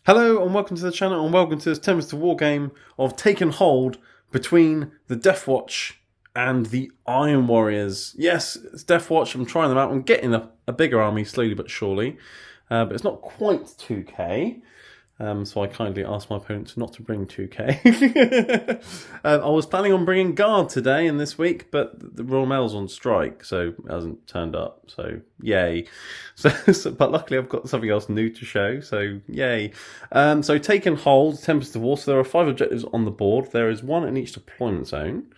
Hello and welcome to the channel and welcome to this Tempest War game of Taken Hold between the Deathwatch and the Iron Warriors. Yes, it's Deathwatch. I'm trying them out. I'm getting a bigger army slowly but surely. But it's not quite 2k. So I kindly asked my opponents not to bring 2k. I was planning on bringing Guard today and this week, but the Royal Mail's on strike, so it hasn't turned up. So yay! But luckily I've got something else new to show. So yay! So Taken Hold, Tempest of War. So there are 5 objectives on the board. There is 1 in each deployment zone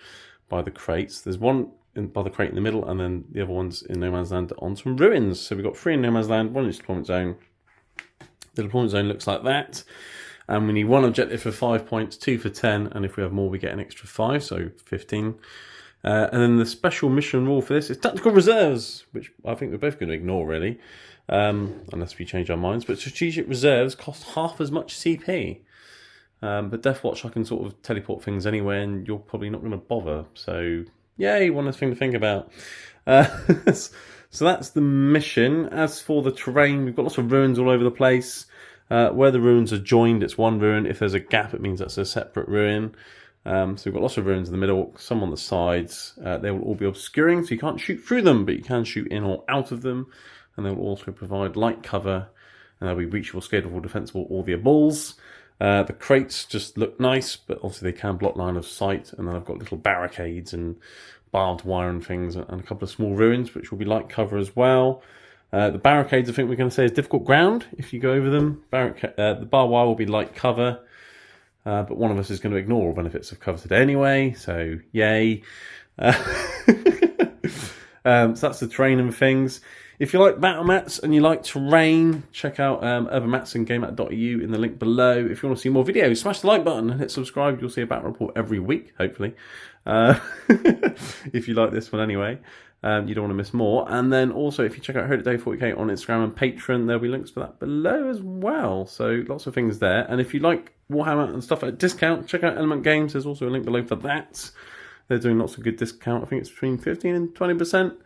by the crates. There's 1 by the crate in the middle, and then the other one's in No Man's Land on some ruins. So we've got 3 in No Man's Land, 1 in each deployment zone. The deployment zone looks like that. And we need 1 objective for 5 points, 2 for 10, and if we have more, we get an extra 5, so 15. And then the special mission rule for this is tactical reserves, which I think we're both going to ignore, really, unless we change our minds. But strategic reserves cost half as much CP. But Deathwatch, I can sort of teleport things anywhere, and you're probably not going to bother. So, yay, one less thing to think about. So that's the mission. As for the terrain, we've got lots of ruins all over the place. Where the ruins are joined, it's one ruin. If there's a gap, it means that's a separate ruin. So we've got lots of ruins in the middle, some on the sides. They will all be obscuring, so you can't shoot through them, but you can shoot in or out of them. And they will also provide light cover, and they'll be reachable, scalable, defensible, or the balls. The crates just look nice, but obviously they can block line of sight. And then I've got little barricades and barbed wire and things, and a couple of small ruins, which will be light cover as well. The barricades, I think we're going to say, is difficult ground if you go over them. The barbed wire will be light cover, but one of us is going to ignore all benefits of cover today anyway, so yay. So that's the terrain and things. If you like battle mats and you like terrain, check out Urban Mats and GameMat.eu in the link below. If you want to see more videos, smash the like button and hit subscribe. You'll see a battle report every week, hopefully. If you like this one anyway. You don't want to miss more. And then also, if you check out Warhammer 40k on Instagram and Patreon, there'll be links for that below as well. So lots of things there. And if you like Warhammer and stuff at discount, check out Element Games. There's also a link below for that. They're doing lots of good discount. I think it's between 15 and 20%.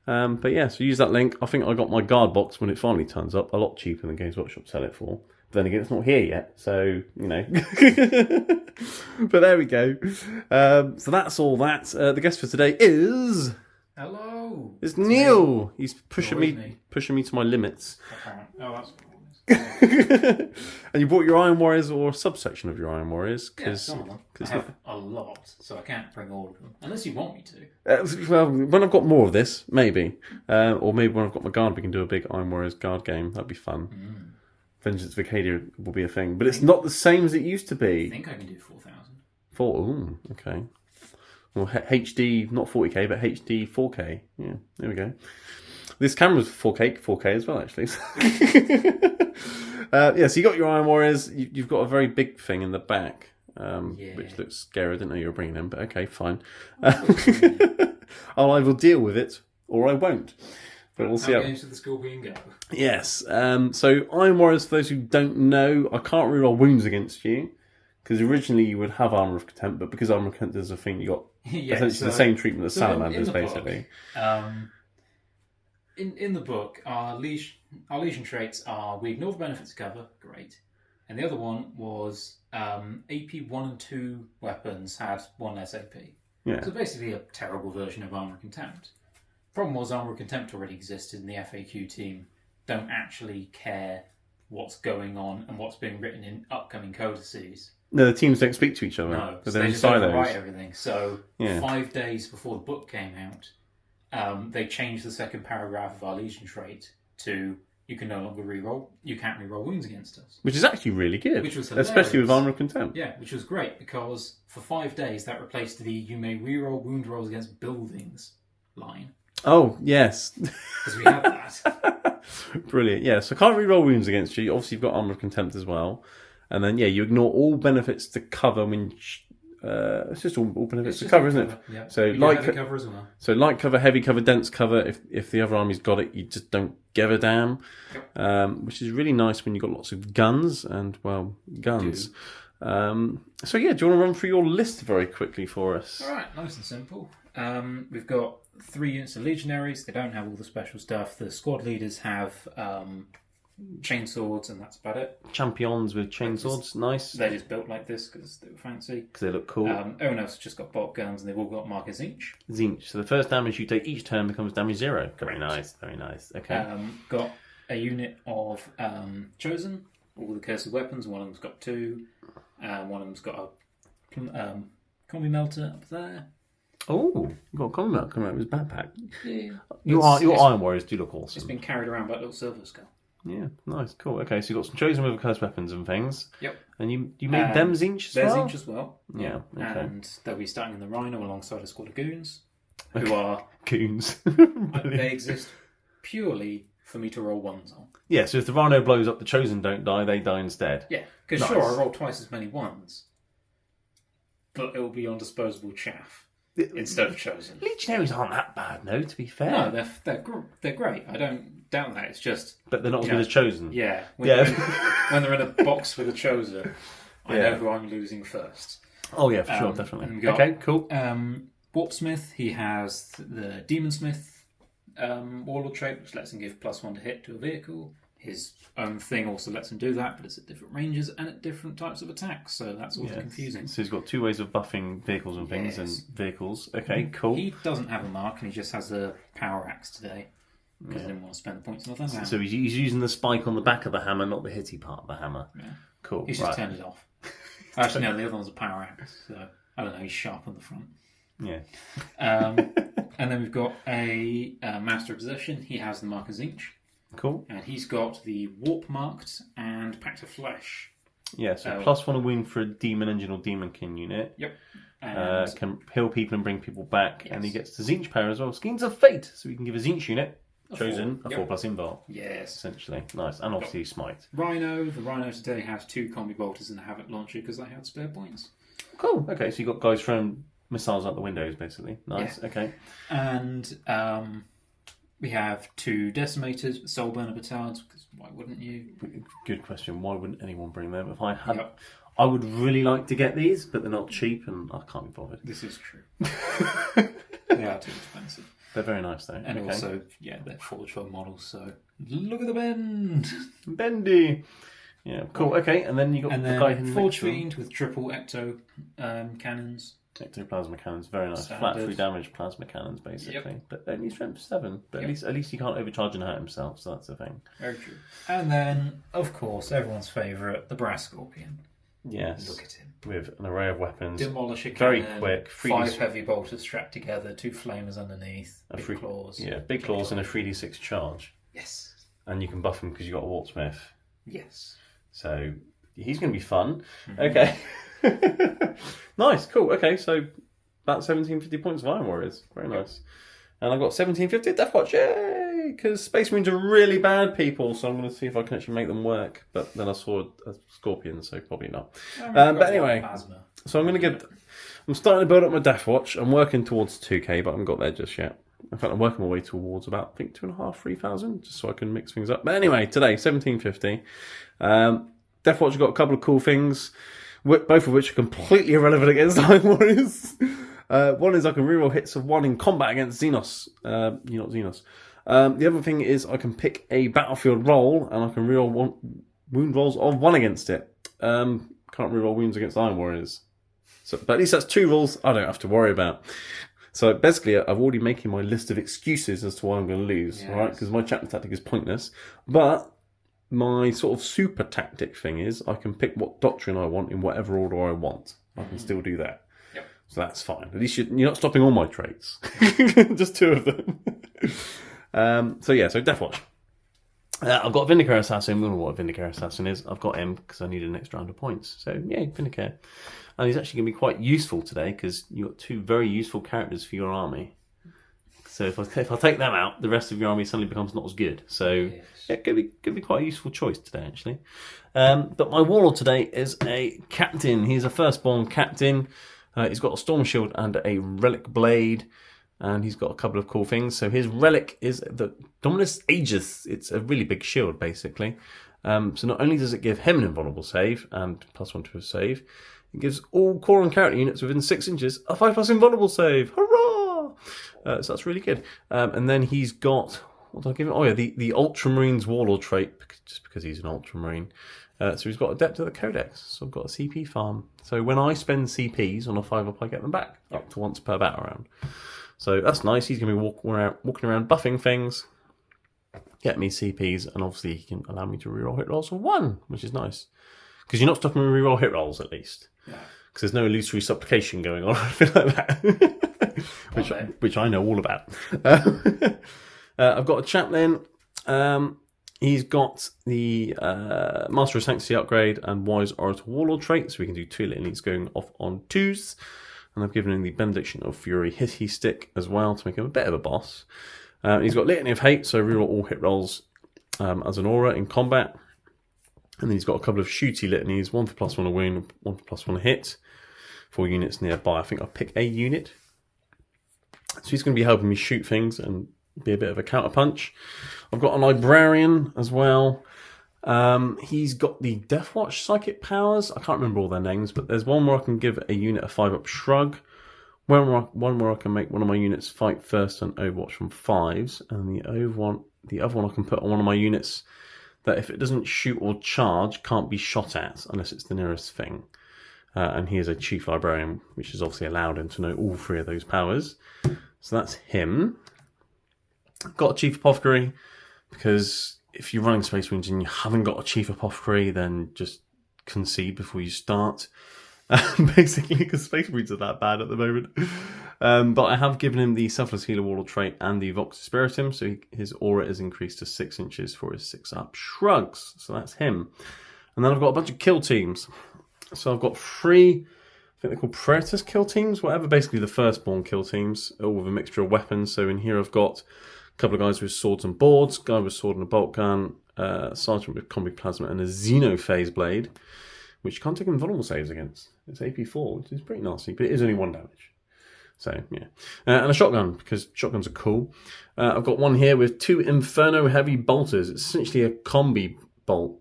But yeah, so use that link. I think I got my Guard box when it finally turns up a lot cheaper than Games Workshop sell it for. But then again, it's not here yet, so you know. But there we go. So that's all that. The guest for today is. Hello. It's Neil. He's pushing me to my limits. Oh, that's cool. And you brought your Iron Warriors or a subsection of your Iron Warriors? Yeah, some of them. I have a lot, so I can't bring all of them. Unless you want me to. Well, when I've got more of this, maybe. Or maybe when I've got my Guard, we can do a big Iron Warriors Guard game. That'd be fun. Vengeance Vicadia will be a thing. But it's not the same as it used to be. I think I can do 4,000. Ooh, okay. Well, HD, not 40k, but HD 4k. Yeah, there we go. This camera's 4k as well, actually. Yeah, so you got your Iron Warriors. You've got a very big thing in the back, which looks scary. I didn't know you were bringing them, but okay, fine. I will deal with it, or I won't. But we'll see how games to the Scorpion go. Yes. So Iron Warriors, for those who don't know, I can't reroll wounds against you. Because originally you would have Armour of Contempt, but because Armour of Contempt is a thing, you got essentially the same treatment as Salamanders, basically. In the book, our Legion traits are we ignore the benefits of cover, great. And the other one was AP 1 and 2 weapons had 1 less AP. Yeah. So basically a terrible version of Armour of Contempt. Problem was Armour of Contempt already existed and the FAQ team don't actually care what's going on and what's being written in upcoming codices. No, the teams don't speak to each other. No, but so they're they just overwrite everything. So 5 days before the book came out, they changed the second paragraph of our Legion trait to you can no longer reroll. You can't reroll wounds against us. Which is actually really good. Which was hilarious. Especially with Armour of Contempt. Yeah, which was great because for 5 days that replaced the you may reroll wound rolls against buildings line. Oh, yes. Because we had that. Brilliant. Yeah, so can't reroll wounds against you. Obviously, you've got Armour of Contempt as well. And then, yeah, you ignore all benefits to cover when... it's just all benefits to cover, isn't it? Yeah. So light cover as well. So light cover, heavy cover, dense cover. If the other army's got it, you just don't give a damn. Yep. Which is really nice when you've got lots of guns and, well, guns. So, yeah, do you want to run through your list very quickly for us? All right, nice and simple. We've got 3 units of legionaries. They don't have all the special stuff. The squad leaders have chainswords, and that's about it. Champions with chainswords, nice. They're just built like this because they were fancy. Because they look cool. Everyone else has just got bolt guns, and they've all got marker Zinch. Zinch. So the first damage you take each turn becomes damage 0. Very nice, very nice. Okay. Got a unit of Chosen, all the cursed weapons. One of them's got 2. One of them's got a combi melter up there. Oh, you got a combi melter coming out of his backpack. Yeah. Your Iron Warriors do look awesome. It's been carried around by a little silver skull. Yeah, nice, cool. Okay, so you got some Chosen with cursed weapons and things. Yep. And you made them Zinch as well? They're Zinch as well. Yeah, okay. And they'll be starting in the Rhino alongside a squad of goons, who are... Goons. They exist purely for me to roll ones on. Yeah, so if the Rhino blows up, the Chosen don't die, they die instead. Yeah, because sure, I roll twice as many ones, but it will be on disposable chaff instead of Chosen. Legionaries aren't that bad, no, to be fair. No, they're great. I don't doubt that. It's just... But they're not as good as Chosen. Yeah. When they're in a box with a Chosen, I know who I'm losing first. Oh yeah, for sure, definitely. Okay, cool. Warpsmith, he has the Demonsmith Warlord trait, which lets him give +1 to hit to a vehicle. His own thing also lets him do that, but it's at different ranges and at different types of attacks, so that's also confusing. So he's got 2 ways of buffing vehicles and things and vehicles. Okay, cool. He doesn't have a mark, and he just has a power axe today, because I didn't want to spend the points on that. So he's using the spike on the back of the hammer, not the hitty part of the hammer. Yeah. Cool. He's just turned it off. Actually, no, the other one's a power axe, so I don't know, he's sharp on the front. Yeah. And then we've got a Master of Possession. He has the marker Zinch. Cool. And he's got the Warp Marked and Pact of Flesh. Yeah, so +1 a wound for a Demon Engine or Demon King unit. Yep. Can heal people and bring people back. And he gets the Zinch power as well. Schemes of Fate. So we can give a Zinch unit, Chosen, a 4+ invul. Yes. Essentially. Nice. And obviously Smite. Rhino. The Rhino today has 2 combi bolters and a Havoc launcher because they had spare points. Cool. Okay, so you got guys throwing missiles out the windows, basically. Nice. Yeah. Okay. And we have 2 Decimators with Soul Burner Batards, because why wouldn't you? Good question. Why wouldn't anyone bring them? If I had, I would really like to get these, but they're not cheap, and I can't be bothered. This is true. They are too expensive. They're very nice, though. And also, they're Forge World models, so look at the bend! Bendy! Yeah, cool. Okay, and then you got the guy who Forge Fiend with triple Ecto cannons. Ectoplasma cannons, very nice. Standard. Flat 3 damage plasma cannons, basically. Yep. But only strength 7. But at least he can't overcharge and hurt himself, so that's the thing. Very true. And then, of course, everyone's favourite, the Brass Scorpion. Yes. Look at him. With an array of weapons. Demolish a very cannon, quick. 5 heavy bolters strapped together, 2 flamers underneath, big claws. Yeah, big claws and a 3d6 charge. Yes. And you can buff him because you've got a Warpsmith. Yes. So he's going to be fun. Okay. Nice, cool. Okay, so about 1750 points of Iron Warriors. Very nice. And I've got 1750 Deathwatch. Yay! Because Space Marines are really bad people, so I'm going to see if I can actually make them work. But then I saw a Scorpion, so probably not. But anyway, so I'm going to give... I'm starting to build up my Deathwatch. I'm working towards 2k, but I haven't got there just yet. In fact, I'm working my way towards about, I think, 2,500, 3,000, just so I can mix things up. But anyway, today, 1750. Deathwatch has got a couple of cool things, both of which are completely irrelevant against Iron Warriors. One is I can reroll hits of 1 in combat against Xenos. Not Xenos. The other thing is I can pick a battlefield roll, and I can reroll wound rolls of 1 against it. Can't reroll wounds against Iron Warriors. So, but at least that's 2 rolls I don't have to worry about. So basically, I've already making my list of excuses as to why I'm going to lose, right? Because my chapter tactic is pointless. But my sort of super tactic thing is I can pick what doctrine I want in whatever order I want. I can still do that. Yep. So that's fine. At least you're not stopping all my traits. Just 2 of them. So Deathwatch. I've got Vindicator Assassin. We don't know what a Vindicator Assassin is. I've got him because I need an extra 100 points. So, Vindicator. And he's actually going to be quite useful today because you've got 2 very useful characters for your army. So if I take them out, the rest of your army suddenly becomes not as good. So it could be quite a useful choice today, actually. But my Warlord today is a Captain. He's a firstborn Captain. He's got a Storm Shield and a Relic Blade. And he's got a couple of cool things. So his relic is the Dominus Aegis. It's a really big shield, basically. So not only does it give him an invulnerable save and +1 to his save, it gives all core and character units within 6 inches a 5+ invulnerable save. Hurrah! So that's really good. And then he's got what did I give him? Oh yeah, the Ultramarines Warlord trait, just because he's an Ultramarine. So he's got Adept at the Codex. So I've got a CP farm. So when I spend CPs on a 5-up, I get them back up to once per battle round. So that's nice. He's going to be walking around buffing things, get me CPs, and obviously he can allow me to reroll hit rolls for 1, which is nice. Because you're not stopping me reroll hit rolls, at least. Yeah. Because there's no illusory supplication going on, or anything like that. which I know all about. I've got a chaplain. He's got the Master of Sanctity upgrade and Wise Orator Warlord trait, so we can do 2 litanies going off on 2s. And I've given him the Benediction of Fury Hitty stick as well to make him a bit of a boss. He's got Litany of Hate, so reroll all hit rolls as an aura in combat. And then he's got a couple of shooty litanies, 1 for +1 a wound, 1 for +1 a hit, 4 units nearby. I think I'll pick a unit. So he's going to be helping me shoot things and be a bit of a counterpunch. I've got a Librarian as well. He's got the Deathwatch psychic powers. I can't remember all their names, but there's one where I can give a unit a 5-up shrug. One where I can make one of my units fight first on Overwatch from 5s, and the other one I can put on one of my units that if it doesn't shoot or charge, can't be shot at unless it's the nearest thing. And he is a Chief Librarian, which has obviously allowed him to know all 3 of those powers. So that's him. Got a Chief Apothecary, because if you're running Space Marines and you haven't got a Chief Apothecary, then just concede before you start. Basically, because Space Marines are that bad at the moment. But I have given him the Selfless Healer Warlord trait and the Vox Spiritum, so his aura is increased to 6 inches for his 6-up shrugs. So that's him. And then I've got a bunch of kill teams. So I've got 3, I think they're called Praetus kill teams, whatever, basically the firstborn kill teams, all with a mixture of weapons. So in here I've got a couple of guys with swords and boards, guy with sword and a bolt gun, sergeant with combi plasma and a Xenophase blade, which you can't take invulnerable saves against. It's AP4, which is pretty nasty, but it is only 1 damage. So, yeah. And a shotgun, because shotguns are cool. I've got one here with 2 Inferno heavy bolters. It's essentially a combi bolter,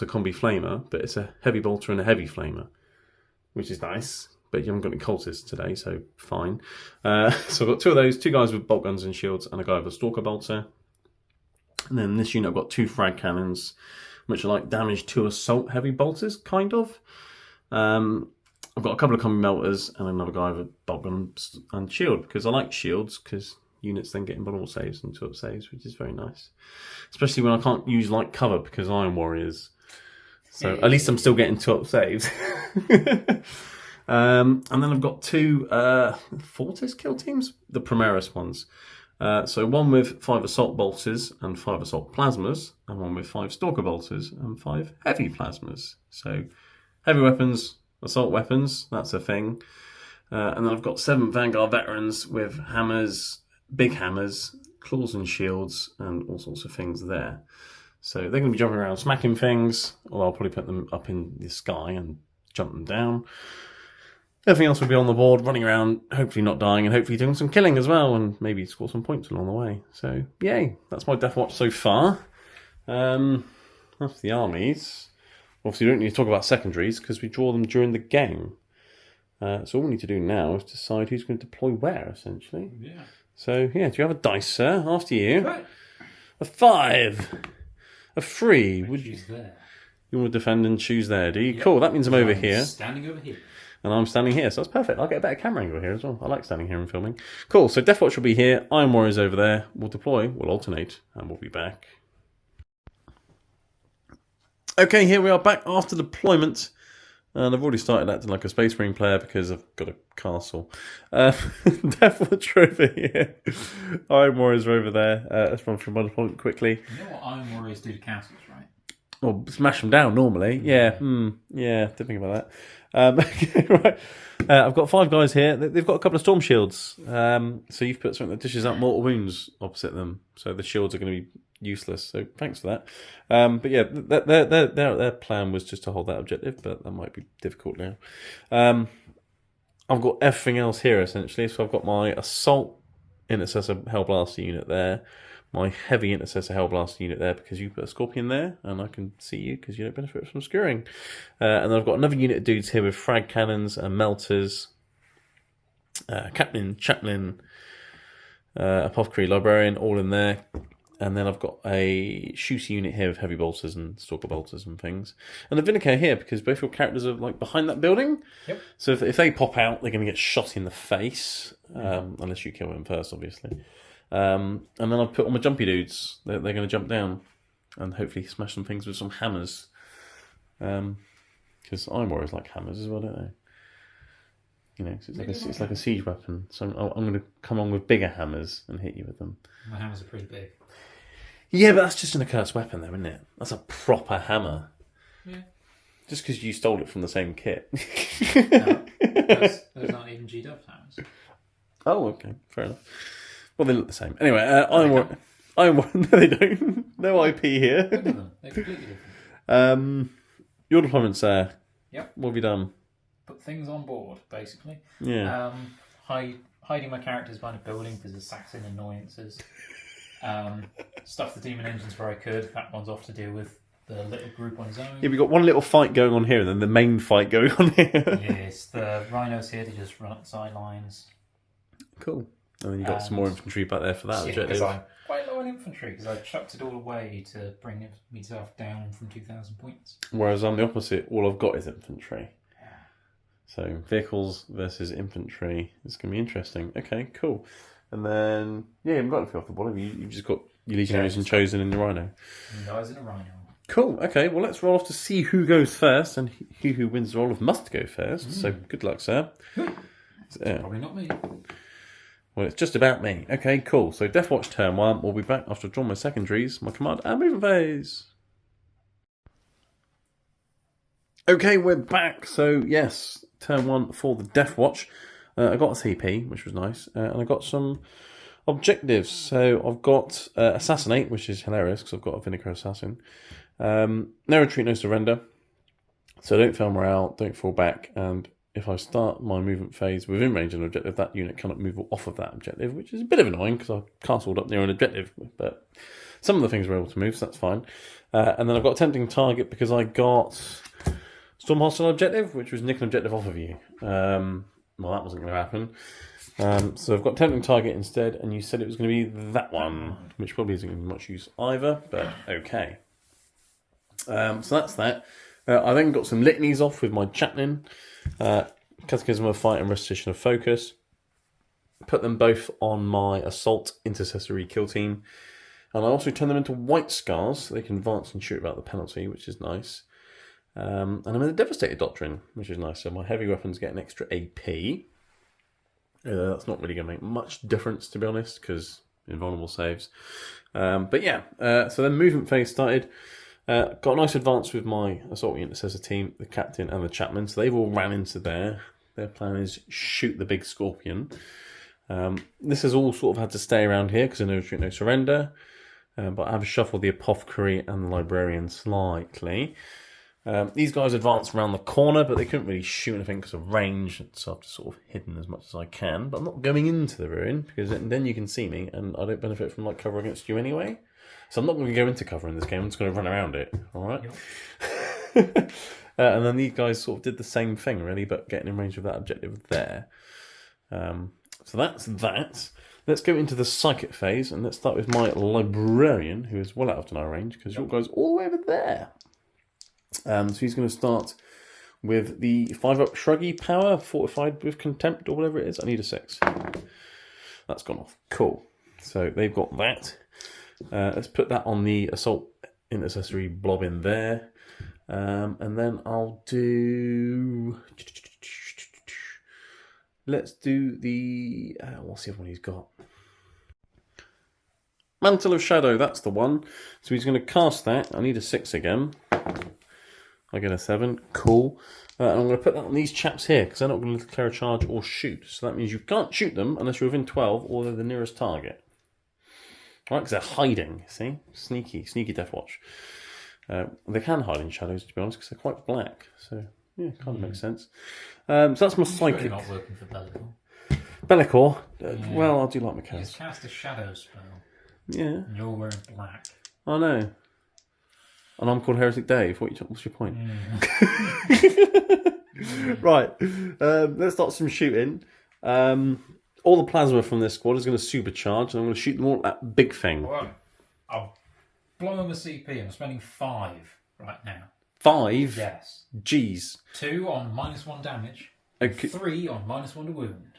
combi flamer, but it's a heavy bolter and a heavy flamer, which is nice. But you haven't got any cultists today, so fine. So I've got 2 of those, 2 guys with bolt guns and shields, and a guy with a stalker bolter. And then in this unit I've got 2 frag cannons, which are like damage to assault heavy bolters, kind of. I've got a couple of combi melters and another guy with a bolt gun and shield, because I like shields, because units then get invulnerable saves and 2-up saves, which is very nice. Especially when I can't use light cover because Iron Warriors. So at least I'm still getting 2-up saves. And then I've got 2 Fortis kill teams, the Primaris ones. So one with 5 assault bolters and 5 assault plasmas, and one with 5 stalker bolters and 5 heavy plasmas. So heavy weapons, assault weapons, that's a thing. And then I've got 7 Vanguard veterans with hammers, big hammers, claws and shields, and all sorts of things there. So they're going to be jumping around smacking things, or I'll probably put them up in the sky and jump them down. Everything else will be on the board, running around, hopefully not dying, and hopefully doing some killing as well, and maybe score some points along the way. So, yay, that's my Deathwatch so far. That's the armies. Obviously, we don't need to talk about secondaries, because we draw them during the game. So all we need to do now is decide who's going to deploy where, essentially. Yeah. So, yeah, do you have a dice, sir? After you. Right. A 5. A 3. Would you? There. You want to defend and choose there, do you? Yep. Cool, that means I'm over here. Standing over here. And I'm standing here, so that's perfect. I'll get a better camera angle here as well. I like standing here and filming. Cool, so Deathwatch will be here. Iron Warriors over there. We'll deploy, we'll alternate, and we'll be back. Okay, here we are back after deployment. And I've already started acting like a Space Marine player because I've got a castle. Deathwatch are over here. Iron Warriors are over there. Let's run through my deployment quickly. You know what Iron Warriors do to castles, right? Well, smash them down normally. Yeah, didn't think about that. Right. I've got 5 guys here. They've got a couple of storm shields. So you've put something that dishes out mortal wounds opposite them. So the shields are going to be useless. So thanks for that. But yeah, their plan was just to hold that objective, but that might be difficult now. I've got everything else here essentially. So I've got my assault intercessor Hellblaster unit there. My heavy intercessor Hellblaster unit there because you put a Scorpion there and I can see you because you don't benefit from skewering. And then I've got another unit of dudes here with frag cannons and melters, Captain, Chaplain, Apothecary, Librarian, all in there. And then I've got a shooty unit here with heavy bolters and stalker bolters and things. And the Vinegar here, because both your characters are like behind that building. Yep. So if they pop out, they're going to get shot in the face. Unless you kill them first, obviously. And then I've put all my jumpy dudes. They're going to jump down and hopefully smash some things with some hammers. Because Iron Warriors like hammers as well, don't they? You know, 'cause it's like a siege weapon. So I'm going to come on with bigger hammers and hit you with them. My hammers are pretty big. Yeah, but that's just an accursed weapon, though, isn't it? That's a proper hammer. Yeah. Just because you stole it from the same kit. No, those aren't even G-Dub hammers. Oh, okay, fair enough. Well, they look the same. Anyway, Iron War. No, they don't. No IP here. Look at them. They're completely different. Your deployment's there. Yep. What have you done? Put things on board, basically. Yeah. Hiding my characters behind a building because of Saxon annoyances. Stuff the demon engines where I could. That one's off to deal with the little group on his own. Yeah, we've got one little fight going on here and then the main fight going on here. Yes, the rhinos here to just run up the sidelines. Cool. And then you've got some more infantry back there for that objective. Because I'm quite low on infantry because I chucked it all away to bring myself down from 2,000 points. Whereas I'm the opposite. All I've got is infantry. So vehicles versus infantry. It's going to be interesting. Okay, cool. And then, yeah, you haven't got anything off the ball, have you? You've just got your Legionaries and Chosen and the Rhino. Guys in a Rhino. Cool. Okay, well, let's roll off to see who goes first, and he who wins the roll of must go first. So good luck, sir. Probably not me. Well, it's just about me. Okay, cool. So Deathwatch turn 1. We'll be back after I've drawn my secondaries, my command, and movement phase. Okay, we're back. So, yes, turn 1 for the Deathwatch. I got a CP, which was nice, and I got some objectives. So I've got Assassinate, which is hilarious because I've got a Vinegar Assassin. No retreat, no surrender. So don't fail morale, don't fall back, and if I start my movement phase within range of an objective, that unit cannot move off of that objective, which is a bit of annoying because I castled up near an objective, but some of the things were able to move, so that's fine. And then I've got a tempting target because I got Storm Hostile objective, which was nick an objective off of you. Well, that wasn't going to happen. So I've got tempting target instead, and you said it was going to be that one, which probably isn't going to be much use either, but okay. So that's that. I then got some litanies off with my chaplain, Catechism of Fight and Recitation of Focus. Put them both on my Assault Intercessory Kill Team. And I also turn them into White Scars, so they can advance and shoot about the penalty, which is nice. And I'm in the Devastator Doctrine, which is nice. So my heavy weapons get an extra AP. That's not really going to make much difference, to be honest, because invulnerable saves. But yeah, so then movement phase started. Got a nice advance with my Assault Intercessor team, the Captain and the Chaplain. So they've all ran into there. Their plan is shoot the big Scorpion. This has all sort of had to stay around here because I no retreat, no surrender. But I have shuffled the Apothecary and the Librarian slightly. These guys advanced around the corner, but they couldn't really shoot anything because of range, so I've just sort of hidden as much as I can. But I'm not going into the ruin, because then you can see me, and I don't benefit from like cover against you anyway. So I'm not going to go into cover in this game, I'm just going to run around it, alright? Yep. And then these guys sort of did the same thing, really, but getting in range of that objective there. So that's that. Let's go into the Psychic phase, and let's start with my Librarian, who is well out of denial range, because your guy's all the way over there. So he's going to start with the 5-up Shruggy power, fortified with contempt or whatever it is. I need a 6. That's gone off. Cool. So they've got that. Let's put that on the Assault Intercessory blob in there. And then I'll do... Let's do the... what's the other one he's got? Mantle of Shadow, that's the one. So he's going to cast that. I need a 6 again. I get a 7. Cool. And I'm going to put that on these chaps here because they're not going to declare a charge or shoot. So that means you can't shoot them unless you're within 12 or they're the nearest target. Right, because they're hiding, see? Sneaky Deathwatch. They can hide in shadows, to be honest, because they're quite black. So, yeah, kind of makes sense. So that's my Psychic. Really not working for Bellicor. Bellicor? Yeah. Well, I do like mechanics. He's cast a shadow spell. Yeah. And you're wearing black. I know. And I'm called Heretic Dave. What's your point? Right. Let's start some shooting. All the plasma from this squad is going to supercharge, and I'm going to shoot them all at Big Thing. One, I'll blow him a CP. I'm spending 5 right now. 5? Yes. Jeez. 2 on -1 damage. Okay. 3 on -1 to wound.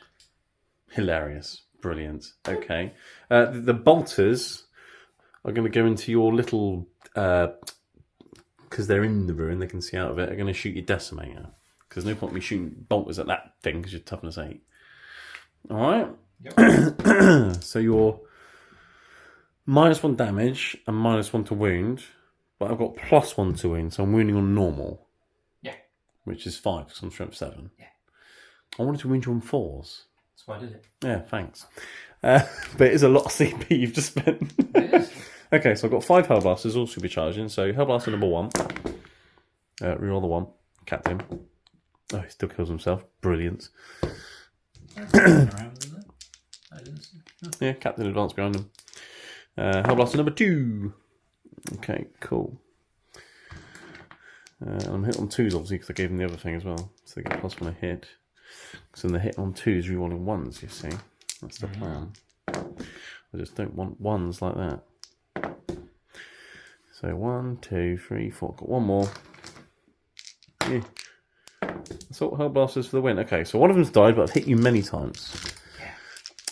Hilarious. Brilliant. Okay. The bolters are going to go into your little... because they're in the ruin, they can see out of it, are going to shoot your decimator. Because there's no point in me shooting bolters at that thing because you're toughness 8. Alright? Yep. So you're -1 damage and -1 to wound. But I've got +1 to wound, so I'm wounding on normal. Yeah. Which is 5 because I'm strength 7. Yeah. I wanted to wound you on 4s. That's why I did it. Yeah, thanks. But it is a lot of CP you've just spent. It is. Okay, so I've got 5 Hellblasters, all supercharging. So Hellblaster number 1. Reroll the 1. Captain. Oh, he still kills himself. Brilliant. Yeah, Captain advanced behind him. Hellblaster number 2. Okay, cool. I'm hit on 2s, obviously, because I gave him the other thing as well. So they get +1 a hit. So the hit on 2s, rerolling 1s, you see. That's the plan. I just don't want 1s like that. So 1, 2, 3, 4. Got 1 more. Yeah. Assault Hellblasters for the win. Okay, so one of them's died, but I've hit you many times.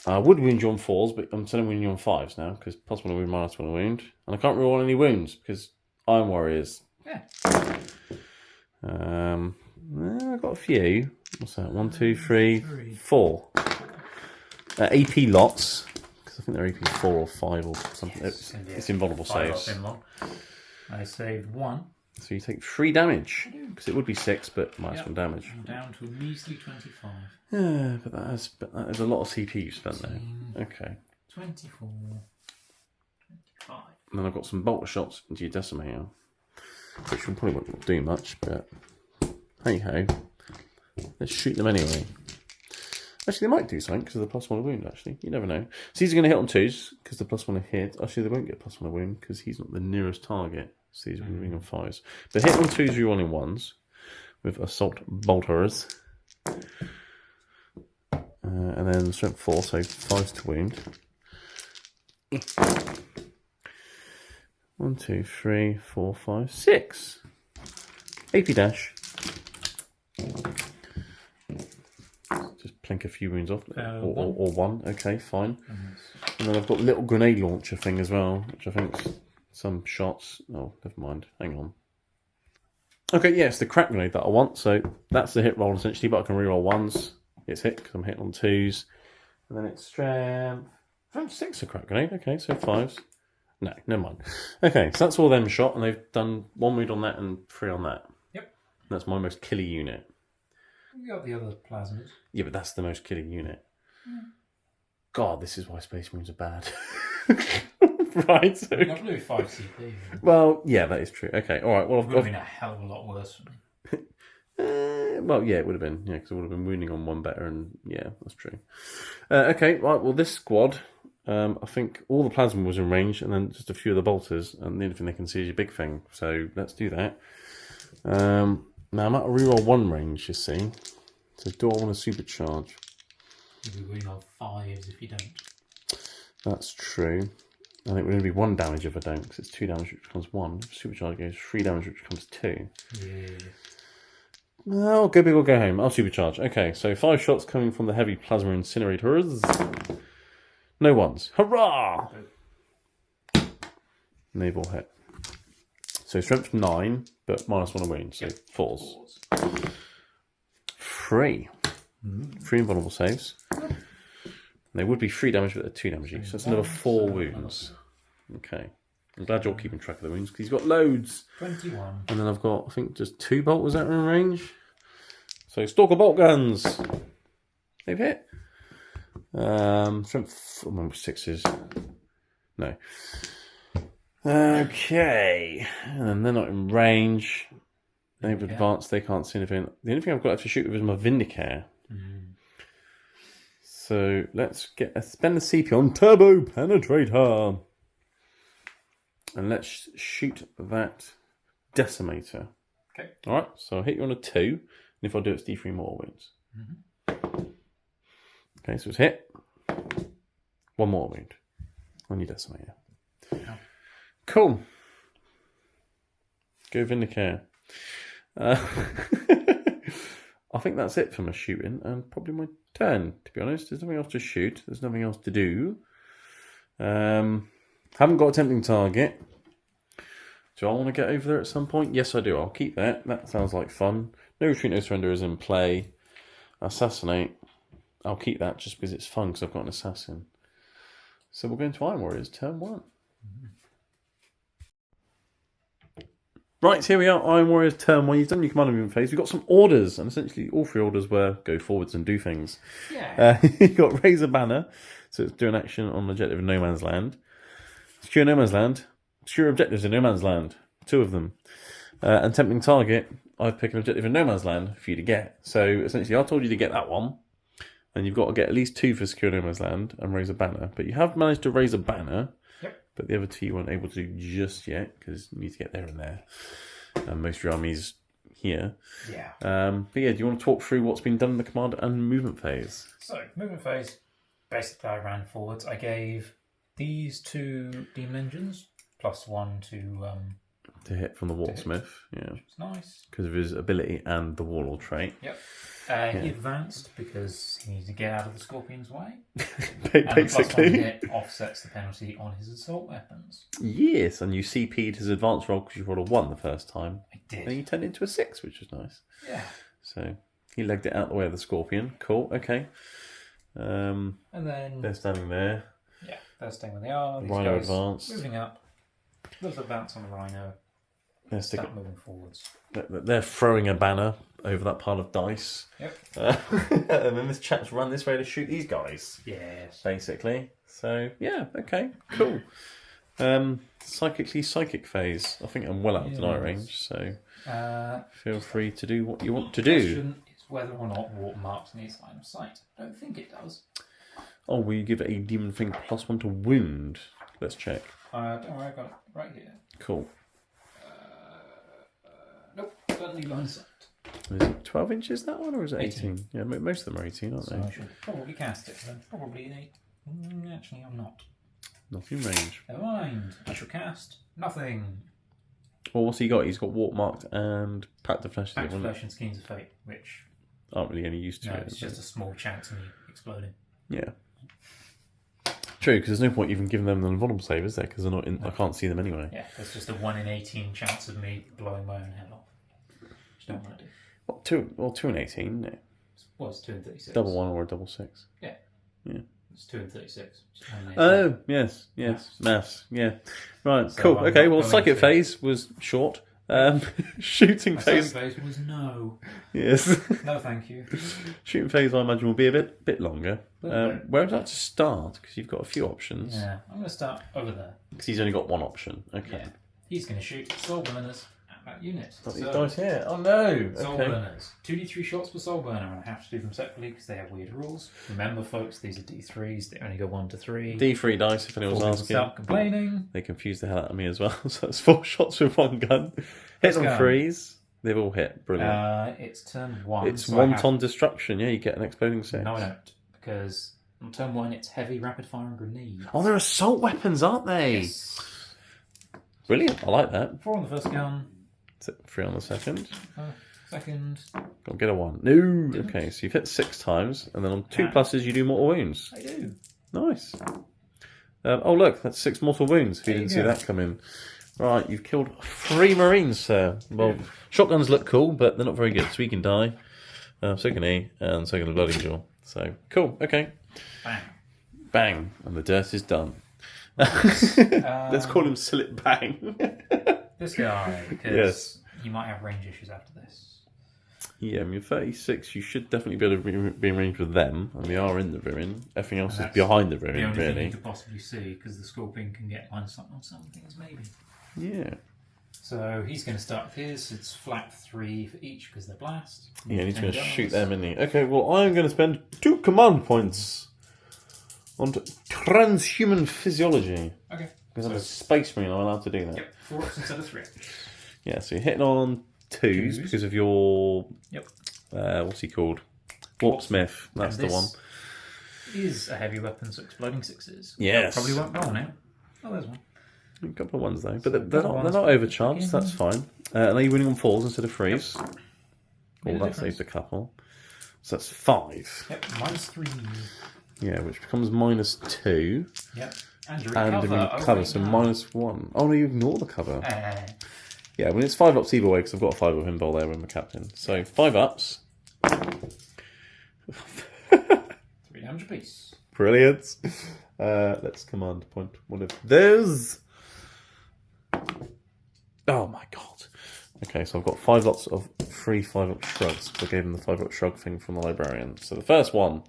I would wound you on 4s, but I'm still wounding you on 5s now, because +1 to wound, -1 to wound. And I can't reroll any wounds, because Iron Warriors. Yeah. I've got a few. What's that? 1, 2, 3, 4. AP lots, because I think they're AP 4 or 5 or something. Yes, it's invulnerable saves. I saved 1. So you take 3 damage, because it would be 6, but -1 damage. I'm down to a measly 25. Yeah, but that is a lot of CP you spent there. Okay. 24. 25. And then I've got some bolter shots into your decimator, which probably won't do much, but hey ho. Let's shoot them anyway. Actually, they might do something because of the +1 wound, actually. You never know. So these are going to hit on 2s because the +1 hit. Actually, they won't get +1 wound because he's not the nearest target. So he's moving on 5s. But hit on 2s, rerolling 1s with assault bolters. And then strength 4, so 5s to wound. 1, 2, 3, 4, 5, 6. AP dash. Just plink a few wounds off. Or 1. Okay, fine. And then I've got a little grenade launcher thing as well, which I think's some shots. Oh, never mind. Hang on. Okay, yeah, it's the crack grenade that I want. So that's the hit roll essentially, but I can reroll 1s. It's hit because I'm hitting on 2s. And then it's strength 6 a crack grenade. Okay, so 5s. No, never mind. Okay, so that's all them shot, and they've done 1 wound on that and 3 on that. Yep. That's my most killy unit. You got the other plasmas. Yeah, but that's the most killing unit. God, this is why Space Marines are bad. Right. So... I've blew 5 CP. Well, yeah, that is true. Okay, all right. Well, It would have been a hell of a lot worse for me. Well, yeah, it would have been. Yeah, because I would have been wounding on 1 better, and yeah, that's true. Okay, right. Well, this squad, I think all the plasma was in range, and then just a few of the bolters, and the only thing they can see is your big thing. So let's do that. Now I'm at a reroll 1 range, you see. So do I want to supercharge? You'll be winning on 5s if you don't. That's true. I think we're going to be 1 damage if I don't, because it's 2 damage, which becomes 1. If supercharge goes 3 damage, which becomes 2. Yeah. Well, go big or go home. I'll supercharge. Okay, so 5 shots coming from the heavy plasma incinerators. No 1s. Hurrah! Naval hit. So strength 9, but -1 a wound, so 4s. 3. 3 invulnerable saves. They would be 3 damage, but they're 2 damage each. So that's another 4 wounds. Okay. I'm glad you're keeping track of the wounds, because he's got loads. 21. And then I've got, I think, just 2 bolters that are in range. So Stalker bolt guns. They've hit. Strength 6s. No. Okay. And then they're not in range. They've advanced, they can't see anything. The only thing I've got left to shoot with is my Vindicare. So let's spend the CP on Turbo Penetrator. And let's shoot that Decimator. Okay. Alright, so I'll hit you on a 2. And if I do, it's D3 more wounds. Okay, so it's hit. 1 more wound on your Decimator. Cool. Go Vindicare. I think that's it for my shooting and probably my turn, to be honest. There's nothing else to shoot. There's nothing else to do. Haven't got a tempting target. Do I want to get over there at some point? Yes, I do. I'll keep that. That sounds like fun. No retreat, no surrender is in play. Assassinate. I'll keep that just because it's fun because I've got an assassin. So we're going to Iron Warriors, turn 1. Right, here we are, Iron Warriors, turn 1. You've done your command movement phase. We've got some orders, and essentially all 3 orders were go forwards and do things. Yeah. You've got Raise a Banner, so it's doing action on the objective in No Man's Land. Secure No Man's Land. Secure objectives in No Man's Land. 2 of them. And Tempting Target, I've picked an objective in No Man's Land for you to get. So essentially I told you to get that one, and you've got to get at least 2 for Secure No Man's Land and Raise a Banner. But you have managed to raise a banner. But the other 2 you weren't able to do just yet because you need to get there and there. And most of your armies here. Yeah. But yeah, do you want to talk through what's been done in the command and movement phase? So, movement phase, basically I ran forwards. I gave these 2 demon engines, +1 to hit from the Wartsmith, yeah. Which was nice. Because of his ability and the Warlord trait. Yep. He advanced because he needed to get out of the Scorpion's way. Basically. And the +1 hit offsets the penalty on his assault weapons. Yes, and you CP'd his advance roll because you rolled a 1 the first time. I did. And you turned it into a 6, which was nice. Yeah. So he legged it out the way of the Scorpion. Cool, okay. And then... They're standing there. Yeah, they're staying where they are. These Rhino guys advanced. moving up. There's advance on the Rhino. Start moving forwards. They're throwing a banner over that pile of dice. Yep. And then this chap's run this way to shoot these guys. Yes. Basically. So, yeah, okay, cool. Psychic phase. I think I'm well out of deny range, so feel free to do what you want to do. The question is whether or not warp marks needs line of sight. I don't think it does. Oh, will you give a demon thing +1 to wound? Let's check. Don't worry, I've got it right here. Cool. Nope, don't need line of sight. Is it 12 inches, that one, or is it 18? Yeah, most of them are 18, aren't So they? I should probably cast it, then probably an 8. Actually, I'm not. Not in range. Never mind. I shall cast nothing. Well, what's he got? He's got Warp Marked and Pact of Flesh. Pact of Flesh and Schemes of Fate, which... aren't really any use to it. It's just a small chance of me exploding. Yeah. True, because there's no point even giving them the invulnerable save, is there? Because they're not in. I can't see them anyway. Yeah, there's just a 1 in 18 chance of me blowing my own head off. Which I don't want to do. What, 2 and 18? No. Well, it's 2 and 36. Double 1 or a double 6. Yeah. Yeah. It's 2 and 36. Oh, yes. Maths. Yeah. Right, So cool. I'm Okay, not well, going psychic to- phase was short. Shooting My phase. second phase was no. Yes. No, thank you. Shooting phase, I imagine, will be a bit longer. Little bit. Where would you like to start? Because you've got a few options. Yeah, I'm going to start over there. Because he's only got one option. Okay. Yeah. He's going to shoot soul burners at that unit. Got these dice here. Oh no! Soul Okay. burners. 2d3 shots per soul burner, and I have to do them separately because they have weird rules. Remember, folks, these are d3s. They only go 1 to 3. D3 dice, if anyone's asking. Start complaining. They confuse the hell out of me as well. So that's 4 shots with 1 gun. Hit Let's on go. 3s. They've all hit. Brilliant. It's turn 1. It's so I have- wanton destruction. Yeah, you get an exploding 6. No, I don't. Because on turn 1, it's heavy rapid fire and grenade. Oh, they're assault weapons, aren't they? Yes. Brilliant. I like that. 4 on the first gun. 3 on the second. Second. Don't get a 1. No. Okay, so you've hit 6 times, and then on 2 pluses you do mortal wounds. I do. Nice. Oh look, that's 6 mortal wounds. If you There you didn't see go. that come in. Right, you've killed 3 Marines, sir. Well, shotguns look cool, but they're not very good. So he can die. So can he, and so can the Blood Angel. So cool. Okay. Bang. Bang, and the dirt is done. Let's call him Sillet Bang. This guy, because Yes. you might have range issues after this. Yeah, I mean, 36, you should definitely be able to be in range with them, and we are in the ruin. Everything else is That's behind the The ruin, only thing really. you could possibly see, because the Scorpion can get line of sight on some things, maybe. Yeah. So he's going to start with his. It's flat 3 for each because they're blast. Yeah, and he's going to 10 shoot guns. them, isn't he? Okay, well, I'm going to spend 2 command points on transhuman physiology. Okay. Because I'm a space marine, I'm allowed to do that. Yep. 4 ups instead of 3. Yeah, so you're hitting on 2s Twos. because of your... Yep. What's he called? Warpsmith. That's And the one. this is a heavy weapon, so exploding 6s. Yes. Probably won't roll now. Oh, there's one. A couple of ones though, but they're not overcharged. So that's fine. And are you winning on 4s instead of 3s? Yep. Oh, that saves a couple. So that's 5. Yep, -3. Yeah, which becomes -2. Yep. And you cover, so -1. Oh no, you ignore the cover. Yeah, when it's 5 ups either way, because I've got a 5 of him there with my captain. So 5 ups. 3 damage apiece. Brilliant. Let's command point one of those. Oh my god. Okay, so I've got 5 lots of free 5-up shrugs. I gave him the 5-up shrug thing from the librarian. So the first one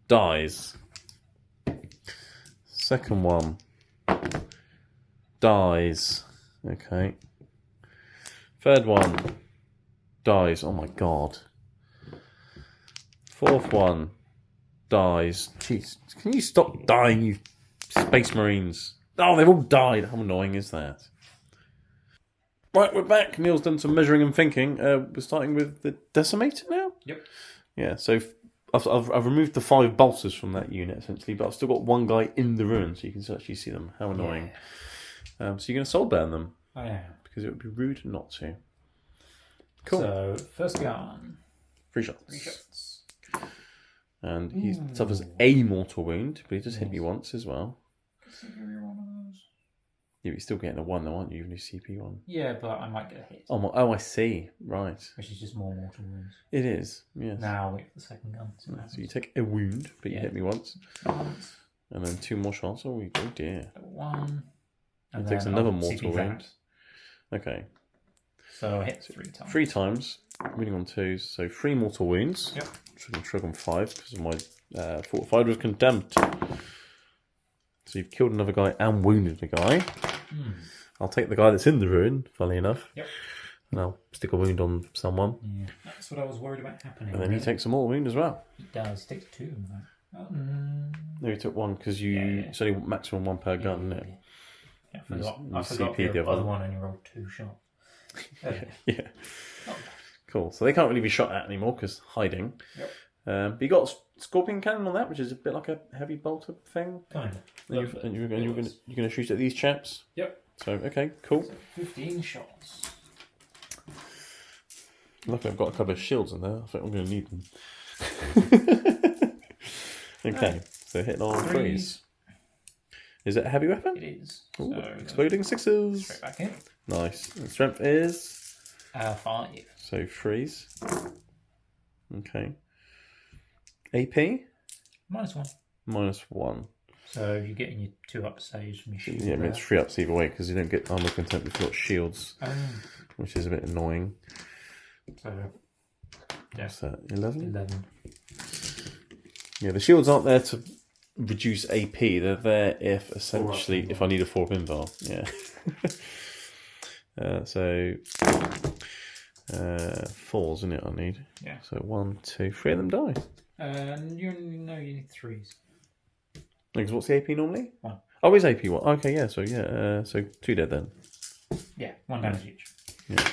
dies. Second one dies. Okay. Third one dies. Oh my god. Fourth one dies. Jeez, can you stop dying, you space marines? Oh, they've all died. How annoying is that? Right, we're back. Neil's done some measuring and thinking. We're starting with the decimator now? Yep. Yeah, so I've removed the 5 bolsters from that unit, essentially, but I've still got one guy in the ruin, so you can actually see them. How annoying. Yeah. So you're going to soul burn them? I am. Because it would be rude not to. Cool. So, first gun. 3 shots. 3 shots. And he suffers a mortal wound, but he just hit me once as well. Yeah, but you're still getting a 1 though, aren't you? Even if CP 1. Yeah, but I might get a hit. Oh, I see. Right. Which is just more mortal wounds. It is, yes. Now I'll wait for the second gun. So you take a wound, but you hit me once. And then 2 more shots. Oh dear. 1. And takes another mortal wound. Okay. So I hit 3 times. 3 times. Winning on 2s. So 3 mortal wounds. Yep. Which I can shrug on 5 because of my fortified with contempt. So you've killed another guy and wounded a guy. I'll take the guy that's in the ruin, funnily enough. Yep. And I'll stick a wound on someone. Yeah, that's what I was worried about happening. And then he takes a more wound as well. He does. He takes 2. No, he took 1 because it's only maximum 1 per gun, isn't it? Yeah, I forgot CP the other one and you rolled 2 shots. Yeah. Cool. So they can't really be shot at anymore because hiding. Yep. But you got a scorpion cannon on that, which is a bit like a heavy bolter thing. Kind of. And you're going to shoot at these chaps. Yep. So okay, cool. So 15 shots. Luckily, I've got a couple of shields in there. I think I'm going to need them. Okay, so hitting on 3s. Is it a heavy weapon? It is. Ooh, So exploding 6s. straight back in. Nice. And strength is 5. so 3s. Okay. AP -1. -1. So you're getting your 2 up saves from your shield. Yeah, I mean, it's 3 ups either way because you don't get armor contempt if you've got shields, which is a bit annoying. So yeah, what's that? 11. 11. Yeah, the shields aren't there to reduce AP. They're there if essentially if I need a 4-up invar. Yeah. So 4s, isn't it? I need. Yeah. So 1, 2, 3 of them die. You need 3s. Because what's the AP normally? 1. Oh, it's AP 1. Okay, yeah. So yeah. So 2 dead then. Yeah, 1 damage each. Yeah.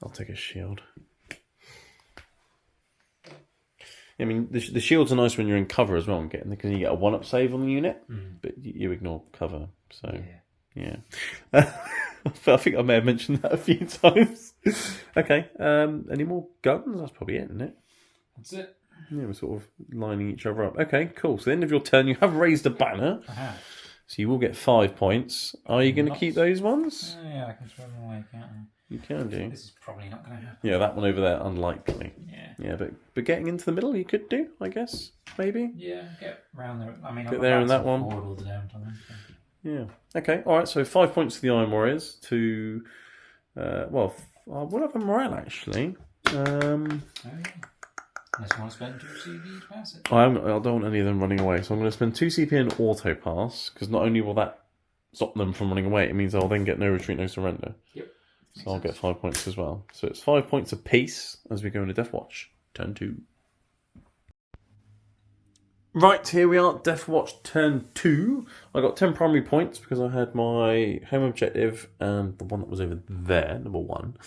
I'll take a shield. I mean, the shields are nice when you're in cover as well, because you get a 1-up save on the unit, but you ignore cover. So, yeah. I think I may have mentioned that a few times. Okay, any more guns? That's probably it, isn't it? That's it. Yeah, we're sort of lining each other up. Okay, cool. So at the end of your turn, you have raised a banner. I have. So you will get 5 points. Are you going to keep those ones? Yeah, I can throw them away, can't I? You can do. This is probably not going to happen. Yeah, that one over there, unlikely. Yeah. Yeah, but getting into the middle, you could do, I guess, maybe. Yeah, get round there. I mean, Get there in that one. All the downtime, so. Yeah. Okay. All right. So 5 points to the Iron Warriors. To we'll have a morale actually. Unless you want to spend 2 CP to pass it. I don't want any of them running away, so I'm going to spend 2 CP in auto pass because not only will that stop them from running away, it means I'll then get no retreat, no surrender. Yep. So I'll get 5 points as well. So it's 5 points apiece as we go into Deathwatch. Turn 2. Right, here we are, Deathwatch turn 2. I got 10 primary points because I had my home objective and the one that was over there, number 1.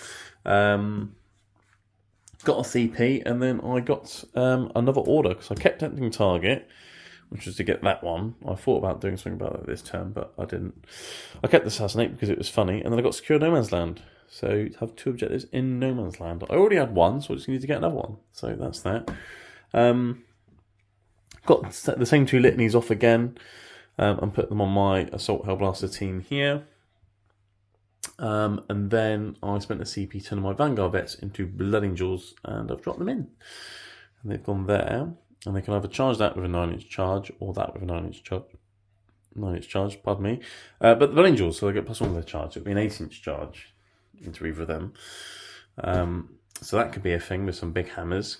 got a CP, and then I got another order because I kept tempting target, which was to get that one. I thought about doing something about that this turn, but I didn't. I kept Assassinate because it was funny, and then I got Secure No Man's Land. So have 2 objectives in No Man's Land. I already had one, so I just need to get another one. So that's that. Got the same 2 litanies off again, and put them on my Assault Hellblaster team here. And then I spent a CP turning my Vanguard vets into Blood Angels, and I've dropped them in. And they've gone there, and they can either charge that with a 9-inch charge, or that with a 9-inch charge. 9-inch charge, pardon me. But the Blood Angels, so they get plus 1 with their charge. It'll be an 8-inch charge into either of them. So that could be a thing with some big hammers.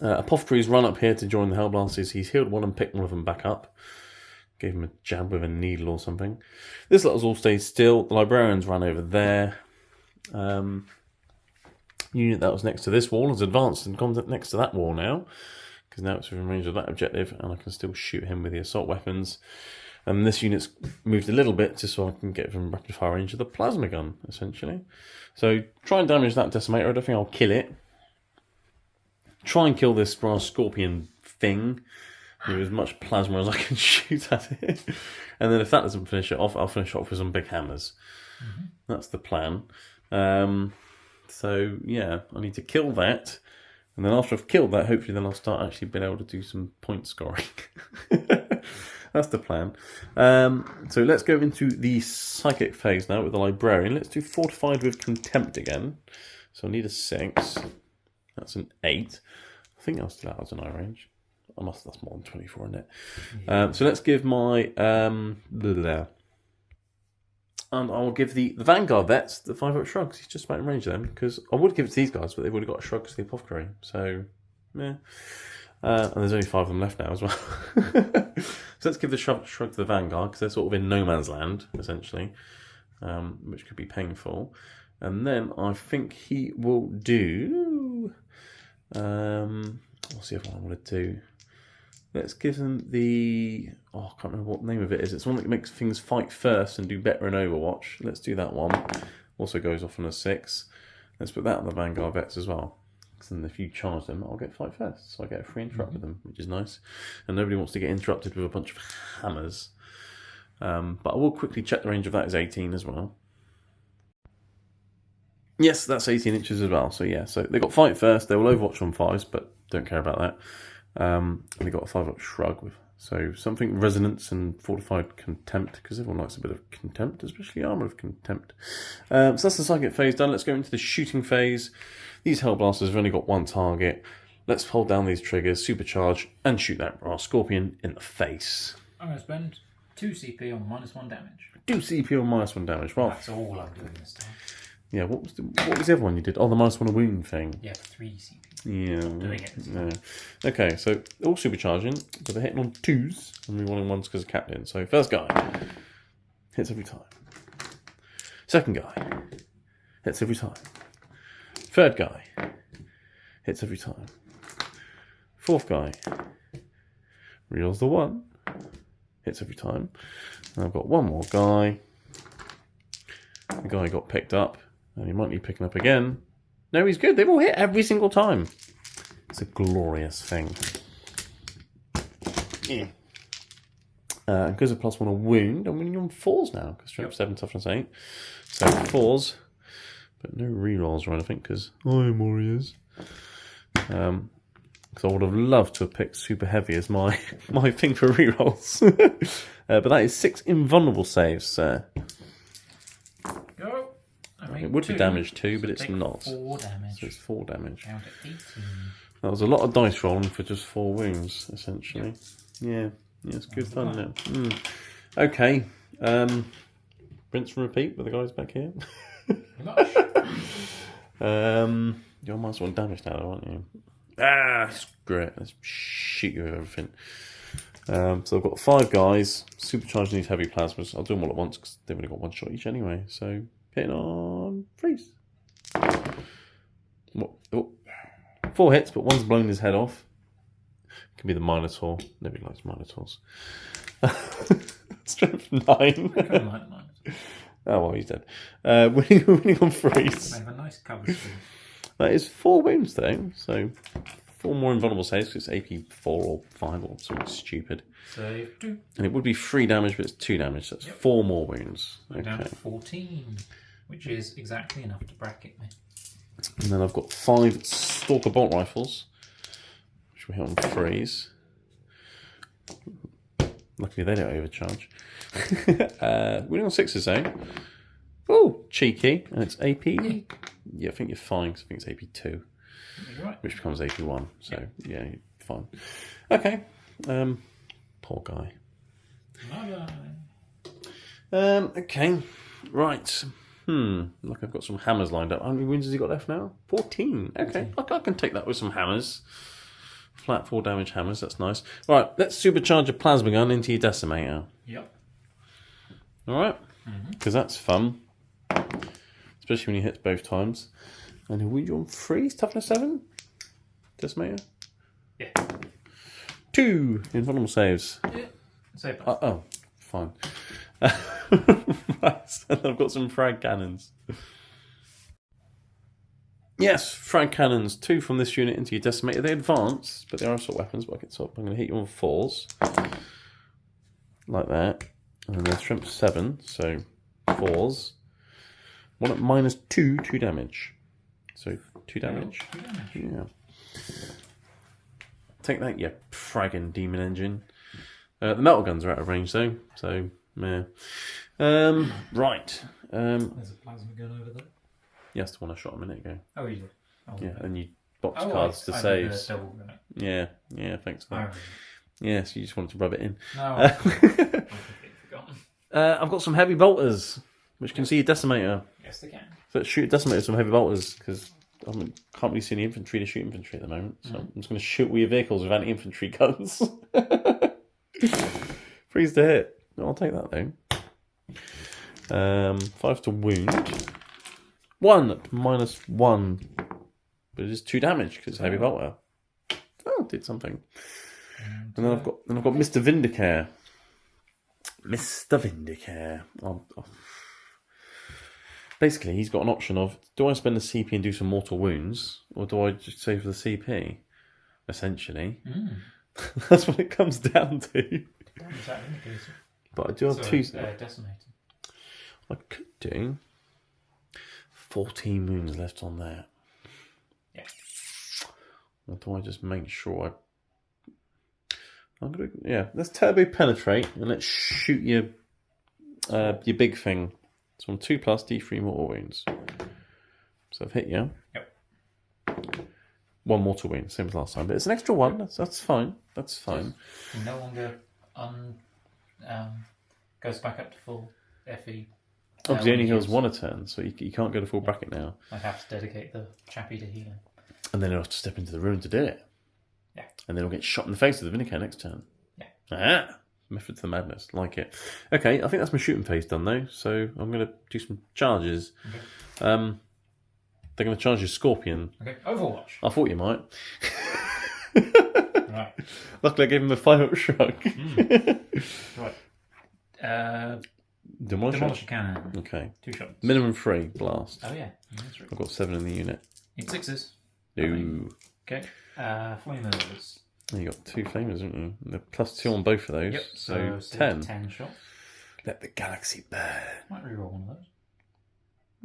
Apothecary's run up here to join the Hellblasters. He's healed one and picked one of them back up. Gave him a jab with a needle or something. This let us all stay still. The Librarians ran over there. Unit that was next to this wall has advanced and gone next to that wall now, because now it's within range of that objective, and I can still shoot him with the assault weapons. And this unit's moved a little bit just so I can get from rapid fire range of the plasma gun, essentially. So try and damage that decimator. I don't think I'll kill it. Try and kill this brass scorpion thing with as much plasma as I can shoot at it. And then if that doesn't finish it off, I'll finish it off with some big hammers. Mm-hmm. That's the plan. So yeah, I need to kill that. And then after I've killed that, hopefully then I'll start actually being able to do some point scoring. That's the plan. So let's go into the psychic phase now with the Librarian. Let's do Fortified with Contempt again. So I need a 6. That's an 8. I think I'll still out an eye range. That's more than 24, isn't it? Yeah. So let's give my... and I'll give the Vanguard vets the 5-up shrugs. He's just about in range of them, because I would give it to these guys, but they've already got a shrug to the Apothecary. So, yeah. And there's only 5 of them left now as well. So let's give the shrug to the Vanguard, because they're sort of in no man's land, essentially, which could be painful. And then I think he will do... what's the other one I want to do? Let's give them the... Oh, I can't remember what the name of it is. It's one that makes things fight first and do better in Overwatch. Let's do that one. Also goes off on a 6. Let's put that on the Vanguard vets as well. Because then if you charge them, I'll get fight first. So I get a free interrupt with them, which is nice. And nobody wants to get interrupted with a bunch of hammers. But I will quickly check the range of that is 18 as well. Yes, that's 18 inches as well. So yeah, so they got fight first. They will Overwatch on 5s, but don't care about that. And they got a 5-up shrug with something resonance and fortified contempt, because everyone likes a bit of contempt, especially armor of contempt. So that's the psychic phase done. Let's go into the shooting phase. These Hellblasters have only got one target. Let's hold down these triggers, supercharge, and shoot that brass scorpion in the face. I'm going to spend 2 CP on -1 damage. 2 CP on -1 damage. Well, that's all I'm doing this time. Yeah, what was the other one you did? Oh, the -1 wound thing. Yeah, 3 CP. Yeah. I'm doing it. No. Okay, so all supercharging, but they're hitting on 2s, and we wanting 1s because of captain. So first guy hits every time. Second guy hits every time. Third guy hits every time. Fourth guy rerolls the 1, hits every time. And I've got one more guy. The guy got picked up, and he might need picking up again. No, he's good. They've all hit every single time. It's a glorious thing. Yeah. Because of +1 a wound, I'm winning on 4s now, because strength 7, toughness 8. So 4s, but no rerolls or anything, because I'm Warriors. Because I would have loved to have picked super heavy as my thing for rerolls. But that is 6 invulnerable saves, sir. Go. It would be damage 2, but it's not. 4 damage. So it's 4 damage. Down to 18. That was a lot of dice rolling for just 4 wounds, essentially. Yeah, it's good fun, isn't it? Okay. Rinse and repeat with the guys back here. You're -1 damage now, aren't you? Screw it. Let's shoot you with everything. So I've got 5 guys. Supercharging these heavy plasmas. I'll do them all at once because they've only got 1 shot each anyway. So hitting on freeze. Oh. 4 hits, but 1's blown his head off. Could be the Minotaur. Nobody likes Minotaurs. Strength 9. Oh well, he's dead. Winning on freeze. They have a nice cover screen. That is 4 wounds though, so 4 more invulnerable saves because it's AP 4 or 5 or something stupid. Save 2. And it would be 3 damage, but it's 2 damage, so that's 4 more wounds. I'm down to 14, which is exactly enough to bracket me. And then I've got 5 Stalker Bolt Rifles, which we hit on 3s. Luckily they don't overcharge. Winning on 6s though. Oh, cheeky. And it's AP. Yeah, I think you're fine because I think it's AP2. You're right. Which becomes AP1. So, yeah, you're fine. Okay. Poor guy. Okay. Right. Look, I've got some hammers lined up. How many wins has he got left now? 14. Okay. I can take that with some hammers. Flat 4 damage hammers. That's nice. Right, let's supercharge a plasma gun into your decimator. Yep. Alright? Because that's fun. Especially when he hits both times. And who are you on 3? Toughness 7? Decimator? Yeah. 2 invulnerable saves. Yeah. Save that. Oh, fine. Right, and I've got some frag cannons. Yes, frag cannons. 2 from this unit into your decimator. They advance, but they are assault weapons. But I get top. I'm going to hit you on 4s. Like that. And then they're strength 7, so 4s. 1 at -2, 2 damage. So 2 damage. 2 damage. Yeah. Take that, you fragging demon engine. The metal guns are out of range though, so meh. Right. There's a plasma gun over there. Yes, the one I shot a minute ago. Oh, you did. Yeah, and you box cards to saves. Yeah, thanks for that. Yeah, so you just wanted to rub it in. No, I've completely forgotten. I've got some heavy bolters, which can see your decimator. Yes, they can. So let's shoot decimator with some heavy bolters, because I can't really see any infantry to shoot infantry at the moment. So I'm just going to shoot with your vehicles with anti-infantry guns. Freeze to hit. I'll take that though. 5 to wound. 1 at -1. But it is 2 damage because it's heavy bolter. Oh, did something. And then I've got Mr. Vindicare. Mr. Vindicare. Basically, he's got an option of, do I spend the CP and do some mortal wounds, or do I just save the CP? Essentially. That's what it comes down to. But I do have 2... Decimated. I could do 14 wounds left on that. Yeah. Or do I just make sure I'm gonna... Yeah, let's turbo penetrate and let's shoot your big thing. So on 2+ D3 mortal wounds. So I've hit you. Yep. 1 mortal wound, same as last time. But it's an extra 1. That's fine. That's fine. He no longer goes back up to full FE. Oh, because he only heals 1 a turn, so you can't go to full bracket now. I'd have to dedicate the chappie to healing. And then he'll have to step into the ruin to do it. Yeah. And then he'll get shot in the face with the Vindicare next turn. Yeah. Ah! Method to the madness. Like it. Okay, I think that's my shooting phase done though, so I'm going to do some charges. Okay. They're going to charge your Scorpion. Okay, Overwatch. I thought you might. Right. Luckily I gave him a 5-up shrug. Right. Demolish cannon. Okay. 2 shots. Minimum 3, blast. Oh yeah. That's right. I've got 7 in the unit. Need 6s. Ooh. Okay. Flamers. You got 2 flamers, haven't you? The +2 on both of those. Yep. So 10. 10 shots. Let the galaxy burn. Might reroll one of those.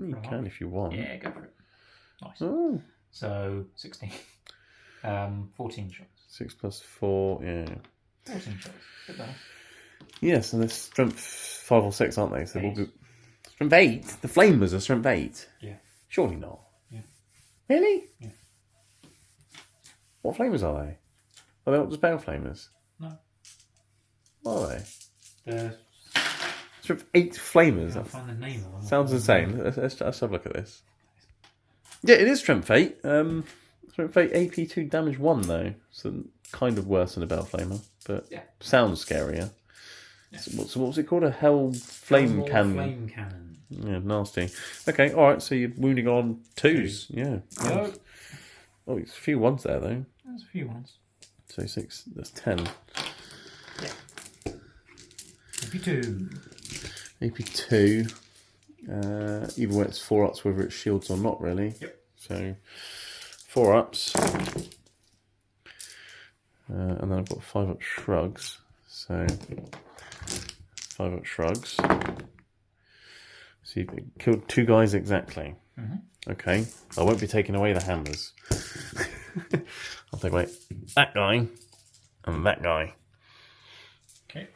You can if you want. Yeah, go for it. Nice. Oh. So 16. 14 shots. 6 + 4, yeah. 14 shots. Bit better. Yes, and they're strength 5 or 6, aren't they? So we'll be... Strength 8? The flamers are strength 8? Yeah. Surely not. Yeah. Really? Yeah. What flamers are they? Are they not just bale flamers? No. What are they? The... Strength 8 flamers? I'll find the name of them. Sounds insane. Let's have a look at this. Yeah, it is strength 8. Strength 8 AP2 damage 1 though. So kind of worse than a bell flamer. But sounds scarier. Yeah. So what was it called? A hell flame cannon. Flame cannon. Yeah, nasty. Okay, alright, so you're wounding on 2s. Yeah. Yep. Oh, it's a few 1s there though. There's a few ones. So 6, that's 10. Yeah. AP2. AP2. Either way it's 4 ups, whether it's shields or not really. Yep. So 4-ups. And then I've got 5-up shrugs. So 5-up shrugs. So you've killed 2 guys exactly. Okay. I won't be taking away the hammers. I'll take away that guy and that guy. Okay.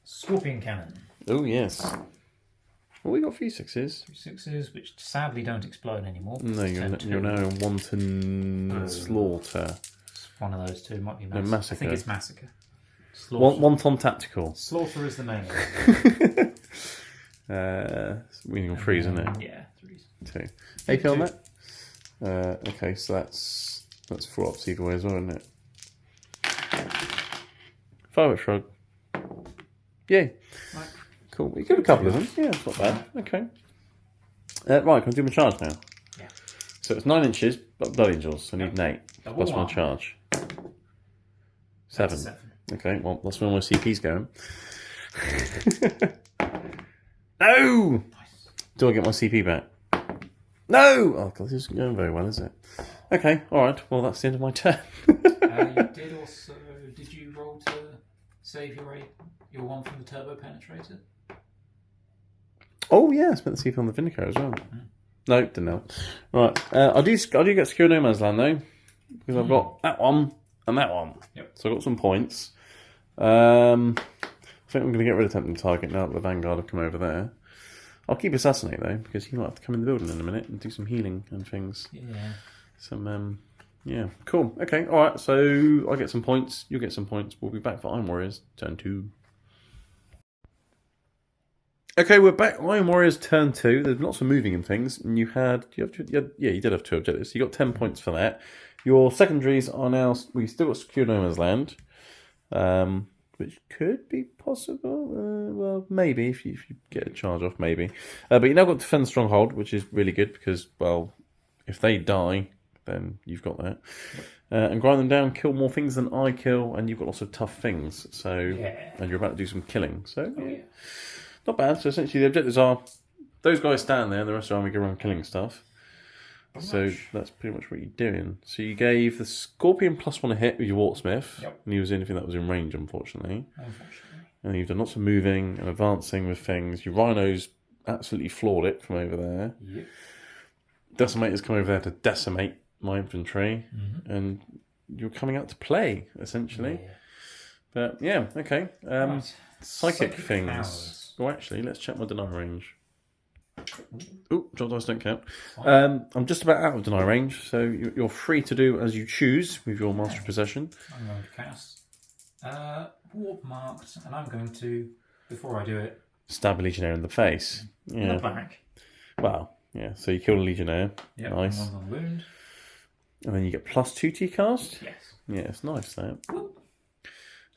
Scorpion cannon. Oh, yes. Well, we got a few 6s. 3 6s, which sadly don't explode anymore. No, you're now in wanton slaughter. It's one of those two. Might be No, massacre. massacre. I think it's massacre. Slaughter. Wanton tactical. Slaughter is the main. It's winning on 3s, isn't it? Yeah, 3s. 2. AP on that? Okay, so that's 4-ups either way as well, isn't it? 5-up shrug. Yeah. Right. Cool. You get a couple of them. Yeah, it's not bad. Okay. Right, can I do my charge now? Yeah. So it's 9 inches, but blood angels. So I need an 8. Double Plus one. 1 charge. 7. 7. Okay, well, that's where my CP's going. No! Nice. Do I get my CP back? No! Oh, God, this isn't going very well, is it? Okay, alright. Well, that's the end of my turn. You did also... Did you roll to save your one from the turbo penetrator? Oh, yeah, I spent the CP on the Vindicator as well. No, didn't help. Right, I do get Secure No Man's Land, though, because I've got that one and that one. Yep. So I've got some points. I think I'm going to get rid of Tempting Target now that the Vanguard have come over there. I'll keep Assassinate, though, because he might have to come in the building in a minute and do some healing and things. Yeah. Yeah, cool. Okay, alright, so I get some points, you'll get some points. We'll be back for Iron Warriors, turn 2. Okay, we're back. Iron Warriors turn 2. There's lots of moving and things. And you did have 2 objectives. You got 10 points for that. Your secondaries are now... We still got Secure No Man's Land, which could be possible. Well, maybe, if you get a charge off, maybe. But you now got Defend Stronghold, which is really good because, well, if they die, then you've got that. And grind them down, kill more things than I kill, and you've got lots of tough things. So, and you're about to do some killing. So, yeah. Not bad. So essentially the objectives are those guys stand there and the rest of the army go around killing stuff. So that's pretty much what you're doing. So you gave the Scorpion +1 a hit with your Wartsmith. Yep. And he was anything that was in range, unfortunately. And you've done lots of moving and advancing with things. Your Rhinos absolutely floored it from over there. Yep. Decimators come over there to decimate my infantry. And you're coming out to play, essentially. Yeah. But yeah, okay. Right. Psychic things. powers. Oh, actually, let's check my deny range. Oh, drop dice don't count. I'm just about out of deny range, so you're free to do as you choose with your master possession. I'm going to cast Warp Marked, and I'm going to, before I do it... Stab a Legionnaire in the face. In the back. Well, yeah, so you kill a Legionnaire. Yep, Nice. One's on wound. And then you get +2 T-cast? Yes. Yeah, it's nice, that. Whoop.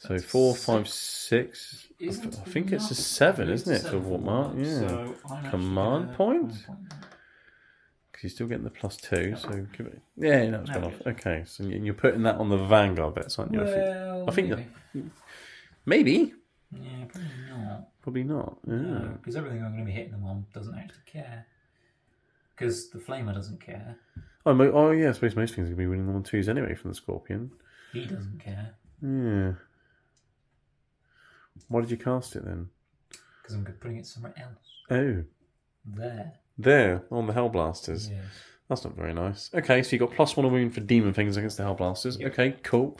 So That's 4, 5, 6. I think it's a 7, isn't it, for Warp Mark? Yeah. So Command point? Because you're still getting the +2, so give it... Yeah, no, it's gone off. Okay, so you're putting that on the Vanguard bets, aren't you? Well, I think maybe. Maybe. Yeah, probably not. Probably not. Yeah. No, because everything I'm going to be hitting them on doesn't actually care. Because the Flamer doesn't care. Oh, yeah, I suppose most things are going to be winning them on 2s anyway from the Scorpion. He doesn't care. Yeah. Why did you cast it then? Because I'm putting it somewhere else. Oh. There, on the Hellblasters. Yes. That's not very nice. Okay, so you got +1 wound for demon things against the Hellblasters. Yep. Okay, cool.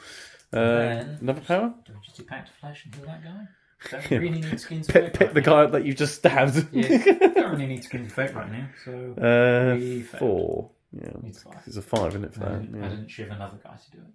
Another power? Do I just do Pact of Flesh and heal that guy? Don't really need skins Pick the guy up that you've just stabbed. Yeah, don't really need skins effect right now. So 4. Yeah, Needs 5. it's a 5, isn't it, for I that? didn't, Yeah. I didn't shiv another guy to do it.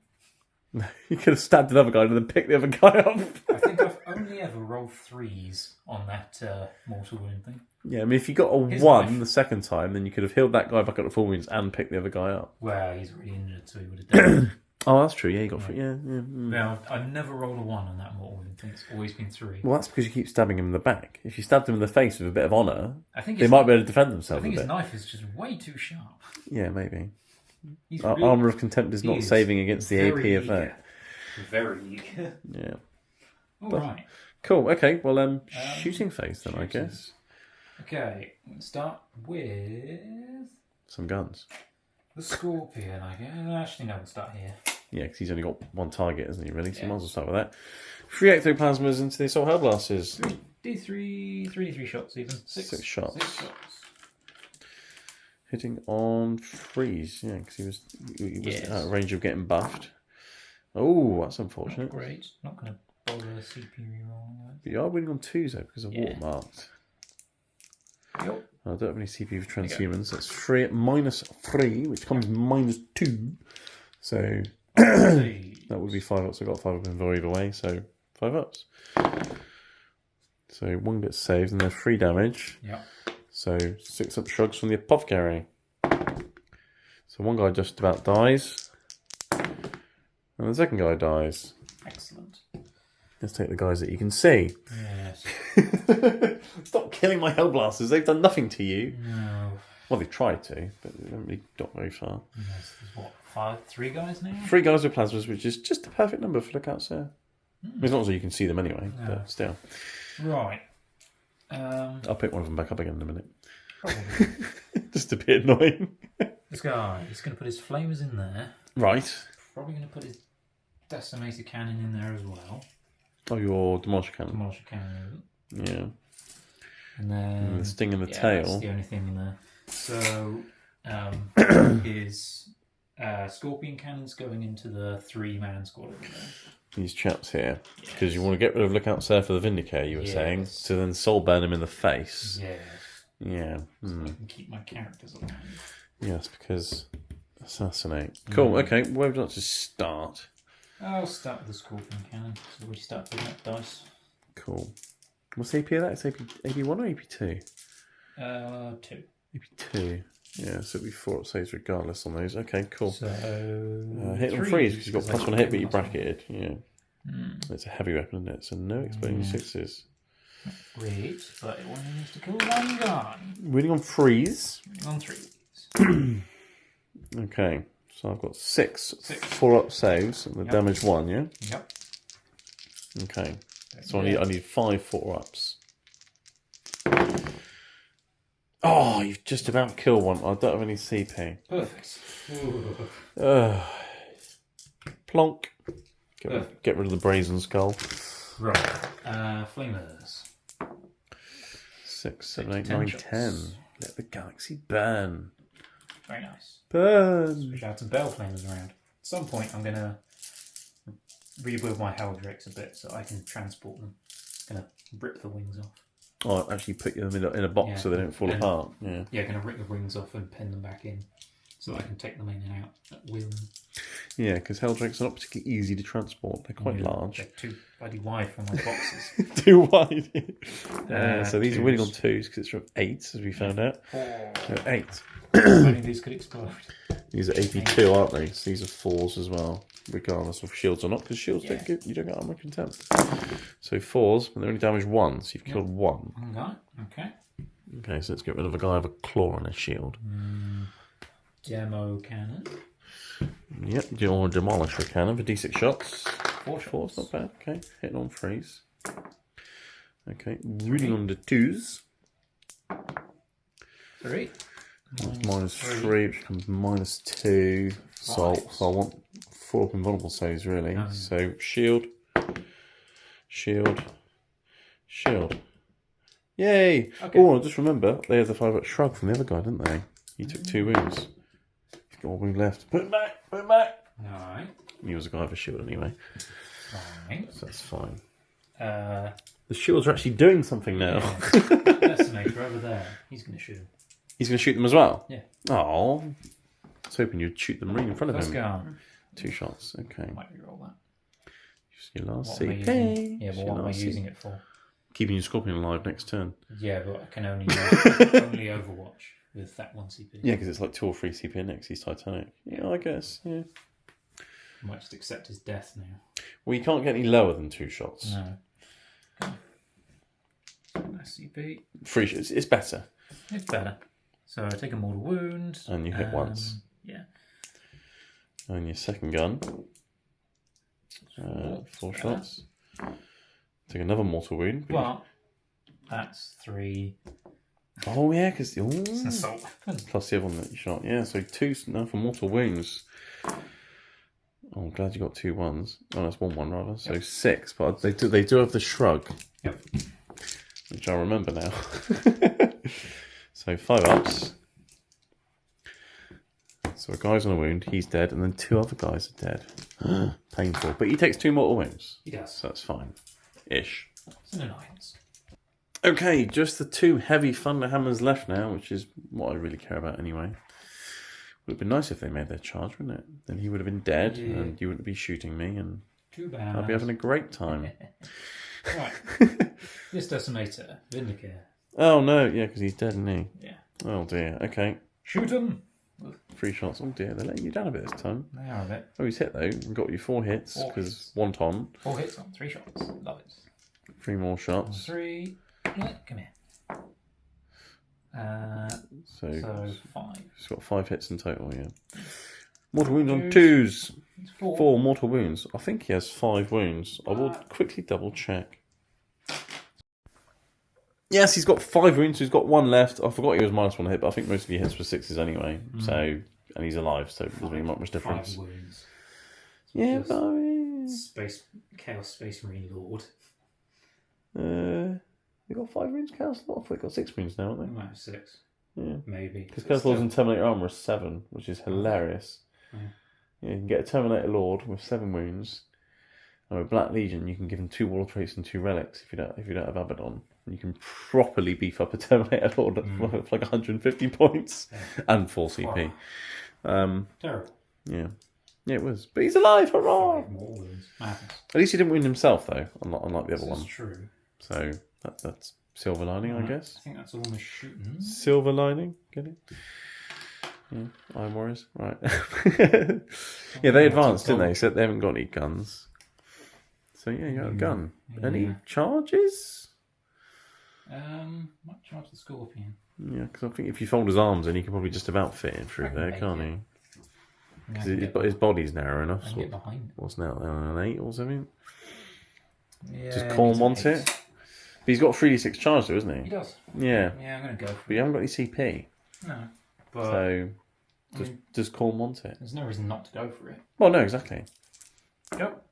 You could have stabbed another guy and then picked the other guy up. I think I've only ever rolled 3s on that mortal wound thing. Yeah, I mean, if you got a His 1 life. the second time, then you could have healed that guy back up to 4 wounds and picked the other guy up. Well, he's already injured, so he would have done it. Oh, that's true. Yeah, you got 3. Yeah. Now, I've never rolled a 1 on that mortal wound thing. It's always been 3. Well, that's because you keep stabbing him in the back. If you stabbed him in the face with a bit of honour, I think they might be able to defend themselves I think a his bit. knife is just way too sharp. Yeah, maybe. He's really, Armour of Contempt is he not is saving against the AP very effect. eager. Very eager. Yeah. Alright. Cool. Okay. Well, shooting phase then, I shooting. guess. Okay, let's start with Some guns. The Scorpion, I guess. Actually, no, we'll start here. Yeah, because he's only got one target, isn't he, really? So you might as well start with that. 3 ectoplasmas into the assault hellblasters. 3d3 shots even. 6 shots. 6 shots. Hitting on freeze, yeah, because he was out of range of getting buffed. Oh, that's unfortunate. Not great. Not going to bother CP rerolling. But you are winning on 2s, though, because of watermarked. Yep. I don't have any CP for transhumans. That's 3 at -3, which comes -2. So that would be 5 ups. I got 5 up in either way, so 5 ups. So 1 gets saved, and there's 3 damage. Yep. So 6 up shrugs from the apothecary. So 1 guy just about dies, and the second guy dies. Excellent. Let's take the guys that you can see. Yes. Stop killing my hellblasters. They've done nothing to you. No. Well, they've tried to, but they haven't really got very far. Yes, there's what, 3 guys now? 3 guys with plasmas, which is just the perfect number for lookouts there. It's not so you can see them anyway, but still. Right. I'll pick one of them back up again in a minute. Probably. Just a bit annoying. This guy, he's going to put his flamers in there. Right. Probably going to put his decimator cannon in there as well. Oh, your demolisher cannon. Demolisher cannon. Yeah. And then... And the sting in the tail. That's the only thing in there. So, his scorpion cannon's going into the 3-man squad over there. These chaps here. Because you want to get rid of lookouts there for the Vindicator, you were saying. To then soul burn him in the face. Yes. Yeah. So I can keep my characters alive. Yes, because assassinate. Cool, okay. Where would you like to start? I'll start with the scorpion cannon. So we start picking up dice. Cool. What's the AP of that? It's AP1 or AP2? 2. AP2. Yeah, so it'll be 4 up saves regardless on those. Okay, cool. So hit on freeze because you've got +1 hit, but you bracketed. Yeah. It's a heavy weapon, isn't it? So no exploding 6s. Great, but it only needs to kill 1 guy. Winning on freeze. Winning on 3s. Okay, so I've got 6 4 up saves and the damage 1, yeah? Yep. Okay, so I need 5 4 ups. Oh, you've just about killed one. I don't have any CP. Perfect. Plonk. Get rid of the brazen skull. Right. Flamers. 6, 7, 8, 9, 10. Let the galaxy burn. Very nice. Burn. We should have some bell flamers around. At some point, I'm going to rebuild my Heldrix a bit so I can transport them. Going to rip the wings off. Oh, actually put them in a box so they don't fall apart. Yeah. Yeah, going to rip the wings off and pin them back in so I can take them in and out at will. Yeah, because Heldrakes are not particularly easy to transport. They're quite large. They're too bloody wide for my boxes. Too wide. So these are 2s. winning on 2s because it's from 8s, as we found out. 4. So 8. Only these could explode. These are AP2, aren't they? So these are 4s as well, regardless of shields or not, because shields you don't get armor contempt. So 4s, but they only damage 1, so you've killed 1. Okay. Okay, so let's get rid of a guy with a claw on his shield. Demo cannon. Yep, your demolisher cannon for D6 shots. 4 4's not bad. Okay, hitting on freeze. Okay, reading on the 2s. 3. -3, which becomes -2. So I want 4 up invulnerable saves, really. So shield. Yay! Okay. Oh, I just remember, they had the 5 up shrug from the other guy, didn't they? He took 2 wounds. He's got 1 wound left. Put him back! Alright. He was a guy with a shield anyway. Alright. So that's fine. The The shields are actually doing something now. decimator over there. He's going to shoot him. He's going to shoot them as well? Yeah. Oh. I was hoping you'd shoot them right in front of him. Gun. 2 shots, okay. Might reroll that. Just your last What am I CP. using? Yeah, but what am I using it for? Keeping your scorpion alive next turn. Yeah, but I can only Overwatch with that 1 CP. Yeah, because it's like 2 or 3 CP next. He's Titanic. Yeah, I guess. Yeah. I might just accept his death now. Well, you can't get any lower than 2 shots. No. Okay. Nice CP. 3 shots. It's better. It's better. So I take a mortal wound. And you hit once. Yeah. And your second gun. 4 shots. Take another mortal wound. Well, that's 3 Oh yeah, because It's an assault weapon. plus the other one that you shot. Yeah, so 2 now for mortal wounds. Oh, I'm glad you got 2 1s. Oh, that's 1 rather. So 6, but they do have the shrug. Yep. Which I remember now. So 5 ups. So a guy's on a wound, he's dead, and then 2 other guys are dead. Painful. But he takes 2 mortal wounds. He does. So that's fine. Ish. It's an annoyance. Okay, just the 2 heavy thunder hammers left now, which is what I really care about anyway. Would have been nice if they made their charge, wouldn't it? Then he would have been dead, and you wouldn't be shooting me, and Too bad. I'd be having a great time. Right. This decimator, Vindicare. Oh no, yeah, because he's dead, isn't he? Yeah. Oh dear. Okay, Shoot him. 3 shots. Oh dear, they're letting you down a bit this time. They are a bit. Oh, he's hit though. We've got you 4 hits 4 because hits. 1 ton. 4 hits on 3 shots. Love it. 3 more shots. 3. Yeah, come here. So 5. He's got 5 hits in total. Yeah. Mortal wounds on 2s. It's 4. 4 mortal wounds. I think he has 5 wounds. I will quickly double check. Yes, he's got 5 wounds. So he's got 1 left. I forgot he was -1 hit, but I think most of your hits were 6s anyway. So, and he's alive, so it doesn't really make much difference. 5 wounds. Yeah, but I mean, Chaos Space Marine Lord. they got 5 wounds, Chaos Lord. I thought they got 6 wounds now, They haven't might have 6. they? Yeah. Maybe. Because Chaos Lords and Terminator Armor are 7, which is hilarious. Yeah. Yeah, you can get a Terminator Lord with 7 wounds. And with Black Legion, you can give him 2 Wall traits and 2 relics if you don't have Abaddon. You can properly beef up a Terminator Lord with like 150 points and 4 CP. Terrible. Yeah. Yeah, it was. But he's alive, hurrah! 5 more wounds. Madness. At least he didn't wound himself, though, unlike the other one. That's true. So that's silver lining, I guess. I think that's all my shooting. Silver lining, get it? Yeah, Iron Warriors, right? Yeah, they advanced, didn't they? So they haven't got any guns. So yeah, you got a gun. Yeah. Any charges? Might charge the Scorpion. Yeah, because I think if you fold his arms, then he can probably just about fit in through I can there, make can't it. he? Because his body's narrow enough. I So can get behind. what's now, an 8 or something? Yeah, Does Corn want it? But he's got 3d6 charge though, isn't He he? does. Yeah. Yeah, I'm going to go But for you it. haven't got any CP. No. But So I mean, does Corn want it? there's no reason not to go for it. Well, no, exactly. Yep.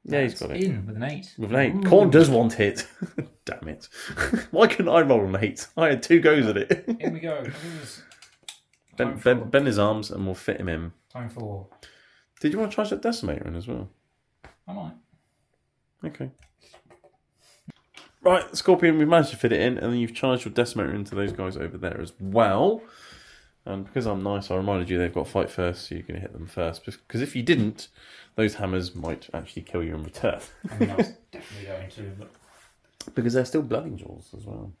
Yeah, he's got it. In with an 8. With an 8. Ooh. Corn does want it. Damn it. Why couldn't I roll an 8? I had 2 goes at it. In we go. Bend his arms and we'll fit him in. Time for. Did you want to charge that Decimator in as well? I might. Okay. Right, Scorpion, we've managed to fit it in, and then you've charged your Decimator into those guys over there as well. And because I'm nice, I reminded you they've got to fight first, so you're going to hit them first. Because if you didn't, those hammers might actually kill you in return. I mean, I was definitely going to, but. Because they're still Blood Angels as well.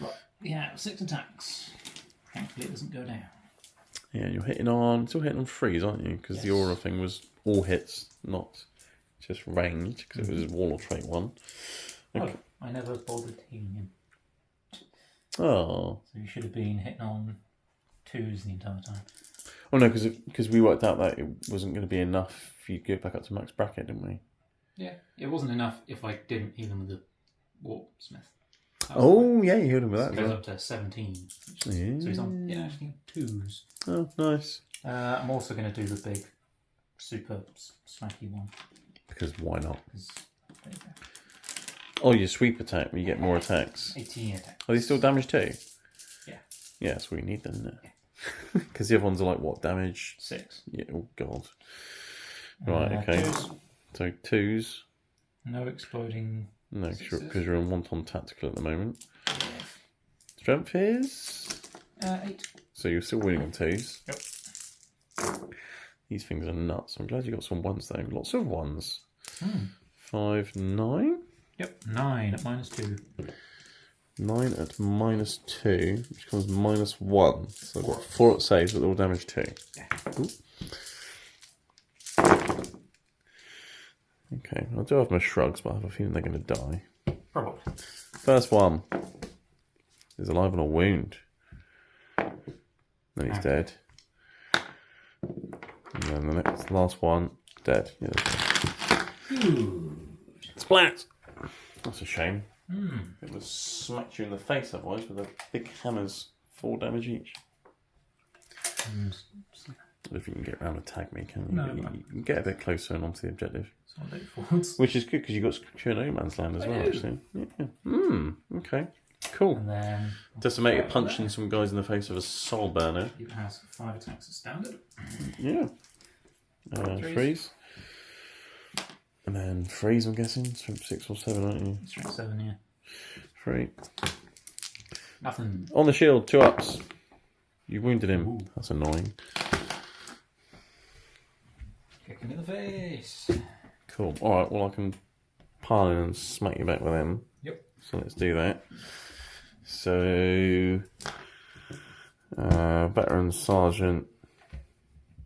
Right. Yeah, 6 attacks. Thankfully, it doesn't go down. Yeah, you're still hitting on 3s, aren't you? Because the Yes. aura thing was all hits, not just ranged, because it was a Warlord trait 1. Okay. Oh, I never bothered healing him. Oh. So you should have been hitting on 2s the entire time. Oh no, because we worked out that it wasn't going to be enough for you to get back up to max bracket, didn't we? Yeah, it wasn't enough if I didn't heal him with the Warpsmith. Oh, yeah, you healed him with that It as goes well. up to 17. Yeah. So he's on actually 2s. Oh, nice. I'm also going to do the big, super smacky one. Because why not? 'Cause there you go. Oh, your sweep attack, where you get more attacks. 18 attacks. Are they still damage too? Yeah. Yeah, that's what you need then, isn't it? Because the other ones are like, what, damage? 6. Yeah, oh god. Right, okay. 2s. So 2s. No exploding. No, Sixes. because you're on 1-ton tactical at the moment. Strength is... 8. So you're still winning on 2s. Yep. These things are nuts. I'm glad you got some 1s though. Lots of 1s. Hmm. 5, 9? Yep, 9 at -2. 9 at -2, which becomes -1. So I've got 4 at saves, but they're all damage 2. Yeah. Ooh. Okay, I do have my shrugs, but I have a feeling they're going to die. Probably. First one is alive on a wound. Then he's dead. And then the last one, dead. Yeah, Ooh. splat! That's a shame. It would smack you in the face otherwise with the big hammers, 4 damage each. If you can get around a tag me, can you? No, You can get a bit closer and onto the objective. So I'll do forwards. Which is good because you've got secure no man's land as well, actually. Yeah. Okay. Cool. And then Decimated punching some guys in the face with a soul burner. it has 5 attacks as standard. Yeah. Freeze. And then freeze, I'm guessing. It's from 6 or 7, aren't you? Strength 7, yeah. 3. Nothing. On the shield, 2 ups. You wounded him. Ooh. That's annoying. Kick him in the face. Cool. Alright, well I can pile in and smack you back with them. Yep. So let's do that. So, veteran sergeant.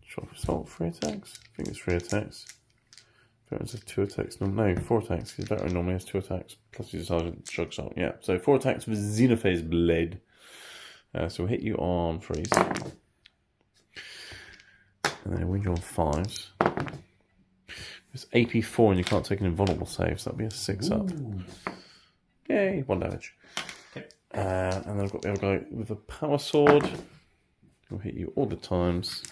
Shot assault, 3 attacks? I think it's 3 attacks. Veterans have 2 attacks. No, 4 attacks. Because veteran normally has 2 attacks. Plus he's a sergeant, shock assault. Yeah, so 4 attacks with Xenophase Blade. So we'll hit you on freeze. And then we'll win you on 5s. It's AP 4 and you can't take an invulnerable save, so that'll be a 6 up. Yay, 1 damage. Okay. And then I've got the other guy with a power sword. He'll hit you all the times.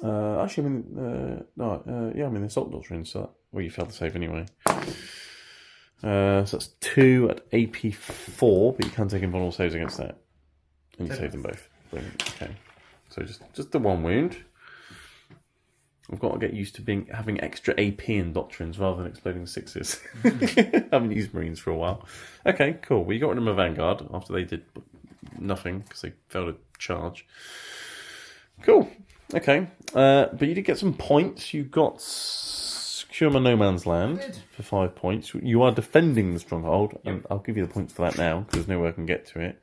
Actually, I mean, the assault doctrine, so that, well, you failed the save anyway. So that's 2 at AP 4, but you can take invulnerable saves against that. And you save them both. Brilliant. Okay. So just the 1 wound. I've got to get used to having extra AP in doctrines rather than exploding 6s. I haven't used Marines for a while. Okay, cool. Well, you got rid of my Vanguard after they did nothing because they failed a charge. Cool. Okay. But you did get some points. You got Secure My No Man's Land for 5 points. You are defending the stronghold, and I'll give you the points for that now because there's no way I can get to it.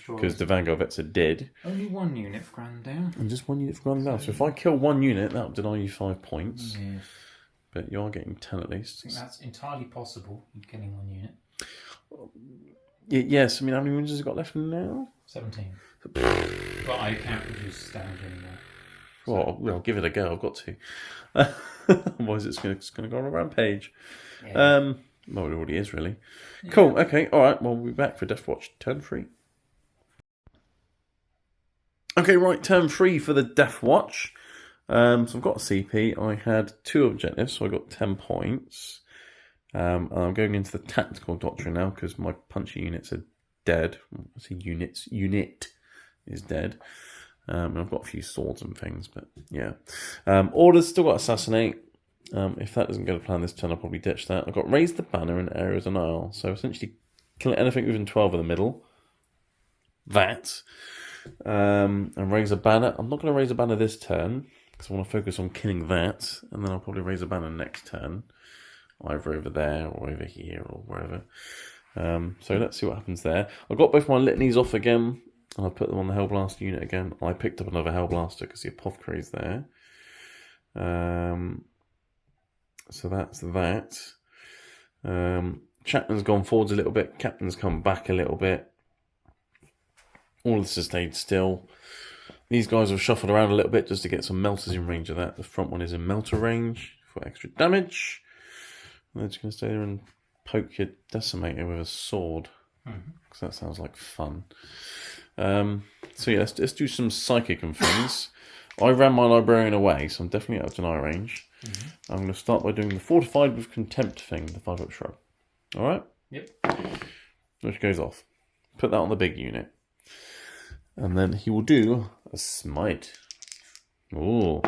Because the Vanguard vets are dead. Only 1 unit for Grand down. And just 1 unit for Grand down. So if I kill 1 unit, that'll deny you 5 points. Yeah. But you are getting 10 at least. I think that's entirely possible, you killing 1 unit. Yes, I mean, how many wounds has it got left now? 17. But I can't reduce damage anymore. Well, I'll give it a go. I've got to. Otherwise, it's going to go on a rampage. Yeah. Well, it already is, really. Yeah. Cool. Okay. All right. Well, we'll be back for Deathwatch turn 3. Okay, right. Turn 3 for the Deathwatch. So I've got a CP. I had 2 objectives, so I got 10 points. And I'm going into the tactical doctrine now because my punchy units are dead. I say units. Unit is dead. And I've got a few swords and things, but yeah. Orders still got assassinate. If that doesn't go to plan this turn, I'll probably ditch that. I've got raise the banner in areas of Nile. So essentially, kill anything within 12 in the middle. That. And raise a banner. I'm not going to raise a banner this turn because I want to focus on killing that, and then I'll probably raise a banner next turn, either over there or over here or wherever. So let's see what happens there. I've got both my litanies off again, and I've put them on the Hellblaster unit again. I picked up another Hellblaster because the Apothecary is there. So that's that. Chapman's gone forwards a little bit. Captain's come back a little bit. All of this has stayed still. These guys have shuffled around a little bit just to get some melters in range of that. The front one is in melter range for extra damage. And they're just going to stay there and poke your decimator with a sword. Because that sounds like fun. So yeah, let's do some psychic and things. I ran my librarian away, so I'm definitely out of deny range. I'm going to start by doing the fortified with contempt thing, the 5-up shrub. Alright? Yep. Which goes off. Put that on the big unit. And then he will do a smite. Oh,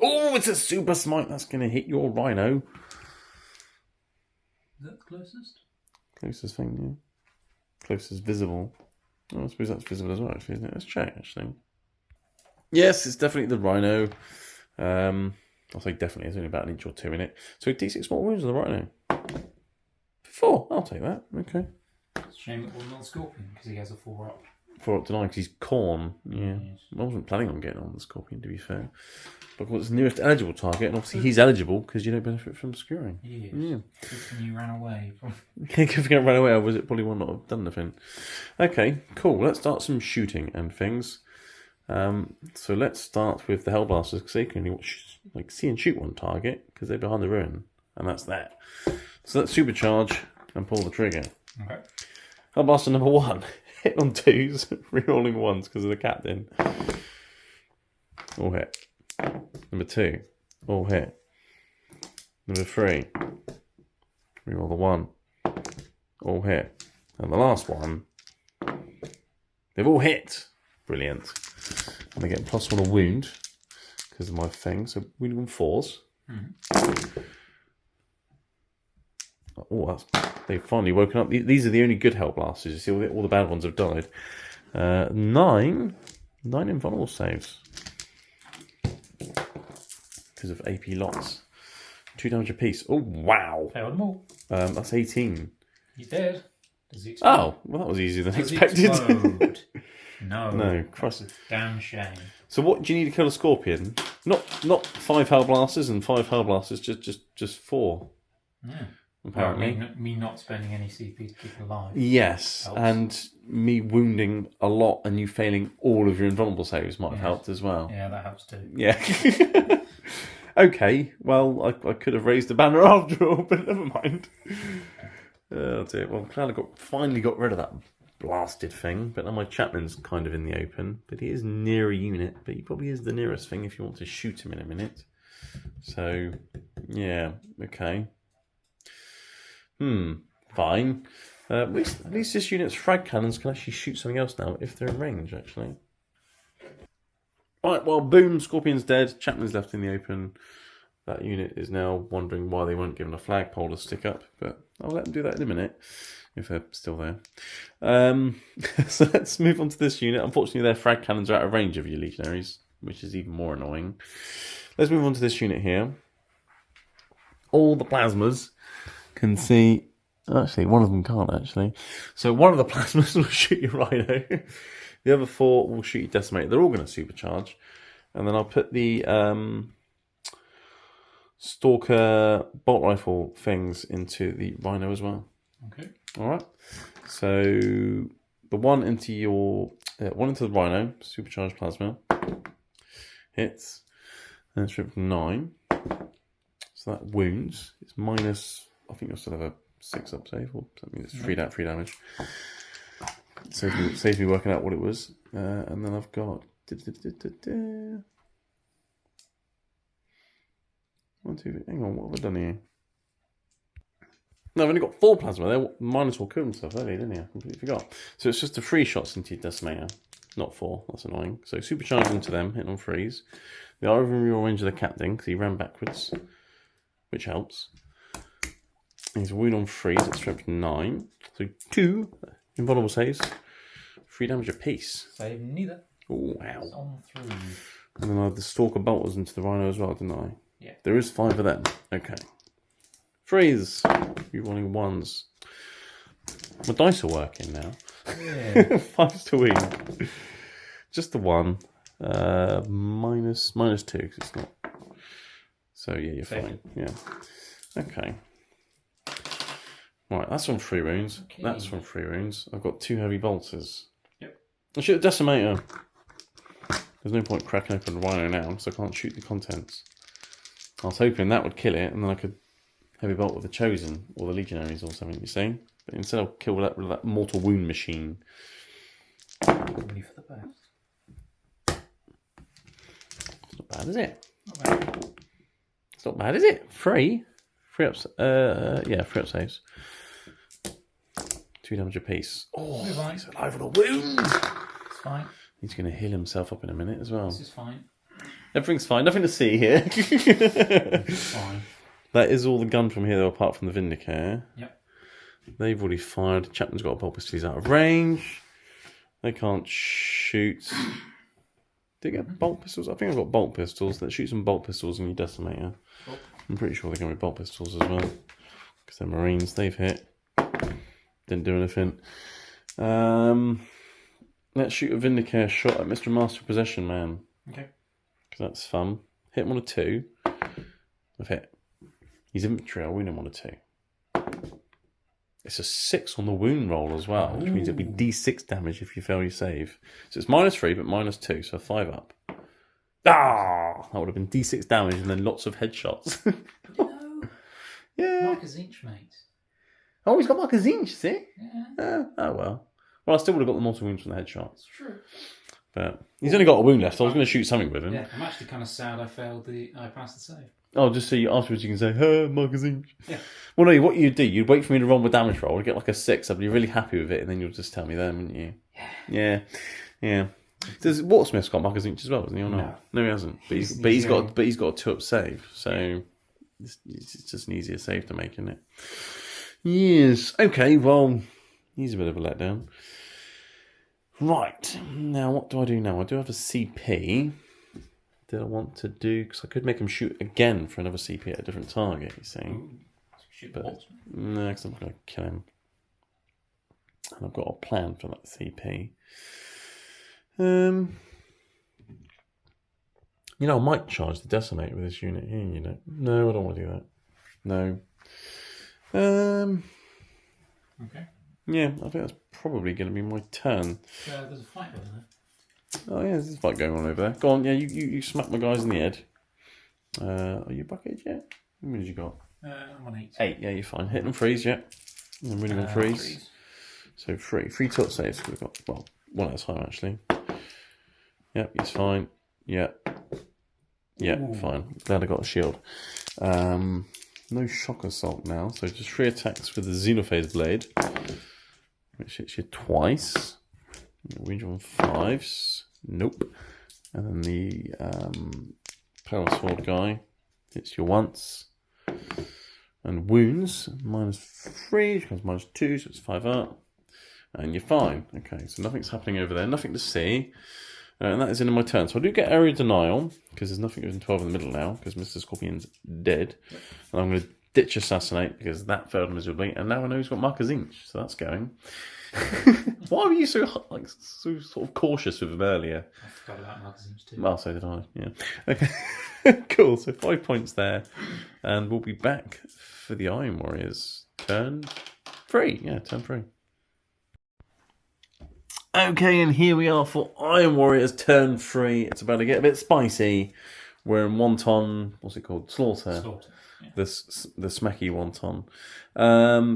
it's a super smite. That's going to hit your rhino. Is that the closest? Closest thing, yeah. Closest visible. Oh, I suppose that's visible as well, actually, isn't it? Let's check, actually. Yes, it's definitely the rhino. I'll say definitely. There's only about 1 inch or 2 in it. So D6 more wounds on the rhino. 4. I'll take that. Okay. It's a shame it wasn't on Scorpion because he has a 4-up. 4-up to 9 because he's corn. Yeah. Yes. I wasn't planning on getting on the Scorpion, to be fair. But it's the nearest eligible target, and obviously he's eligible because you don't benefit from skewering. Yes. Yeah. Good thing you ran away from. If you can run away, was it probably would not have done anything. Okay, cool. Let's start some shooting and things. So let's start with the Hellblasters because they can only see and shoot one target because they're behind the ruin, and that's that. So let's supercharge and pull the trigger. Okay. Hellblaster number 1. Hit on 2s, rerolling 1s because of the captain. All hit. Number 2. All hit. Number 3. Reroll the 1. All hit. And the last one. They've all hit. Brilliant. And I get +1 a wound because of my thing. So wounding on 4s. Mm-hmm. Oh, they've finally woken up. These are the only good Hellblasters. You see, all the bad ones have died. 9 invulnerable saves because of AP lots. 2 damage apiece. Oh, wow. Failed them all. That's 18. He's dead. Does he explode? Oh, well, that was easier than Does he expected. explode? No. No, Christ. That's a damn shame. So what do you need to kill a scorpion? Not 5 Hellblasters and 5 Hellblasters, just 4. Yeah. Apparently. Well, me not spending any CP to keep alive. Yes, helps. and me wounding a lot and you failing all of your invulnerable saves might have helped as well. Yeah, that helps too. Yeah. Okay, well, I could have raised the banner after all, but never mind. Oh dear. Well, I'm glad I finally got rid of that blasted thing, but now my Chapman's kind of in the open, but he is near a unit, but he probably is the nearest thing if you want to shoot him in a minute. So, yeah, okay. Fine. At least this unit's frag cannons can actually shoot something else now if they're in range, actually. Right, well, boom, Scorpion's dead, Chapman's left in the open. That unit is now wondering why they weren't given a flagpole to stick up, but I'll let them do that in a minute, if they're still there. So let's move on to this unit. Unfortunately, their frag cannons are out of range of your legionaries, which is even more annoying. Let's move on to this unit here. All the plasmas can see... Actually, one of them can't, actually. So one of the plasmas will shoot your Rhino. The other 4 will shoot your Decimator. They're all going to supercharge. And then I'll put the Stalker bolt rifle things into the Rhino as well. Okay. All right. So the one into the Rhino, supercharged plasma, hits. And it's ripped 9. So that wounds. It's minus... I think you'll still have a 6 up save, or that means it's 3 damage. Saves me working out what it was. And then I've got... 1, 2, hang on, what have I done here? No, I've only got 4 plasma. There, Minotaur killed himself earlier, didn't he? I completely forgot. So it's just the 3 shots into your Decimator, not 4. That's annoying. So supercharge into them, hitting on 3s. They are over in real range of the captain because he ran backwards, which helps. He's a wound on 3s, it's stripped 9. So 2 invulnerable saves, 3 damage apiece. Save neither. Oh, wow. It's on through. And then I had the Stalker bolters into the Rhino as well, didn't I? Yeah. There is 5 of them. Okay. 3s. You rolling 1s. My dice are working now. Yeah. 5s to win. Just the 1. Minus 2 because it's not. So yeah, you're fine. Yeah. Okay. Right, that's on 3 wounds. Okay. That's from 3 wounds. I've got 2 heavy bolters. Yep. I shoot a Decimator. There's no point cracking open the Rhino now, so I can't shoot the contents. I was hoping that would kill it, and then I could heavy bolt with the Chosen, or the Legionaries, or something, you see? But instead I'll kill that with that mortal wound machine. Ready for the best. It's not bad, is it? Not bad. It's not bad, is it? 3 ups, 3 up saves. 2 damage apiece. Oh, he's alive on a wound! It's fine. He's going to heal himself up in a minute as well. This is fine. Everything's fine. Nothing to see here. It's fine. That is all the gun from here, though, apart from the Vindicare. Yep. They've already fired. Chapman's got a bolt pistol. He's out of range. They can't shoot. Do you get bolt pistols? I think I've got bolt pistols. Let's shoot some bolt pistols in your Decimator. Oh. I'm pretty sure they're going to be bolt pistols as well. Because they're Marines. They've hit. Didn't do anything. Let's shoot a Vindicare shot at Mr. Master Possession Man. Okay. Because that's fun. Hit him on a 2. I've hit. He's infantry. I'll wound him on a 2. It's a 6 on the wound roll as well, which means it'll be D6 damage if you fail your save. So it's -3, but -2, so 5 up. Ah! That would have been D6 damage and then lots of headshots. No. Yeah. Marcus Inch, mate. Oh, he's got Marcus Inch, see? Yeah. Oh, well. Well, I still would have got the mortal wounds from the headshot. It's true. But he's only got a wound left, so I was going to shoot something with him. Yeah, I'm actually kind of sad I passed the save. Oh, just so you afterwards you can say, "Hey, Marcus Inch." Yeah. Well, no, what you'd do, you'd wait for me to roll my damage roll, I'd get like a 6, I'd be really happy with it, and then you'll just tell me then, wouldn't you? Yeah. Does Watersmith's got Marcus Inch as well, isn't he, or not? No, he hasn't. But he's got a 2-up save, so it's just an easier save to make, isn't it? Yes. Okay, well, he's a bit of a letdown. Right. Now, what do I do now? I do have a CP. Did I want to do... Because I could make him shoot again for another CP at a different target, you see. Ooh, But no, because I'm not going to kill him. And I've got a plan for that CP. You know, I might charge the Decimate with this unit here, you know. No, I don't want to do that. No. Okay. Yeah, I think that's probably going to be my turn. There's a fight over there. Oh yeah, there's a fight going on over there. Go on, yeah, you smack my guys in the head. Are you bucket yet? How many have you got? I'm on 8. 8, yeah, you're fine. Hit and freeze, yeah. I'm running on freeze. So 3 top saves. We've got, well, 1 at a time actually. Yep, he's fine. Yep. Yeah, fine. Glad I got a shield. No shock assault now, so just 3 attacks with the Xenophase Blade, which hits you twice. Range on 5s. Nope. And then the Power Sword guy hits you once. And wounds, -3, which becomes -2, so it's 5 up. And you're fine. Okay, so nothing's happening over there, nothing to see. And that is in my turn. So I do get Area Denial, because there's nothing within 12 in the middle now, because Mr. Scorpion's dead. Yep. And I'm going to ditch Assassinate, because that failed miserably. And now I know he's got Marcus Inch, so that's going. Why were you so sort of cautious with him earlier? I forgot about Marcus Inch too. Well, so did I, yeah. Okay, cool. So 5 points there. And we'll be back for the Iron Warriors. Turn 3. Yeah, turn 3. Okay, and here we are for Iron Warriors turn 3. It's about to get a bit spicy. We're in Wonton, what's it called? Slaughter. Yeah. The smacky Wonton.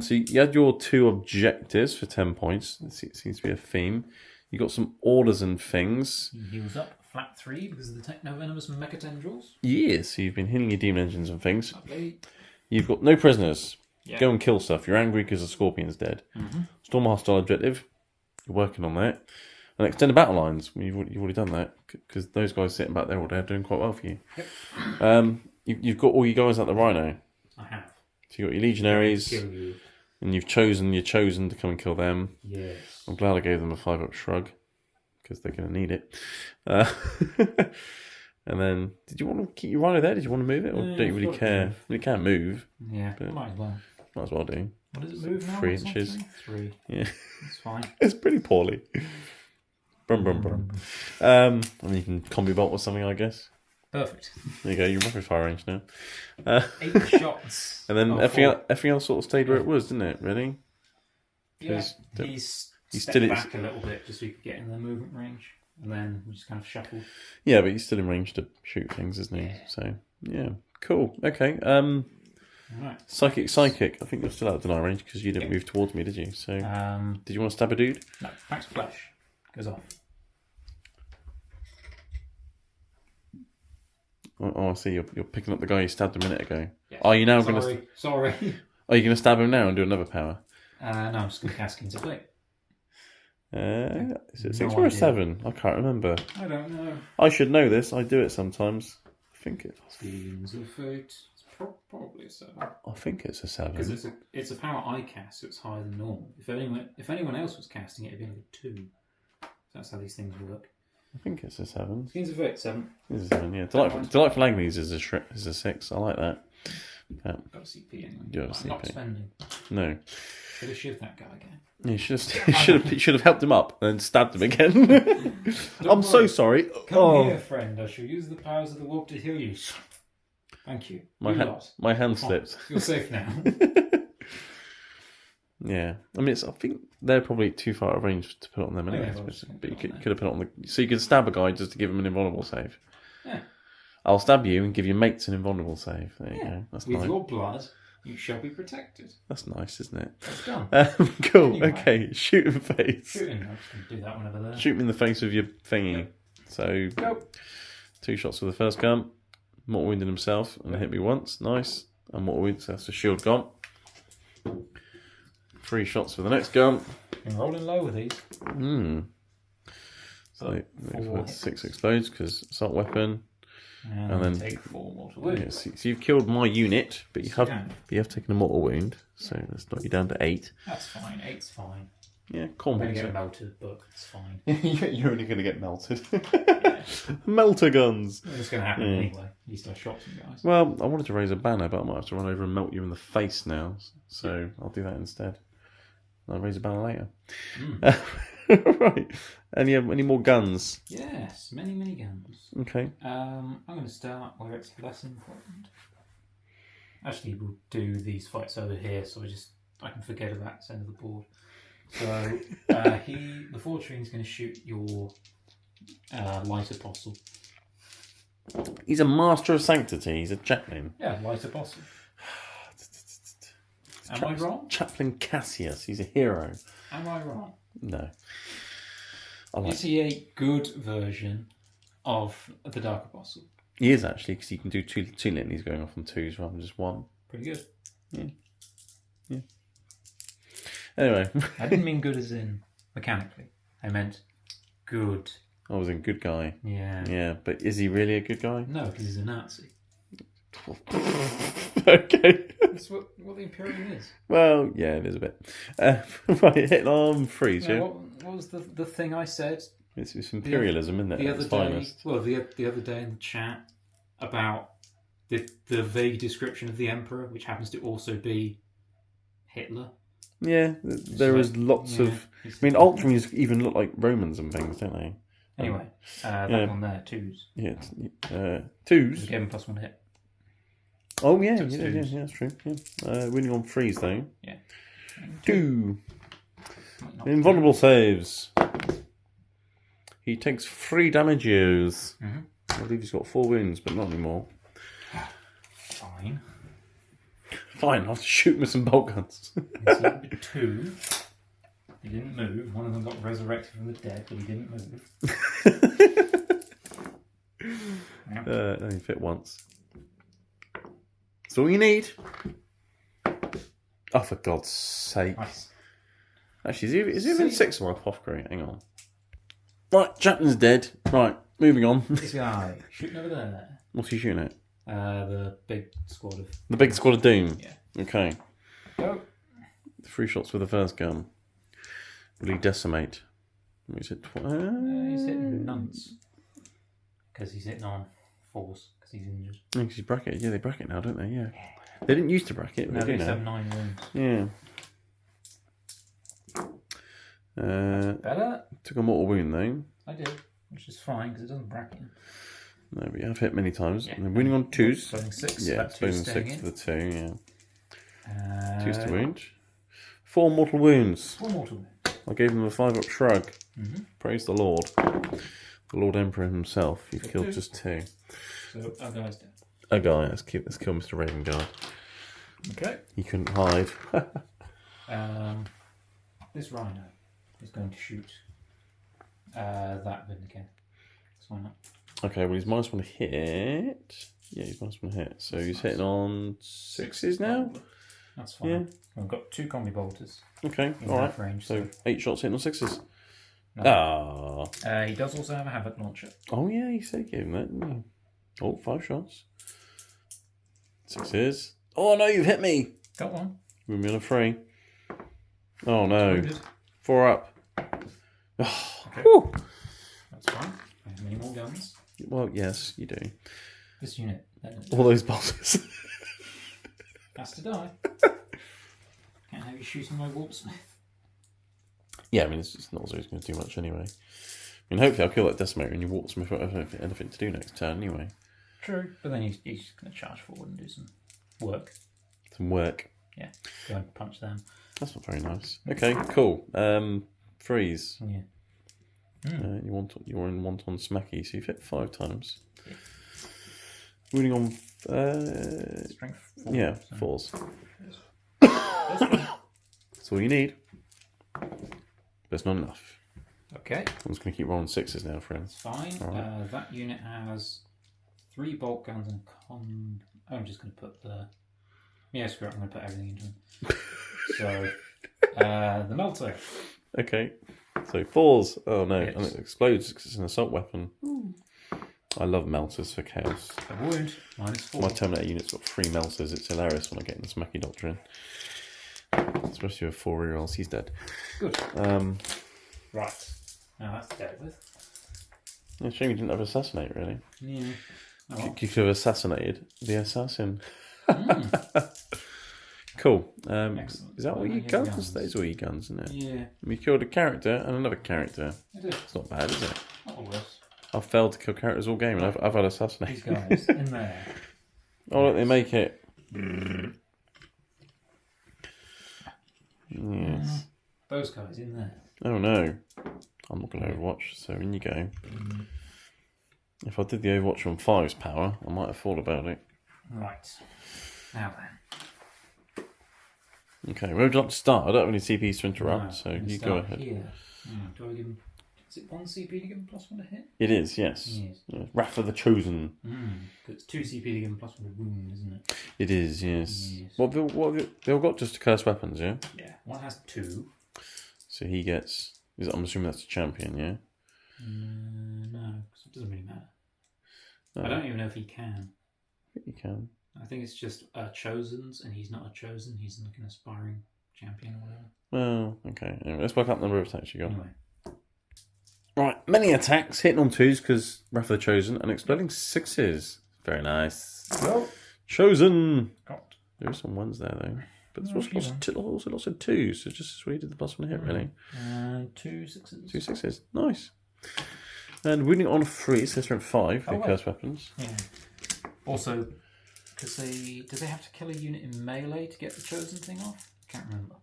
So you had your 2 objectives for 10 points. It seems to be a theme. You got some orders and things. He heals up flat 3 because of the Techno-Venomous Mecha Tendrils. Yes, so you've been healing your demon engines and things. Lovely. You've got no prisoners. Yeah. Go and kill stuff. You're angry because the Scorpion's dead. Mm-hmm. Storm a hostile objective. You're working on that. And extend the battle lines. You've already done that because those guys sitting back there all day are doing quite well for you. Yep. You've got all your guys at the Rhino. I have. So you've got your legionaries. Kill you. And you're chosen to come and kill them. Yes. I'm glad I gave them a 5-up shrug because they're going to need it. And then, did you want to keep your Rhino there? Did you want to move it, or don't you really care? You can't move. Yeah, might as well. Might as well do. What does it move now? 3 inches. 3. Yeah, it's fine. It's pretty poorly. Brum brum brum. And you can combi bolt or something, I guess. Perfect. There you go. You're rapid fire range now. 8 shots. And then everything else sort of stayed where it was, didn't it? Really? Yeah. He's stepped still back a little bit just so he could get in the movement range. And then we just kind of shuffled. Yeah, but he's still in range to shoot things, isn't he? Yeah. So, yeah. Cool. Okay. Right. Psychic. I think you're still out of deny range because you didn't move towards me, did you? So, did you want to stab a dude? No, Max Flash goes off. Oh, I see. You're picking up the guy you stabbed a minute ago. Yeah. Are you now going to... Sorry. Are you going to stab him now and do another power? No, I'm just going to cast King's Fate. Is it 6 or a 7? I can't remember. I don't know. I should know this. I do it sometimes. I think it's... King's of Fate. It's probably a 7. I think it's a 7. Because it's a power I cast, so it's higher than normal. If anyone else was casting it, it'd be like a 2. So that's how these things work. I think it's a 7. King's of Fate, 7. It's a 7, yeah. Delightful Agonies is a 6. I like that. Got a CP anyway. You have a I'm CP. not spending. No. Should have shivved that guy again. You should have helped him up and stabbed him again. I'm so sorry. Come here, friend. I shall use the powers of the warp to heal you. Thank you. My hand slipped. You're safe now. Yeah, I mean, I think they're probably too far out of range to put it on them anyway. But you could have put it on the. So you could stab a guy just to give him an invulnerable save. Yeah. I'll stab you and give your mates an invulnerable save. There you go. That's with nice. your blood. You shall be protected. That's nice, isn't it? That's done. Cool. Anyway. Okay, shoot in the face. Shooting. I'm just going to do that one over there. Shoot me in the face with your thingy. Yep. So, Go. 2 shots with the first gun. Mortal wounded himself and hit me once. Nice. And mortal wounded, so that's a shield gone. 3 shots for the next gun. I'm rolling low with these. So 6 explodes because assault weapon. And then take 4 mortal wounds. Yeah, so you've killed my unit, but you have taken a mortal wound. So let's knock you down to 8. That's fine. 8's fine. Yeah, cool. I'm going to get melted, but it's fine. You're only going to get melted. Melter guns. It's going to happen anyway. At least I shot some guys. Well, I wanted to raise a banner, but I might have to run over and melt you in the face now. So I'll do that instead. I'll raise a banner later. Right. Any more guns? Yes, many guns. Okay. I'm going to start where it's less important. Actually, we'll do these fights over here, so I can forget about this end of the board. So the Fortrine is going to shoot your light apostle. He's a master of sanctity. He's a chaplain. Yeah, light apostle. Am I wrong? Chaplain Cassius. He's a hero. Am I wrong? No. Is he a good version of the Dark Apostle? He is actually, because he can do two litanies going off on 2s rather than just 1. Pretty good. Yeah. Anyway. I didn't mean good as in mechanically. I meant good. I was a good guy. Yeah. Yeah, but is he really a good guy? No, because he's a Nazi. Okay. That's what the Imperium is. Well, yeah, it is a bit. Right, hit on freeze, yeah? What was the thing I said? It's imperialism, isn't it? The other day, the other day in the chat about the vague description of the Emperor, which happens to also be Hitler. Yeah, there is lots of... I mean, Ultramarines even look like Romans and things, don't they? Anyway, that one there, 2s. Yeah, 2s? We gave him +1 hit. Oh, yeah, that's true. Yeah. Winning on freeze, though. Yeah. 2. Invulnerable saves. He takes 3 damages. Mm-hmm. I believe he's got 4 wounds, but not anymore. Fine. I'll have to shoot him with some bolt guns. 2. He didn't move. One of them got resurrected from the dead, but he didn't move. Only fit once. That's all you need. Oh, for God's sake. Nice. Actually, is he even 6 of my apothecary? Hang on. Right, Chapman's dead. Right, moving on. This guy, shooting over there. What's he shooting at? The big squad of... The big squad of doom? Yeah. Okay. Go. 3 shots with the first gun. Will he decimate? He's hit he's hitting nunts. Because he's hitting on 4s. Because he's injured. Yeah, because he's bracket. Yeah, they bracket now, don't they? Yeah. They didn't used to bracket. No, they do they now. have 9 wounds. Yeah. Better? Took a mortal wound though. I did. Which is fine because it doesn't bracket. No, but you have hit many times. Yeah. And then winning on 2s. Exploding 6. Yeah, exploding 6 for the 2, yeah. 2s to wound. wound. 4 mortal wounds. 4 mortal wounds. I gave him a 5-up shrug. Mm-hmm. Praise the Lord. The Lord Emperor himself. You've killed 2. just 2. So our guy's dead. A guy. Let's kill Mr. Ravengard. Okay. He couldn't hide. This rhino is going to shoot that Vindicate. So why not? Okay, well he's -1 hit. Yeah, he's -1 hit. So he's hitting on 6s now? That's fine. Yeah. We've got 2 combi bolters. Okay, in alright. half range. So 8 shots hitting on 6s. No. He does also have a Havoc launcher. Oh yeah, he said he gave him that, didn't he? Oh, 5 shots. 6s. Oh no, you've hit me! Got one. We're on a 3. Oh no. 4 up. Oh, Okay. whew. That's fine. I have many more guns. Well, yes, you do. This unit All those bosses. has to die. Can't have you shooting my Warpsmith. Yeah, I mean, it's not as though he's going to do much anyway. I mean, hopefully I'll kill that Decimator and you Warpsmith won't have anything to do next turn anyway. True. But then he's going to charge forward and do some work. Some work. Yeah. Go and punch them. That's not very nice. Okay, cool. Freeze. Yeah. You're in Wonton Smacky, so you've hit 5 times. Yeah. Winning on... Strength 4. yeah, so. 4s. That's all you need. But it's not enough. Okay. I'm just going to keep rolling 6s now, friends. Fine. Right. That unit has 3 bolt guns and I'm just going to put the... Yeah, screw it. I'm going to put everything into them. So, the melter. Okay. So 4s. Oh no, Hits. and it explodes because it's an assault weapon. Ooh. I love melters for chaos. A wound. -4. My Terminator unit's got 3 melters. It's hilarious when I get in this Mackie Doctrine. Especially with 4 rerolls. He's dead. Good. Right. Now that's dealt with. It's a shame you didn't have assassinate, really. Yeah. Oh, well. You could have assassinated the assassin. Cool. Is that all your guns? That is all your guns, isn't it? Yeah. You killed a character and another character. It is. It's not bad, is it? Not worse. I've failed to kill characters all game and I've had assassinate. These guys in there. Oh, look, they make it. Yes. Those guys in there. Oh no. I'm not going to Overwatch, so in you go. If I did the Overwatch on 5's power, I might have thought about it. Right. Now then. Okay, where would you like to start? I don't have any CPs to interrupt, No, so I'm gonna you go start ahead. Here. Do I give him... Is it 1 CP to give him +1 to hit? It is, yes. Yes. Yeah. Wrath of the Chosen. It's 2 CP to give him +1 to wound, isn't it? It is, yes. Yes. What they all got just cursed weapons, yeah? Yeah. One has 2. So he gets... I'm assuming that's a champion, yeah? No, because it doesn't really matter. No. I don't even know if he can. I think you can. I think it's just Chosen's, and he's not a Chosen. He's like an aspiring champion or whatever. Well, okay. Anyway, let's work out the number of attacks you got. Anyway. Right, many attacks, hitting on 2s because Wrath of the Chosen, and exploding 6s. Very nice. Well, Chosen! got. There are some 1s there, though. But there's Oh, also lots of 2s, so just as we did the +1 hit, really. 2 6s. 2 6s. Nice. And wounding on 3, so strength 5, Oh, their wait. cursed weapons. Yeah. Also, do they have to kill a unit in melee to get the Chosen thing off? I can't remember.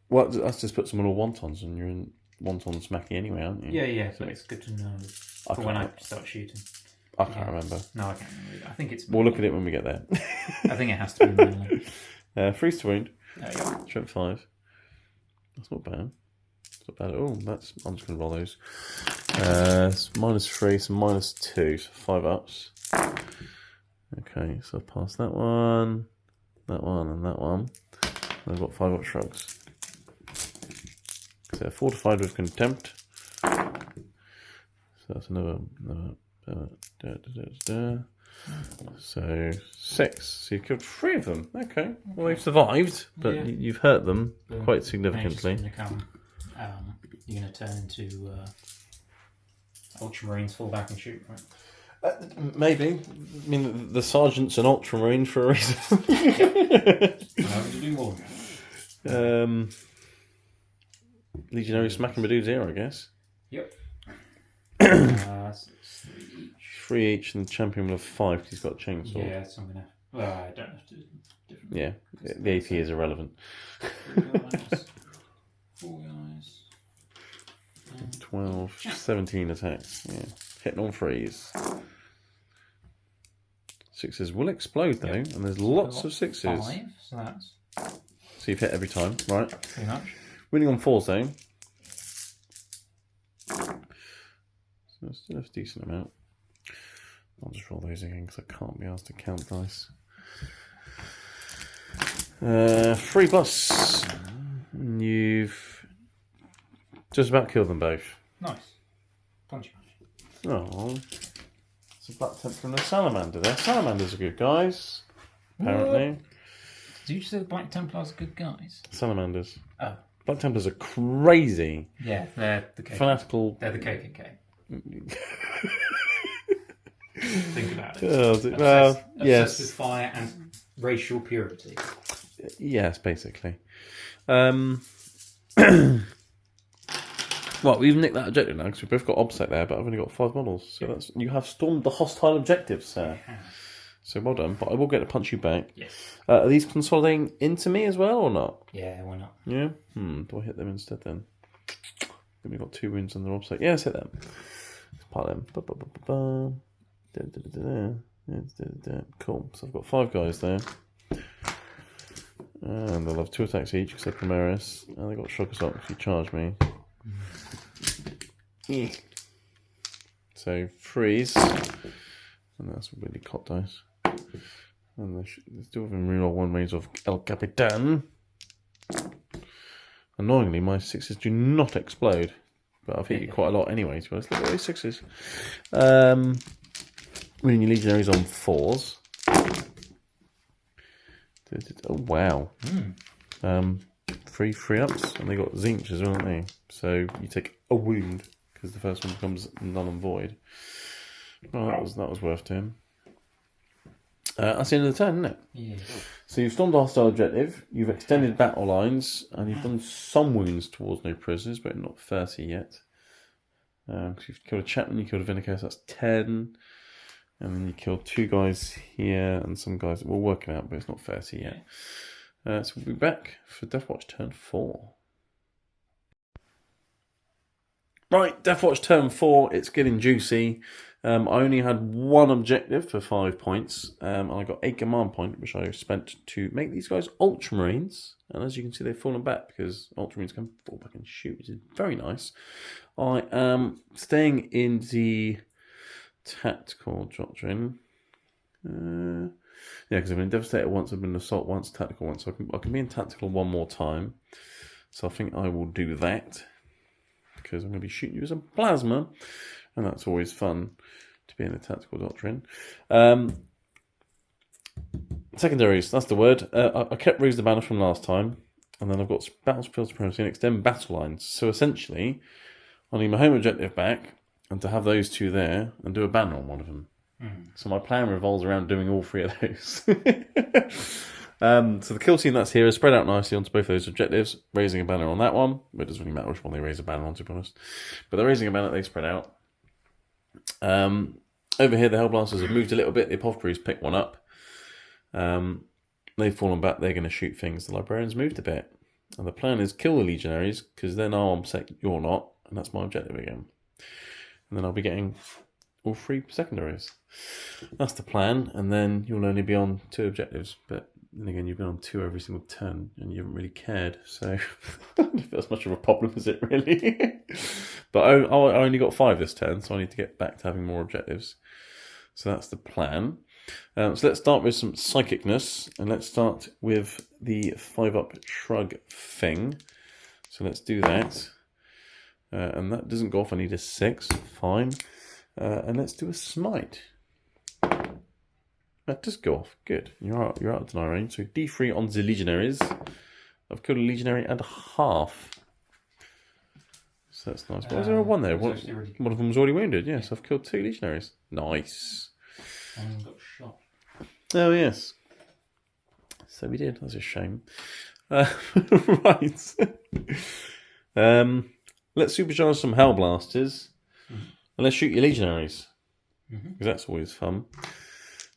Well, that's just put some little wontons, and you're in wonton smacky anyway, aren't you? Yeah, but it's good to know for when I start shooting. I can't remember. No, I can't remember either. I think it's... We'll look at it when we get there. I think it has to be melee. Freeze to wound. There you go. Strength 5. That's not bad. It's not bad at all. I'm just going to roll those. It's -3, so -2, so 5 ups. Okay, so I've passed that one, and that one. And I've got 5 up shrugs. So fortified with contempt. So that's another So 6. So you killed 3 of them. Okay. Well, they've survived, but Yeah. you've hurt them Boom. quite significantly. You're going to turn into Ultramarines, fall back and shoot, right? Maybe. I mean, the sergeant's an ultramarine for a reason. Having to do more. Legionary smacking my dude's ear, I guess. Yep. 3 each, and the champion will have 5 because he's got a chainsaw. Yeah, so I'm going to... Well, I don't have to do different. Yeah, the AP is irrelevant. 3 guys, 4 guys. 12, 17 attacks. Yeah, hitting on 3s. 6s will explode though, and there's lots of 6s. 5, so that's So you've hit every time, right? pretty much. Winning on 4s though. So that's still a decent amount. I'll just roll those again because I can't be asked to count dice. 3 busts. You've just about killed them both. Nice. Punchy. Oh, it's a Black Templar and a Salamander there. Salamanders are good guys, apparently. Did you say the Black Templars are good guys? Salamanders. Oh. Black Templars are crazy. Yeah, they're the KKK. Fanatical. They're the KKK. Think about it. Well, yes. Obsessed with fire and racial purity. Yes, basically. Well, we've nicked that objective now because we've both got OBSEC there, but I've only got 5 models. So that's you have stormed the hostile objectives, sir. So well done. But I will get to punch you back. Yes. Are these consolidating into me as well or not? Yeah, why not? Yeah? Do I hit them instead then? Then we've got 2 wounds on the OBSEC. Yeah, let's hit them. Let's part them. Cool. So I've got 5 guys there. And they'll have 2 attacks each because they're Primaris. And they got Shock Assault if you charge me. Yeah. So freeze. And that's really cot dice. And there's two of them reroll 1 range of El Capitan. Annoyingly, my 6s do not explode. But I've hit you quite a lot anyway, to be honest. Look at those 6s. Winning your Legionaries on 4s. Oh, wow. 3 free ups. And they got Zinch as well, haven't they? So you take a wound, because the first one becomes null and void. Well, that was worth doing. That's the end of the turn, isn't it? Yeah. So you've stormed a hostile objective, you've extended battle lines, and you've done some wounds towards no prisoners, but not 30 yet. Because you've killed a Chapman, you killed a Vindicator, so that's 10. And then you killed 2 guys here, and some guys that we're working out, but it's not 30 yet. So we'll be back for Deathwatch turn 4. Right, Deathwatch turn 4, it's getting juicy. I only had 1 objective for 5 points, and I got a command point, which I spent to make these guys Ultramarines. And as you can see, they've fallen back because Ultramarines can fall back and shoot, which is very nice. I am staying in the tactical doctrine. Yeah, because I've been Devastator once, I've been Assault once, Tactical once. So I can be in Tactical 1 more time. So I think I will do that. Because I'm going to be shooting you as a plasma. And that's always fun to be in the Tactical Doctrine. Secondaries, that's the word. I kept Raise the Banner from last time. And then I've got Battlefield Supremacy and Extend Battle Lines. So essentially, I need my home objective back. And to have those 2 there and do a banner on one of them. So my plan revolves around doing all 3 of those. So the kill scene that's here is spread out nicely onto both of those objectives. Raising a banner on that one. It doesn't really matter which one they raise a banner on, to be honest. But they're raising a banner, they spread out. Over here, the Hellblasters have moved a little bit. The Apothecaries picked one up. They've fallen back. They're going to shoot things. The Librarians moved a bit. And the plan is kill the Legionaries, because then I'm set, you're not. And that's my objective again. And then I'll be getting all 3 secondaries. That's the plan. And then you'll only be on 2 objectives. But then again, you've been on 2 every single turn. And you haven't really cared. So I don't know if that's much of a problem, is it really? But I only got 5 this turn. So I need to get back to having more objectives. So that's the plan. So let's start with some psychicness. And let's start with the 5-up shrug thing. So let's do that. And that doesn't go off. I need a 6. Fine. And let's do a smite. That does go off. Good. You're out of deny range. So D3 on the Legionaries. I've killed a Legionary and a half. So that's nice. Why is there a 1 there? One of them was already wounded. Yes, I've killed 2 Legionaries. Nice. And got shot. Oh, yes. So we did. That's a shame. Right. Let's supercharge some Hellblasters. And let's shoot your Legionaries. Because that's always fun.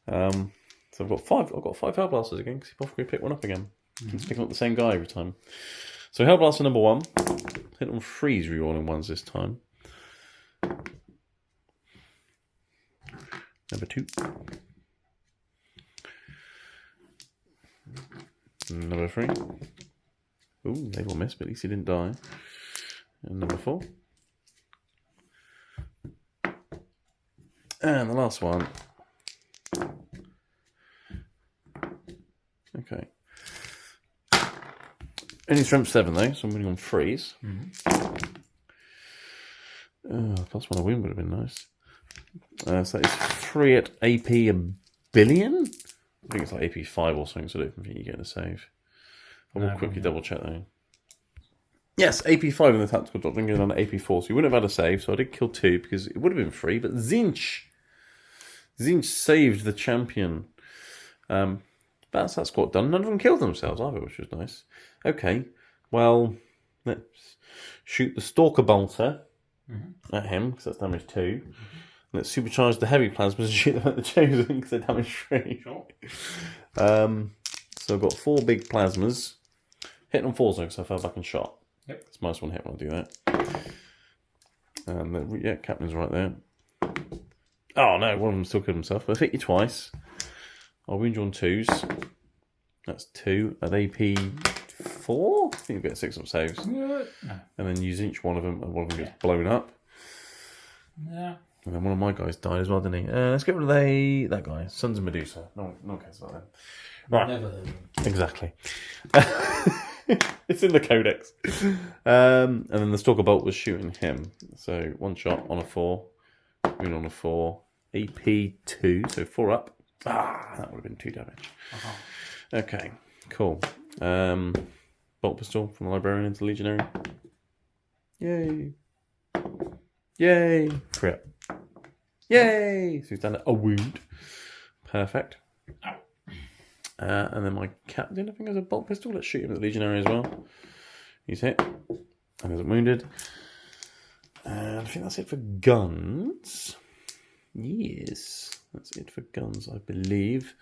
So I've got 5 Hellblasters again, because you probably pick one up again. It's picking up the same guy every time. So Hellblaster number 1. Hit on 3s rerolling 1s this time. Number 2. Number 3. Ooh, they will miss, but at least he didn't die. And number 4. And the last one. Okay. Only strength 7 though, so I'm winning on 3s. Plus 1 a win would have been nice. So that is 3 at AP a billion? I think it's like AP 5 or something, so I don't think you get a save. I will quickly double check though. Yes, AP 5 in the tactical doctrine, going on AP 4, so you wouldn't have had a save, so I did kill 2 because it would have been 3, but Zinch saved the champion. That's that squad done. None of them killed themselves either, which was nice. Okay, well, let's shoot the Stalker Bolter at him, because that's damage 2. Let's supercharge the heavy plasmas and shoot them at the Chosen, because they're damage 3. Sure. So I've got 4 big plasmas. Hit on 4s though, because I fell back and shot. Yep. It's minus 1 hit when I do that. And then, yeah, Captain's right there. Oh no, one of them still killed himself. But I hit you twice. I'll wound you on 2s. That's 2. At AP 4, I think you get 6 up saves. No. And then use each one of them, and one of them gets blown up. Yeah. And then one of my guys died as well, didn't he? Let's get rid of that guy, Sons of Medusa. No one cares about them. Right. Never heard of them. Exactly. It's in the codex. And then the Stalker Bolt was shooting him. So 1 shot on a 4, wound on a 4, AP 2, so 4 up. That would have been 2 damage. Okay, cool. Bolt pistol from the Librarian into Legionary. Yay. Yay. 3 up. Yay. So he's done a wound. Perfect. And then my captain, I think, has a bolt pistol. Let's shoot him at the Legionary as well. He's hit. And isn't wounded. And I think that's it for guns. Yes. That's it for guns, I believe.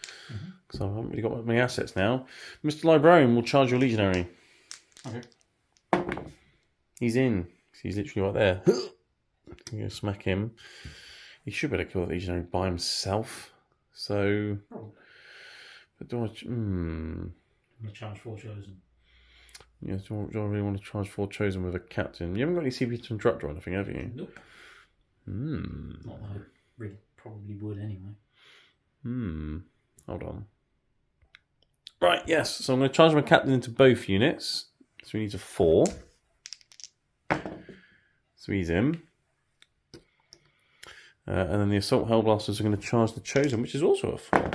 Because I haven't really got that many assets now. Mr. Librarian will charge your Legionary. Okay. He's in. He's literally right there. I'm going to smack him. He should be able to kill the Legionary by himself. So... But do I... I'm going to charge 4 chosen. Yeah, do I really want to charge 4 chosen with a captain? You haven't got any CP to interrupt or anything, have you? Nope. Not that I really probably would anyway. Hold on. Right, yes. So I'm going to charge my captain into both units. So we need a 4. So he's in. And then the Assault Hellblasters are going to charge the Chosen, which is also a 4.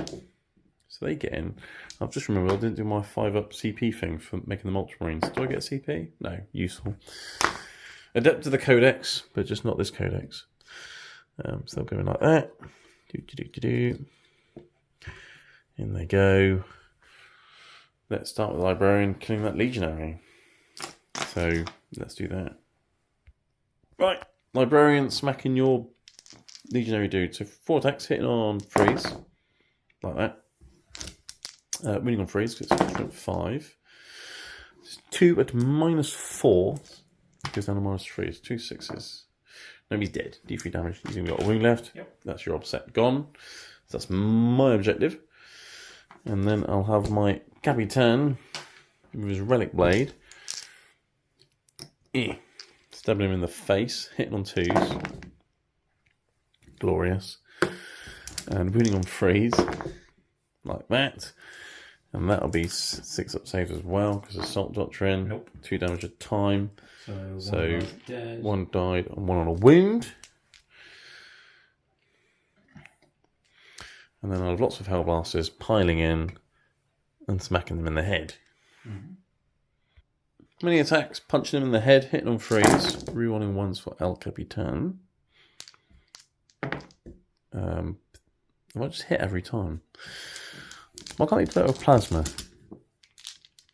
So they get in. I've just remembered I didn't do my 5-up CP thing for making them Ultramarines. Do I get a CP? No, useful. Adept to the Codex, but just not this Codex. So they'll go in like that. In they go. Let's start with the Librarian killing that Legionary. So let's do that. Right, Librarian smacking your Legionary dude. So 4 attacks hitting on freeze. Like that. Winning on freeze because it's strength 5. It's 2 at -4. Goes down to -3. It's 2 6s. Nobody's dead. D3 damage. He's only got a wound left. Yep. That's your offset gone. So that's my objective. And then I'll have my Capitan with his Relic Blade. Stabbing him in the face. Hitting on 2s. Glorious. And wounding on freeze. Like that. And that'll be 6 up saves as well, because Assault Doctrine. Nope. 2 damage a time. So 1 1 died and 1 on a wound. And then I'll have lots of Hellblasters piling in and smacking them in the head. Many attacks, punching them in the head, hitting on freeze, rerolling 1s for El Capitan. I might just hit every time. Why can't they do that with plasma?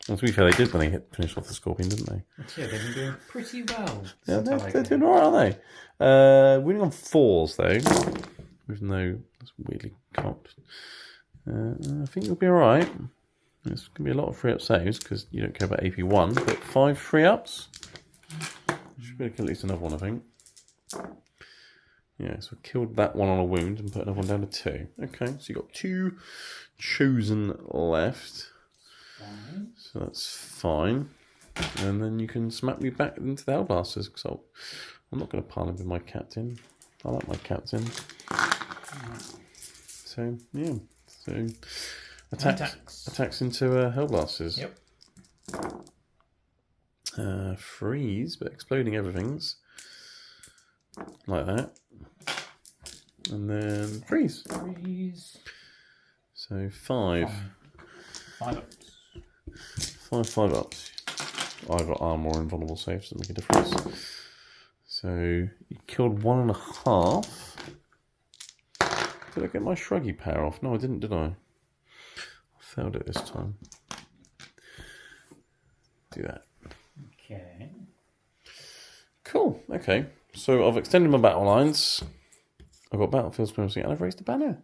Well, to be fair, they did when they finished off the Scorpion, didn't they? Yeah, they've been doing pretty well. Yeah, they're doing alright, aren't they? Winning on 4s, though. Even though that's weirdly cocked. I think you'll be alright. It's going to be a lot of 3-up saves, because you don't care about AP1, but 5 3-ups? Should be able to kill at least another one, I think. Yeah, so I killed that one on a wound and put another one down to 2. Okay, so you've got 2 chosen left. So that's fine. And then you can smack me back into the Hellblasters, because I'm not going to pile him with my captain. I like my captain. So, yeah. So, attacks into Hellblasters. Yep. Freeze, but exploding everything's. Like that. And then freeze. So 5. 5 ups. 5 ups. I've got armor or invulnerable saves, doesn't make a difference. So you killed 1.5. Did I get my shruggy power off? No, I didn't, did I? I failed it this time. Do that. Okay. Cool, okay. So I've extended my battle lines. I've got battlefield supremacy and I've raised a banner.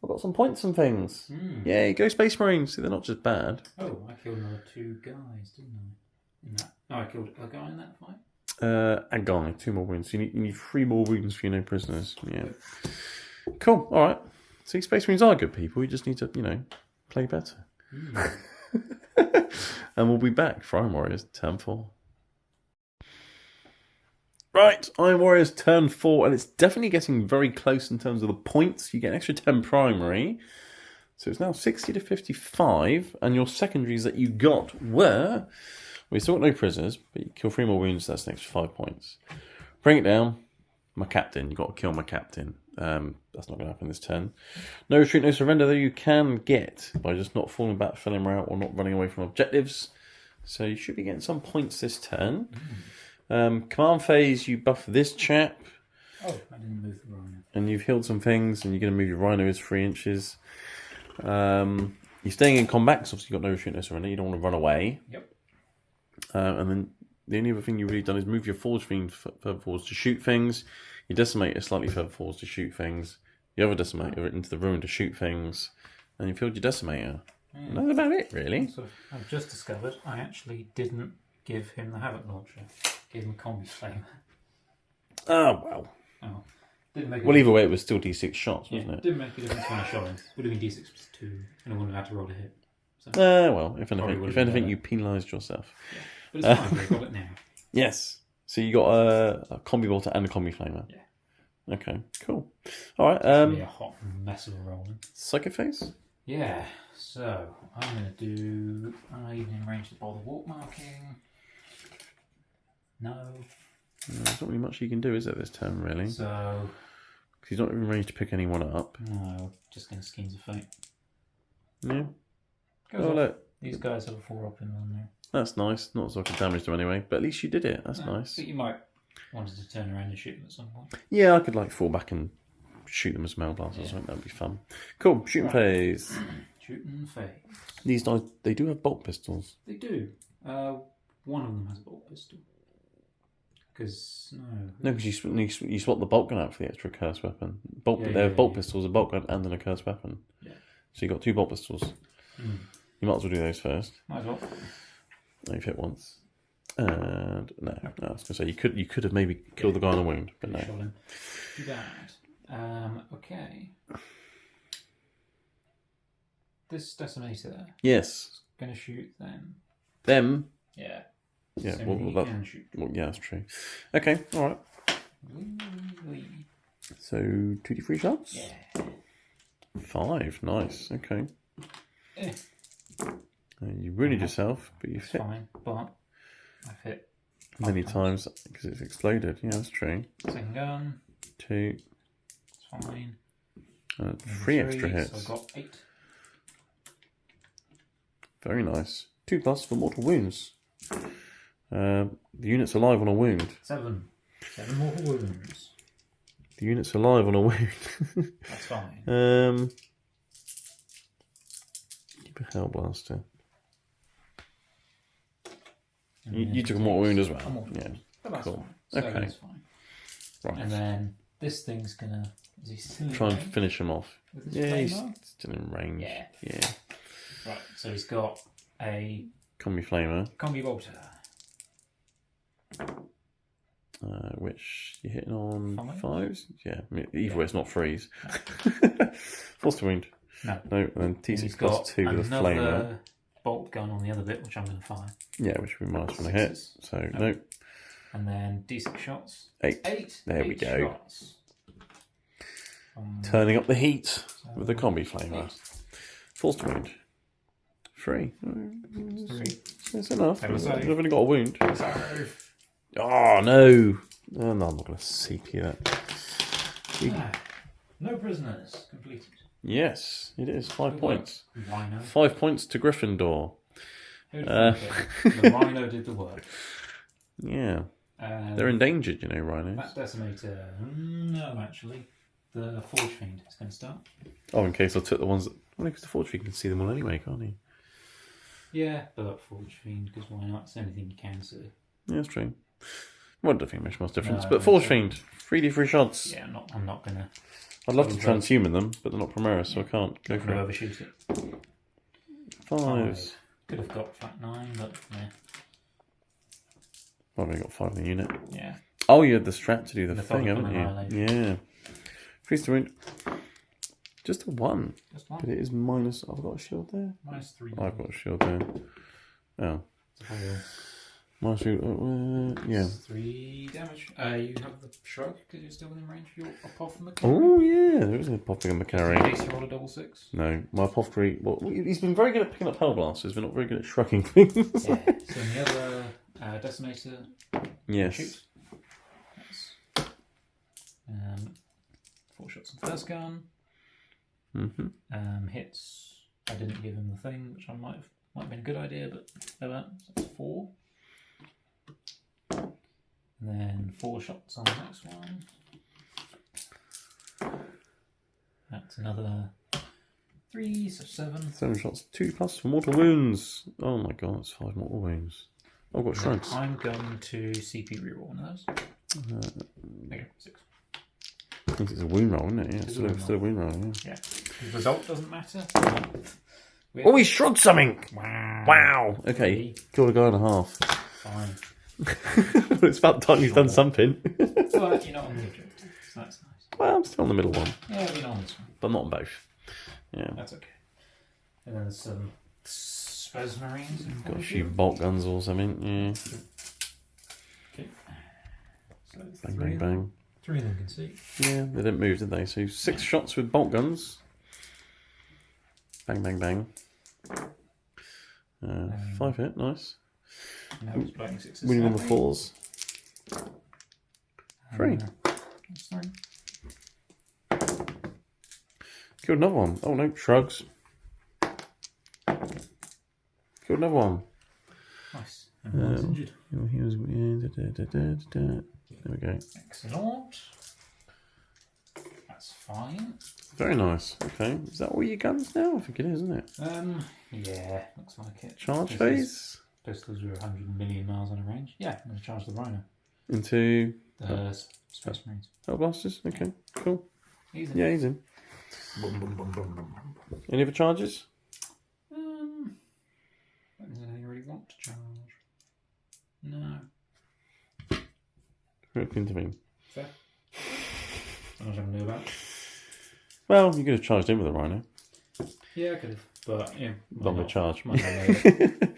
I've got some points and things. Yay, go Space Marines. See, they're not just bad. Oh, I killed another 2 guys, didn't I? In that. Oh, I killed a guy in that fight? A guy, 2 more wounds. You need 3 more wounds for your no prisoners. Yeah. Cool, alright. See, Space Marines are good people. You just need to, play better. And we'll be back for Iron Warriors turn 4. Right, Iron Warriors turn 4, and it's definitely getting very close in terms of the points. You get an extra 10 primary, so it's now 60 to 55, and your secondaries that you got were... We still got no prisoners, but you kill 3 more wounds, that's an extra 5 points. Bring it down. My captain, you got to kill my captain. That's not going to happen this turn. No retreat, no surrender, though you can get by just not falling back, filling out, or not running away from objectives. So you should be getting some points this turn. Command phase, you buff this chap. Oh, I didn't move the rhino. And you've healed some things, and you're going to move your rhinos 3 inches. You're staying in combat, because obviously you've got no retreat, no surrender. You don't want to run away. Yep. And then the only other thing you've really done is move your Forge Fiend further forwards to shoot things. Your Decimator slightly further forwards to shoot things. The other Decimator into the ruin to shoot things. And you filled your Decimator. And that's about it, really. So I've just discovered I actually didn't give him the Havoc Launcher. Gave him a Combi Flamer. Oh, well. Oh. Didn't make Well, either way, it was still D6 shots, wasn't it? Didn't make a difference when I shot him. Would have been D6 plus 2, and I wouldn't have had to roll a hit. So, well, if anything, you penalised yourself. Yeah. But it's fine, we've got it now. Yes. So you got a Combi Bolter and a Combi Flamer. Yeah. Okay, cool. All right. It's going to be a hot mess of a rolling. Psychic Phase? Yeah, so I'm going to do evening range to bother walk marking. No. There's not really much you can do, is there, this turn, really? So... Because he's not even arranged to pick anyone up. No, just going to Schemes of Fate. Yeah. Goes Oh, off. look. These guys have a 4-up in one there. That's nice. Not so I could damage them anyway, but at least you did it. That's nice. But you might want to turn around and shoot them at some point. Yeah, I could like fall back and shoot them as mail blasts or something. That'd be fun. Cool. Shooting phase. Shooting phase. These guys, they do have bolt pistols. They do. One of them has a bolt pistol. Because, No, because you swap the bolt gun out for the extra cursed weapon. They have bolt pistols, a bolt gun, and then a cursed weapon. Yeah. So you got 2 bolt pistols. You might as well do those first. Might as well. You've hit once. And no, I was going to say you could have maybe killed the guy on a wound, but no. Shot him. Too bad. Okay. This Decimator. Yes. Going to shoot them. Them? Yeah. Yeah, So well, he can shoot. Well, yeah, that's true. Okay, alright. Wee. So, 2d3 shots? Yeah. 5, nice, okay. Eh. You ruined yourself, but you've It's hit fine, but I've hit many times because it's exploded. Yeah, that's true. second gun. 2, It's fine. 3 extra hits. So I got 8. Very nice. 2+ for mortal wounds. The unit's alive on a wound. 7. 7 more wounds. The unit's alive on a wound. That's fine. Keep a Hellblaster. You took a mortal wound as well. Yeah. But that's Cool. fine. So Okay. that's fine. Right. And then this thing's gonna... Is he still in Try and range finish him off. with his Yeah, he's flamer? still in range. Yeah. Right, so he's got a Combi Flamer, Combi Bolter. which you're hitting on 5? 5s? Yeah, I mean, either way, it's not 3s. Force to wound. No. No, and then He's T6 got plus 2 with a Flamer. another bolt gun on the other bit, which I'm going to fire. Yeah, which would be minus 1 a hit. So, no. And then D6 shots. 8. 8. There we 8 go. Shots. Turning up the heat with the Combi Flamer. 8. Force to wound. 3. 3. It's enough. Have a save. I've only got a wound. Save. Oh, no. Oh, no, I'm not going to CP that. No prisoners. Completed. Yes, it is. 5 points. Rhino. 5 points to Gryffindor. Who did the Rhino did the work. Yeah. They're endangered, you know, rhinos. That Decimator. No, actually. The Forge Fiend is going to start. Oh, in case I took the ones that... Well, because the Forge Fiend can see them all anyway, can't he? Yeah, but Forge Fiend, because why not? It's the only thing you can see. Yeah, that's true. Well, I don't think it makes much difference. No, but Forge Fiend, 3d3 shots. Yeah, I'm not going to... I'd love to transhuman them, but they're not Primaris, so I can't go for it. overshoot it. 5s. Could have got flat 9, but yeah. I've only got 5 in the unit. Yeah. Oh, you had the strat to do the The thing, Fog of haven't you? Annihilation. Yeah. Freeze to wound. Just a 1. Just 1. But it is minus... I've got a shield there? -3. I've got a shield there. Oh. Minus 3... yeah. 3 damage. You have the shrug because you're still within range of your apothecary. Oh, yeah. There is an apothecary. In case you roll a double 6. No. My apothecary... Well, he's been very good at picking up hellblasters, but not very good at shrugging things. Yeah. So in the other decimator... Yes. Shoot. That's, 4 shots on first gun. Hits. I didn't give him the thing, which might have been a good idea, but never. So that's 4. And then 4 shots on the next one. That's another 3, so 7. 7 shots, 2 plus for mortal wounds. Oh my god, it's 5 mortal wounds. I've got shrugs. I'm going to CP reroll one of those. Okay, 6. I think it's a wound roll, isn't it? Yeah, still a wound roll, yeah. Yeah. The result doesn't matter. Oh, he shrugged something! Wow. Wow! Okay, killed a guy and a half. Fine. It's about time he's done something. But you're not on the objective, so that's nice. Well, I'm still on the middle one. Yeah, you're not on this one. But not on both. Yeah. That's okay. And then there's some Spez Marines. Got a few bolt guns or something, yeah. Okay. So Bang, bang, bang. 3 of them can see. Yeah, they didn't move, did they? So 6 shots with bolt guns. Bang, bang, bang. 5 hit, nice. Now it's blowing 6s. Winning on the 4s. 3. Sorry. Killed another one. Oh no, shrugs. Killed another one. Nice. And one's injured. He was, there we go. Excellent. That's fine. Very nice. Okay. Is that all your guns now? I think it is, isn't it? Yeah, looks like it. Charge phase? Pistols are 100 million miles on a range. Yeah, I'm going to charge the Rhino. Into The Space Marines. Hellblasters? Okay, cool. He's in. Yeah, he's in. Boom, boom, boom, boom, boom. Any other charges? Is there anything you really want to charge? No. Hook intervene. Fair. What was I going to do about it? Well, you could have charged in with a Rhino. Yeah, I could have. But, yeah. Longer charge. Might not know.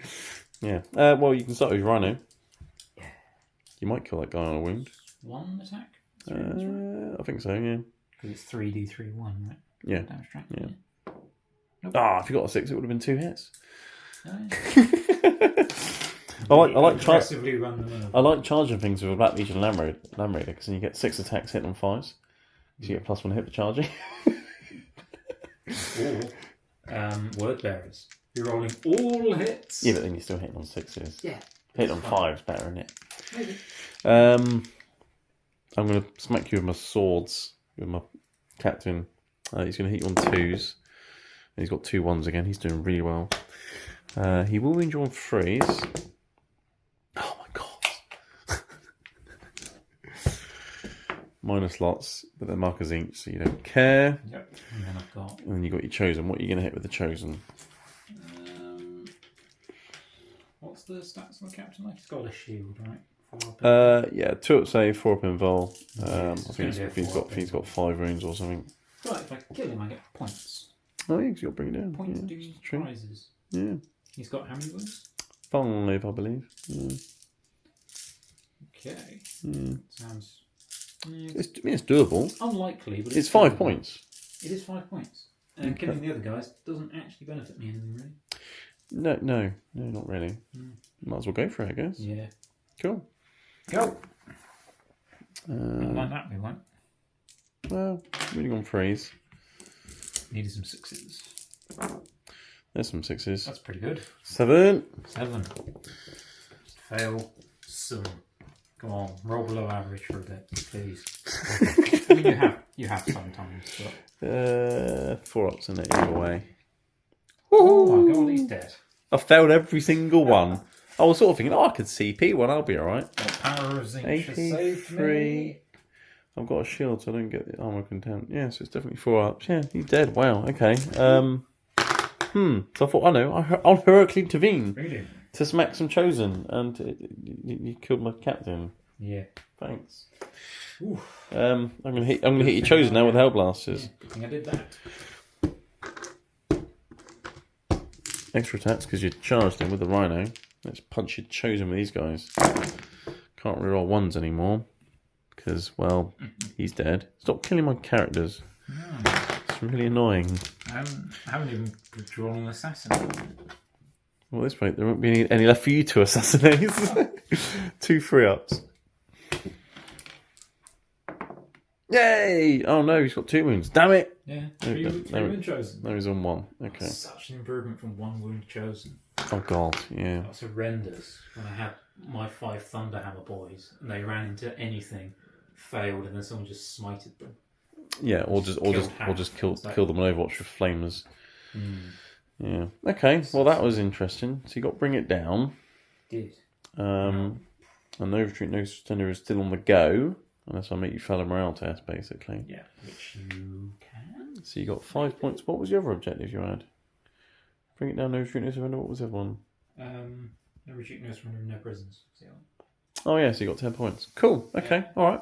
Yeah. Well, you can start with Rhino. Yeah. You might kill that guy on a wound. 1 attack? I think so, yeah. Because it's 3d3 1, right? Yeah. Damage track. Yeah. Nope. Ah, if you got a 6, it would have been 2 hits. Oh, I like aggressively run them in. I like charging things with a Black Legion Land Raider because then you get 6 attacks hit on 5s. So you get +1 hit for charging. Or word bearers. You're rolling all hits. Yeah, but then you're still hitting on 6s. Yeah. Hitting on 5s better, isn't it? Maybe. I'm going to smack you with my swords with my captain. He's going to hit you on 2s. And he's got 2 1s again. He's doing really well. He will wound you on 3s. Oh my god. Minus lots, but they're markers each, so you don't care. Yep. And then I've got. And then you got your chosen. What are you going to hit with the chosen? What's the stats on the captain like? He's got a shield, right? Yeah, 2 up save, 4 up involve. I it's think gonna be a he's got 5 wounds or something. Right, if I kill him, I get points. Oh yeah, 'cause you got to bring it down. Points Yeah, do it's true. prizes. Yeah. He's got how many wounds? 5, I believe. Yeah. Okay. Yeah. Sounds. It's doable. Unlikely, but It's 5 doable. points. It is 5 points. And Okay. killing the other guys doesn't actually benefit me anything, really. No, not really. Might as well go for it, I guess. Yeah. Cool. Go! Like that, we won't. Well, winning on 3s. Needed some 6s. There's some 6s. That's pretty good. 7. 7. Fail some. Come on, roll below average for a bit, please. I mean, you have sometimes, but 4 ups in it either way. oh my god, he's dead. I failed every single one. I was sort of thinking, I could CP one, I'll be alright. The power of zinc has saved 83. me. I've got a shield, so I don't get the armor content. Yeah, so it's definitely 4 ups. Yeah, he's dead. Wow, okay. So I thought, I know, I'll heroically intervene Really? to smack some chosen, and you killed my captain. Yeah. Thanks. Oof. I'm gonna hit you chosen now with Hellblasters. Yeah, good thing I did that. extra attacks because you charged him with the Rhino. Let's punch your chosen with these guys. Can't reroll ones anymore because, well, he's dead. Stop killing my characters. No. It's really annoying. I haven't even drawn an assassin. Well, at this point, there won't be any left for you to assassinate. 2 3-ups. Yay! Oh no, he's got 2 wounds. Damn it! Yeah, 3 wound chosen. No, he's on 1. Okay. That's such an improvement from 1 wound chosen. Oh god, yeah. That was horrendous when I had my 5 Thunderhammer boys and they ran into anything, failed, and then someone just smited them. Yeah, or just kill them on Overwatch with flamers. Yeah. Okay. Well, that was interesting. So you got Bring It Down. Did. And No Retreat, No Surrender is still on the go, unless I make you fail a morale test, basically. Yeah, which you can. So you got 5 points. What was the other objective you had? Bring It Down, No Retreat, No Surrender. What was the other one? No Retreat, No Surrender, No Prisons. Oh yeah, so you got 10 points. Cool. Okay. Yeah. All right.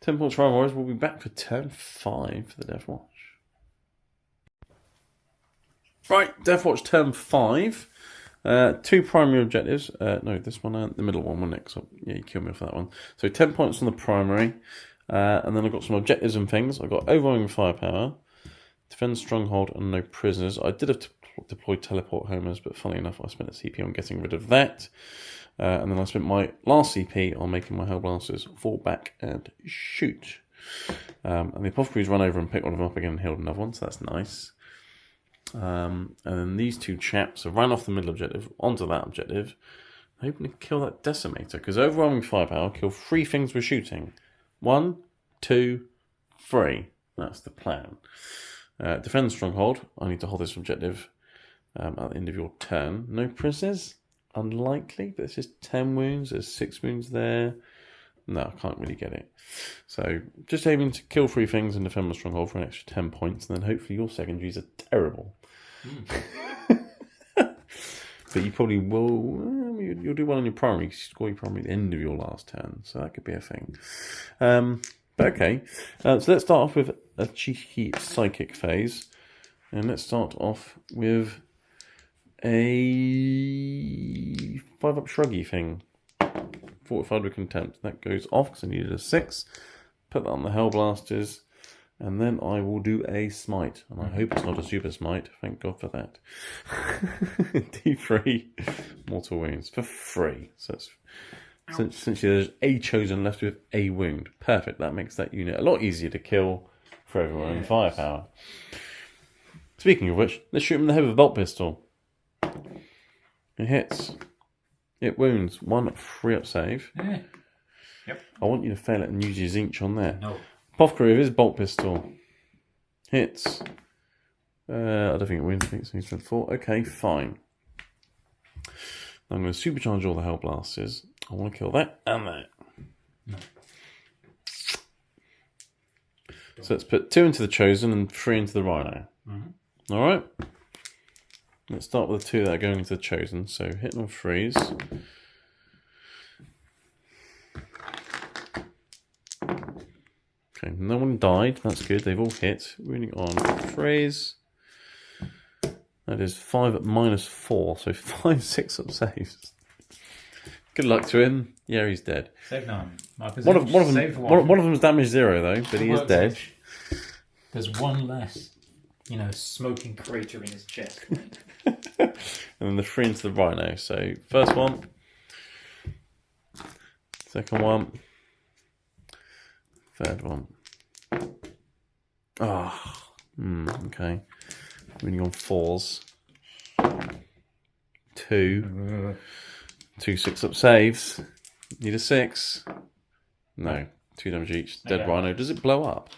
10 points for Iron Warriors. We'll be back for turn 5 for the Deathwatch. Right, Deathwatch turn 5. 2 primary objectives. No, this one, the middle one, wasn't it? So, yeah, you killed me for that one. So 10 points on the primary. And then I've got some objectives and things. I've got overwhelming firepower, defend stronghold, and no prisoners. I did have to deploy teleport homers, but funnily enough, I spent a CP on getting rid of that. And then I spent my last CP on making my Hellblasters fall back and shoot. And the Apothecaries run over and pick one of them up again and healed another one, so that's nice. And then these 2 chaps have run off the middle objective onto that objective, hoping to kill that Decimator, because overwhelming firepower kill 3 things with shooting. 1, 2, 3. That's the plan. Defend stronghold. I need to hold this objective at the end of your turn. No prisoners. Unlikely, but it's just 10 wounds. There's 6 wounds there. No, I can't really get it. So just aiming to kill 3 things and defend my stronghold for an extra 10 points, and then hopefully your secondaries are terrible. But you probably will. You'll do well on your primary because you score your primary at the end of your last turn, so that could be a thing. But okay, so let's start off with a cheeky psychic phase, and let's start off with a 5-up shruggy thing. Fortified with Contempt. That goes off because I needed a 6. Put that on the Hellblasters. And then I will do a smite. And I hope it's not a super smite. Thank God for that. D3 mortal wounds for free. So it's, essentially there's a chosen left with a wound. Perfect. That makes that unit a lot easier to kill for everyone in firepower. Speaking of which, let's shoot him in the head with a bolt pistol. It hits. It wounds. 1 3-up save. Yeah. Yep. I want you to fail it and use your Zinch on there. No. Apothecary with his bolt pistol. Hits. I don't think it wins. I think it's 4. Okay, fine. Now I'm going to supercharge all the Hellblasters. I want to kill that and that. No. So let's put 2 into the Chosen and 3 into the Rhino. Mm-hmm. Alright. Let's start with the 2 that are going into the Chosen. So hitting on 3s. Okay, no one died. That's good. They've all hit. Wounding on 3s. That is 5 at -4. So 5 6-up saves. Good luck to him. Yeah, he's dead. Save 9. One of them's damage 0 though, but he is dead. There's 1 less. Smoking crater in his chest. And then the 3 into the Rhino. So first one, second one, third one. Okay. Winning on 4s. 2 6-up saves. Need a 6. No. 2 damage each. Dead Rhino. Does it blow up?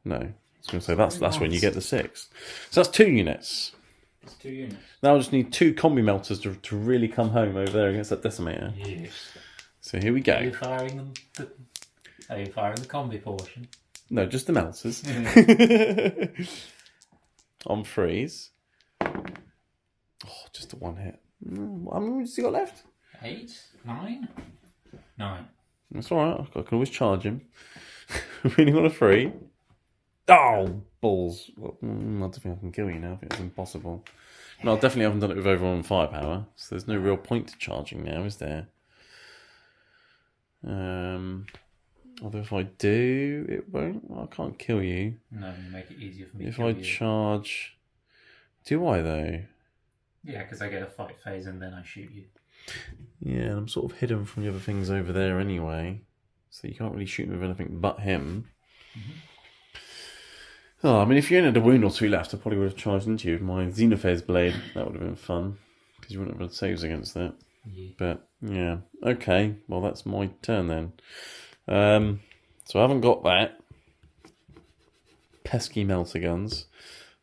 No. I was going to say that's when you get the 6. So that's 2 units. It's 2 units. Now I just need 2 combi melters to really come home over there against that Decimator. Yes. So here we go. Are you firing the combi portion? No, just the melters. On 3s. Oh, just a 1 hit. How many wounds has he got left? 8? 9? 9. That's alright. I can always charge him. Winning on a 3. Oh! balls. Well, I don't think I can kill you now. I think it's impossible. No, I definitely haven't done it with overwhelming firepower, so there's no real point to charging now, is there? Although if I do, it won't. Well, I can't kill you. No, you make it easier for me to If kill I you. charge... Do I, though? Yeah, because I get a fight phase and then I shoot you. Yeah, and I'm sort of hidden from the other things over there anyway. So you can't really shoot me with anything but him. Mm-hmm. Oh, I mean, if you only had a wound or two left, I probably would have charged into you with my Xenophase blade. That would have been fun, because you wouldn't have had saves against that. Yeah. But, yeah. Okay, well, that's my turn then. So I haven't got that. Pesky melter guns.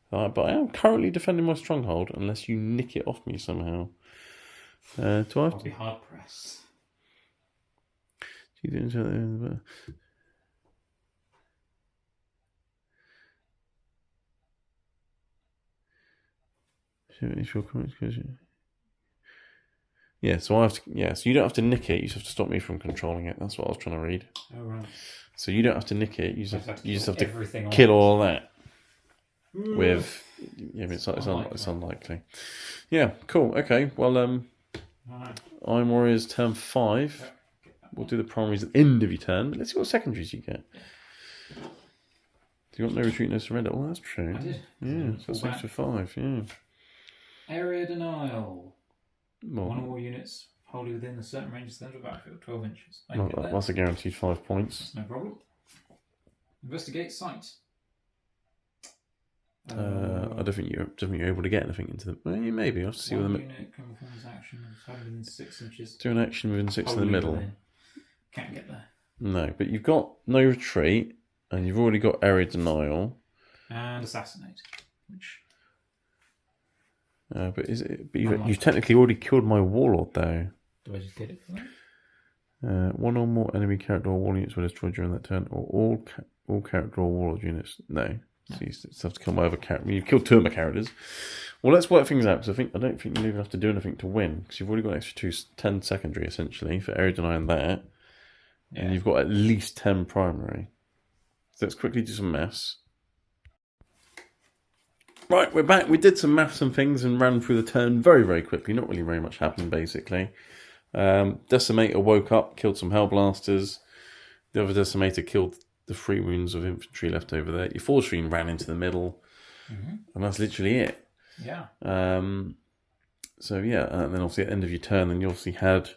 But I am currently defending my stronghold, unless you nick it off me somehow. Do I have I'll to... be hard pressed. Do you do yeah, so I have to. Yeah, so you don't have to nick it. You just have to stop me from controlling it. That's what I was trying to read. Oh right. So you don't have to nick it. You just have to everything kill all that. With yeah, but it's unlikely. Yeah, cool. Okay, well, Right. Iron Warriors turn 5. We'll do the primaries at the end of your turn. Let's see what secondaries you get. You got no retreat, no surrender. Oh, that's true. I did. Yeah, so that's extra 5. Yeah. Area denial. Well, One or more units wholly within a certain range of the central battlefield, 12 inches. I well, can get there. that's a guaranteed 5 points. No problem. Investigate site. I don't think you're able to get anything into them. Well, maybe. I'll have to see one what unit can perform its action within 6 inches. do an action within 6 in the middle. Within. Can't get there. No, but you've got no retreat, and you've already got area denial. And assassinate, which. But is it? But you've technically already killed my warlord, though. Do I just get it for that? One or more enemy character or warlord units were destroyed during that turn, or all character or warlord units. No. So you just have to kill my other character. You've killed 2 of my characters. Well, let's work things out, because I don't think you even have to do anything to win, because you've already got an extra 10 secondary, essentially, for area denial and that. Yeah. And you've got at least 10 primary. So let's quickly do some maths. Right, we're back. We did some maths and things and ran through the turn very, very quickly. Not really very much happened, basically. Decimator woke up, killed some Hellblasters. The other Decimator killed the 3 wounds of infantry left over there. Your Forge Fiend ran into the middle. Mm-hmm. And that's literally it. Yeah. So, yeah, and then obviously at the end of your turn, then you obviously had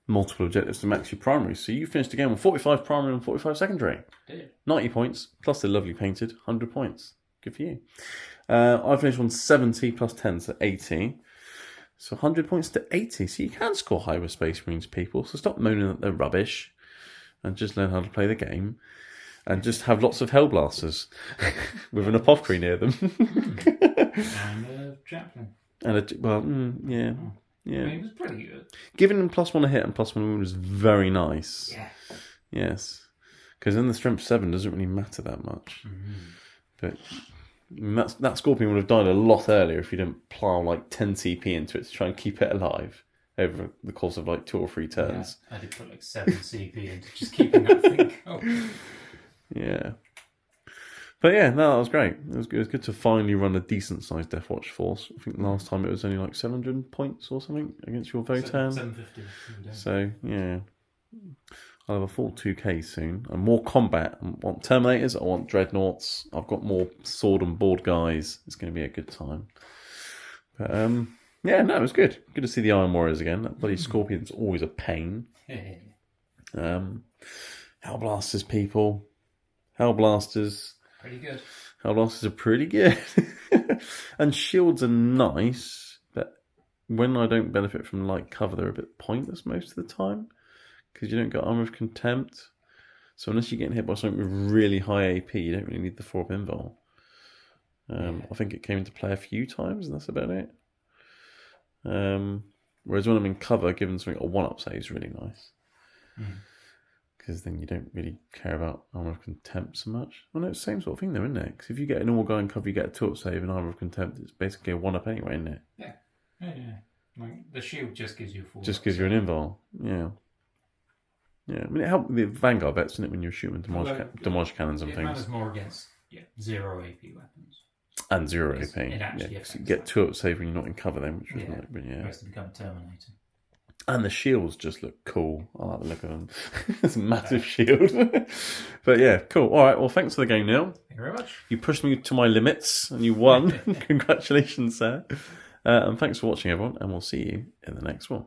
multiple objectives to max your primaries. So you finished the game with 45 primary and 45 secondary. Did. 90 points, plus the lovely painted, 100 points. Good for you. I finished on 70 plus 10, so 80. So 100 points to 80. So you can score high with Space Marines, people. So stop moaning that they're rubbish and just learn how to play the game. And just have lots of Hellblasters with an apothecary near them. And a chaplain. Yeah. Yeah. I mean, it was pretty good. Giving them +1 a hit and +1 wound was very nice. Yeah. Yes. Because then the strength 7 doesn't really matter that much. But that Scorpion would have died a lot earlier if you didn't plow like 10 CP into it to try and keep it alive over the course of like 2 or 3 turns. Yeah, I did put like 7 CP into just keeping that thing going. Yeah. But yeah, no, that was great. It was good to finally run a decent sized Deathwatch force. I think last time it was only like 700 points or something against your Votan. 750. So yeah. I'll have a full 2k soon. And more combat. I want Terminators, I want Dreadnoughts. I've got more sword and board guys. It's going to be a good time. But yeah, no, it was good. Good to see the Iron Warriors again. That bloody Scorpion's always a pain. Hellblasters, people. Hellblasters. Pretty good. Hellblasters are pretty good. And shields are nice, but when I don't benefit from light cover, they're a bit pointless most of the time, because you don't get Armor of Contempt. So unless you're getting hit by something with really high AP, you don't really need the 4-up invul. I think it came into play a few times, and that's about it. Whereas when I'm in cover, giving something a 1-up save is really nice. Because then you don't really care about Armor of Contempt so much. Well, no, it's the same sort of thing though, isn't it? Because if you get a normal guy in cover, you get a 2-up save, and Armor of Contempt, it's basically a 1-up anyway, isn't it? Yeah. Like, the shield just gives you a 4-up. Just gives you an invul, yeah. Yeah, I mean, it helped with the Vanguard vets, didn't it, when you were shooting damage cannons and it things. matters more against Yeah, 0 AP weapons. And 0 Because AP. it actually Yeah, affects you get that. 2 up save when you're not in cover then, which was Yeah. like, but yeah. Supposed to become Terminator. And the shields just look cool. I like the look of them. It's a massive shield. But yeah, cool. All right, well, thanks for the game, Neil. Thank you very much. You pushed me to my limits and you won. Congratulations, sir. And thanks for watching, everyone, and we'll see you in the next one.